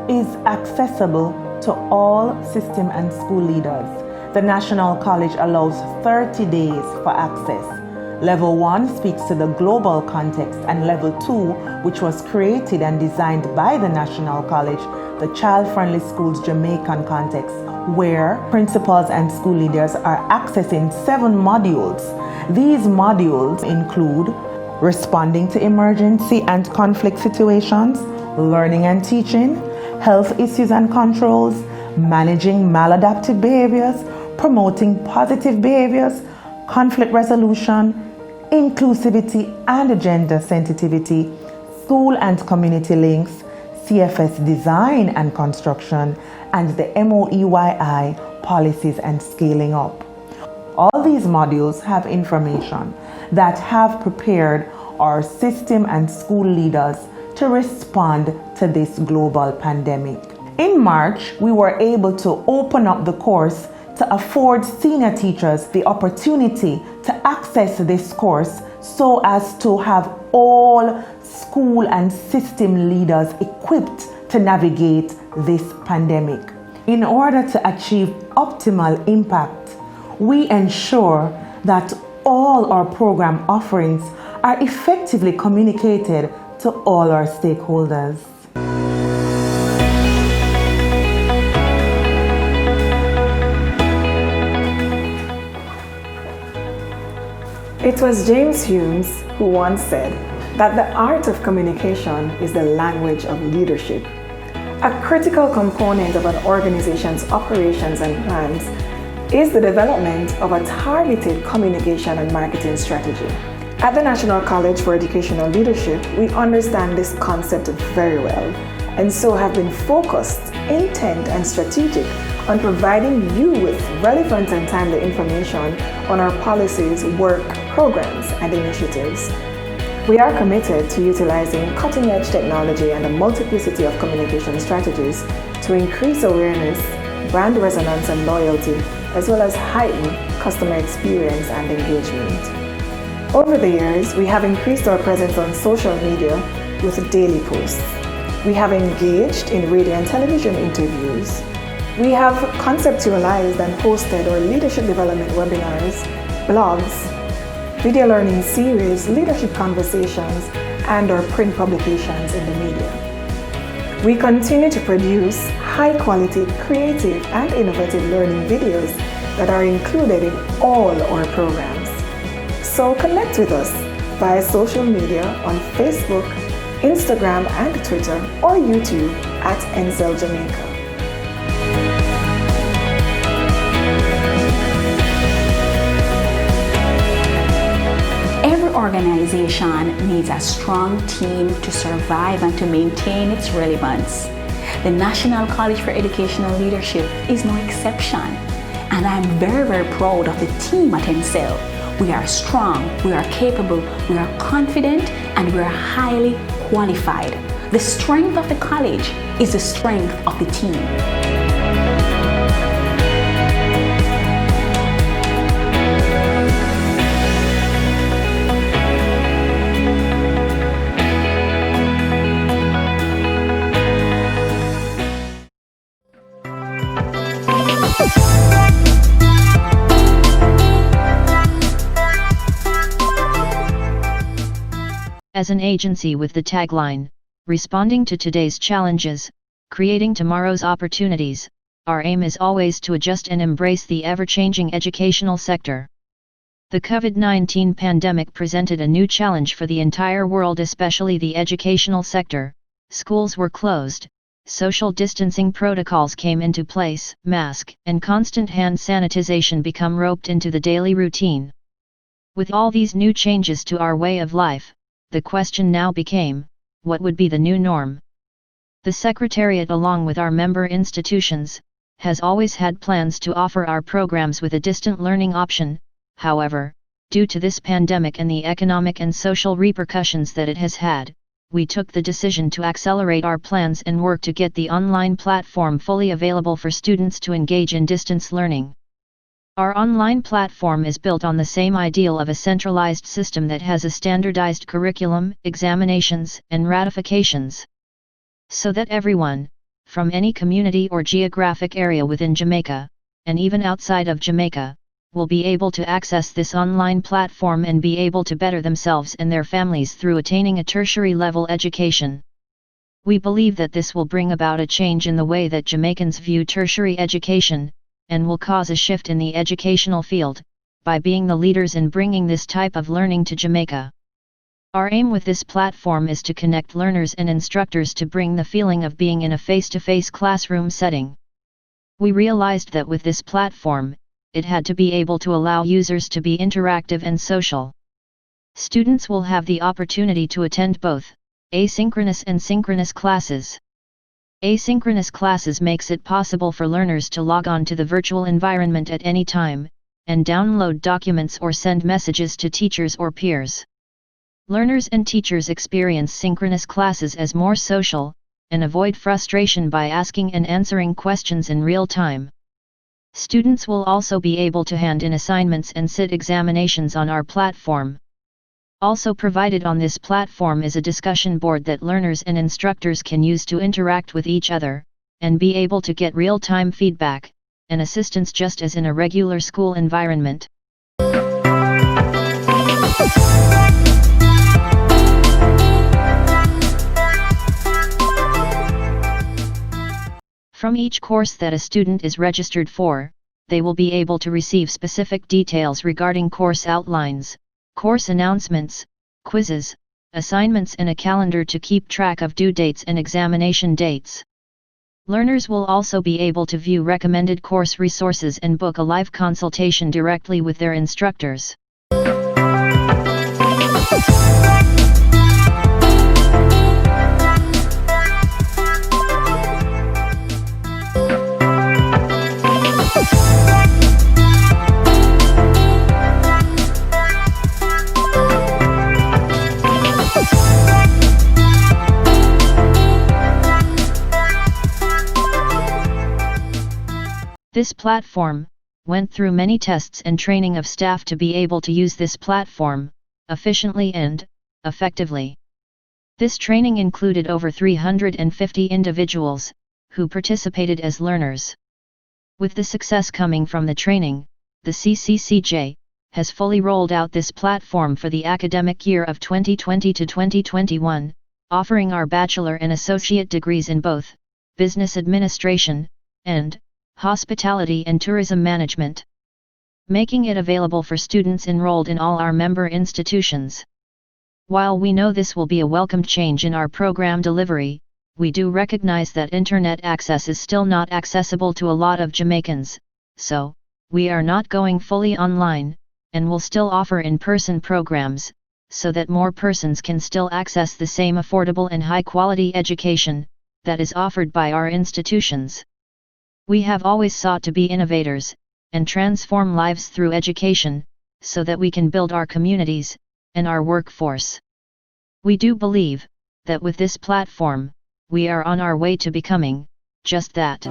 is accessible to all system and school leaders. The National College allows 30 days for access. Level 1 speaks to the global context, and Level 2, which was created and designed by the National College, the Child Friendly Schools Jamaican context, where principals and school leaders are accessing 7 modules. These modules include responding to emergency and conflict situations, learning and teaching, health issues and controls, managing maladaptive behaviors, promoting positive behaviors, conflict resolution, inclusivity and gender sensitivity, school and community links, CFS design and construction, and the MOEYI policies and scaling up. All these modules have information that have prepared our system and school leaders to respond to this global pandemic. In March, we were able to open up the course to afford senior teachers the opportunity to access this course so as to have all school and system leaders equipped to navigate this pandemic. In order to achieve optimal impact, we ensure that all our program offerings are effectively communicated to all our stakeholders. It was James Humes who once said that the art of communication is the language of leadership. A critical component of an organization's operations and plans is the development of a targeted communication and marketing strategy. At the National College for Educational Leadership, we understand this concept very well, and so have been focused, intent, and strategic on providing you with relevant and timely information on our policies, work, programs, and initiatives. We are committed to utilizing cutting-edge technology and a multiplicity of communication strategies to increase awareness, brand resonance, and loyalty, as well as heighten customer experience and engagement. Over the years, we have increased our presence on social media with daily posts. We have engaged in radio and television interviews. We have conceptualized and hosted our leadership development webinars, blogs, video learning series, leadership conversations, and our print publications in the media. We continue to produce high-quality, creative, and innovative learning videos that are included in all our programs. So connect with us via social media on Facebook, Instagram and Twitter, or YouTube at NCEL Jamaica. Every organization needs a strong team to survive and to maintain its relevance. The National College for Educational Leadership is no exception, and I'm very, very proud of the team at NCEL. We are strong, we are capable, we are confident, and we are highly qualified. The strength of the college is the strength of the team. As an agency with the tagline, responding to today's challenges, creating tomorrow's opportunities, our aim is always to adjust and embrace the ever-changing educational sector. The COVID-19 pandemic presented a new challenge for the entire world, especially the educational sector. Schools were closed, social distancing protocols came into place, mask and constant hand sanitization become roped into the daily routine. With all these new changes to our way of life, the question now became, what would be the new norm? The Secretariat, along with our member institutions, has always had plans to offer our programs with a distant learning option. However, due to this pandemic and the economic and social repercussions that it has had, we took the decision to accelerate our plans and work to get the online platform fully available for students to engage in distance learning. Our online platform is built on the same ideal of a centralized system that has a standardized curriculum, examinations, and ratifications. So that everyone, from any community or geographic area within Jamaica, and even outside of Jamaica, will be able to access this online platform and be able to better themselves and their families through attaining a tertiary level education. We believe that this will bring about a change in the way that Jamaicans view tertiary education, and will cause a shift in the educational field, by being the leaders in bringing this type of learning to Jamaica. Our aim with this platform is to connect learners and instructors to bring the feeling of being in a face-to-face classroom setting. We realized that with this platform, it had to be able to allow users to be interactive and social. Students will have the opportunity to attend both asynchronous and synchronous classes. Asynchronous classes makes it possible for learners to log on to the virtual environment at any time, and download documents or send messages to teachers or peers. Learners and teachers experience synchronous classes as more social, and avoid frustration by asking and answering questions in real time. Students will also be able to hand in assignments and sit examinations on our platform. Also provided on this platform is a discussion board that learners and instructors can use to interact with each other, and be able to get real-time feedback, and assistance just as in a regular school environment. From each course that a student is registered for, they will be able to receive specific details regarding course outlines, course announcements, quizzes, assignments and a calendar to keep track of due dates and examination dates. Learners will also be able to view recommended course resources and book a live consultation directly with their instructors. This platform went through many tests and training of staff to be able to use this platform efficiently and effectively. This training included over 350 individuals who participated as learners. With the success coming from the training, the CCCJ has fully rolled out this platform for the academic year of 2020 to 2021, offering our bachelor and associate degrees in both business administration and hospitality and tourism management, making it available for students enrolled in all our member institutions. While we know this will be a welcomed change in our program delivery, we do recognize that internet access is still not accessible to a lot of Jamaicans, so we are not going fully online, and will still offer in-person programs, so that more persons can still access the same affordable and high-quality education that is offered by our institutions. We have always sought to be innovators, and transform lives through education, so that we can build our communities, and our workforce. We do believe, that with this platform, we are on our way to becoming, just that.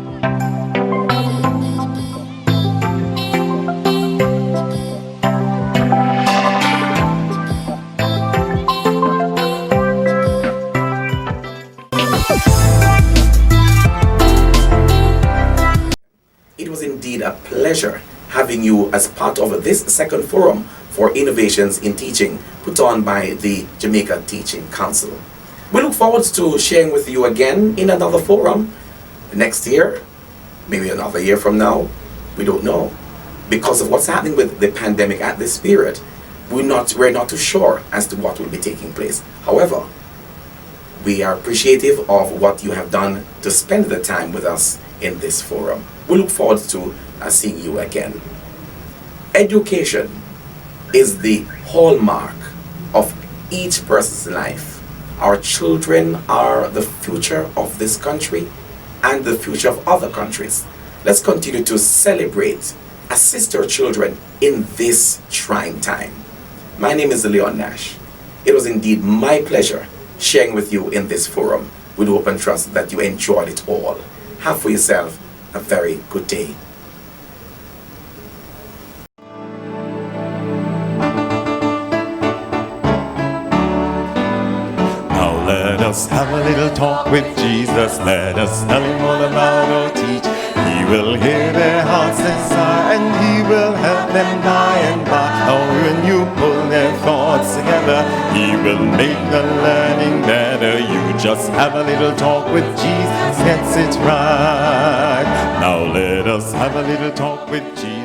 It was indeed a pleasure having you as part of this second forum for innovations in teaching put on by the Jamaica Teaching Council. We look forward to sharing with you again in another forum next year, maybe another year from now, we don't know. Because of what's happening with the pandemic at this period, we're not too sure as to what will be taking place. However, we are appreciative of what you have done to spend the time with us in this forum. We look forward to seeing you again. Education is the hallmark of each person's life. Our children are the future of this country and the future of other countries. Let's continue to celebrate, assist our children in this trying time. My name is Leaon Nash. It was indeed my pleasure sharing with you in this forum. We hope and trust that you enjoyed it all. Have for yourself a very good day. Now let us have a little talk with Jesus. Let us tell him all about our teach. He will hear their heart's desire and he will help them by and by. Now when you pull their thoughts together, he will make the learning better. You just have a little talk with Jesus, gets it right. Now let us have a little talk with Jesus.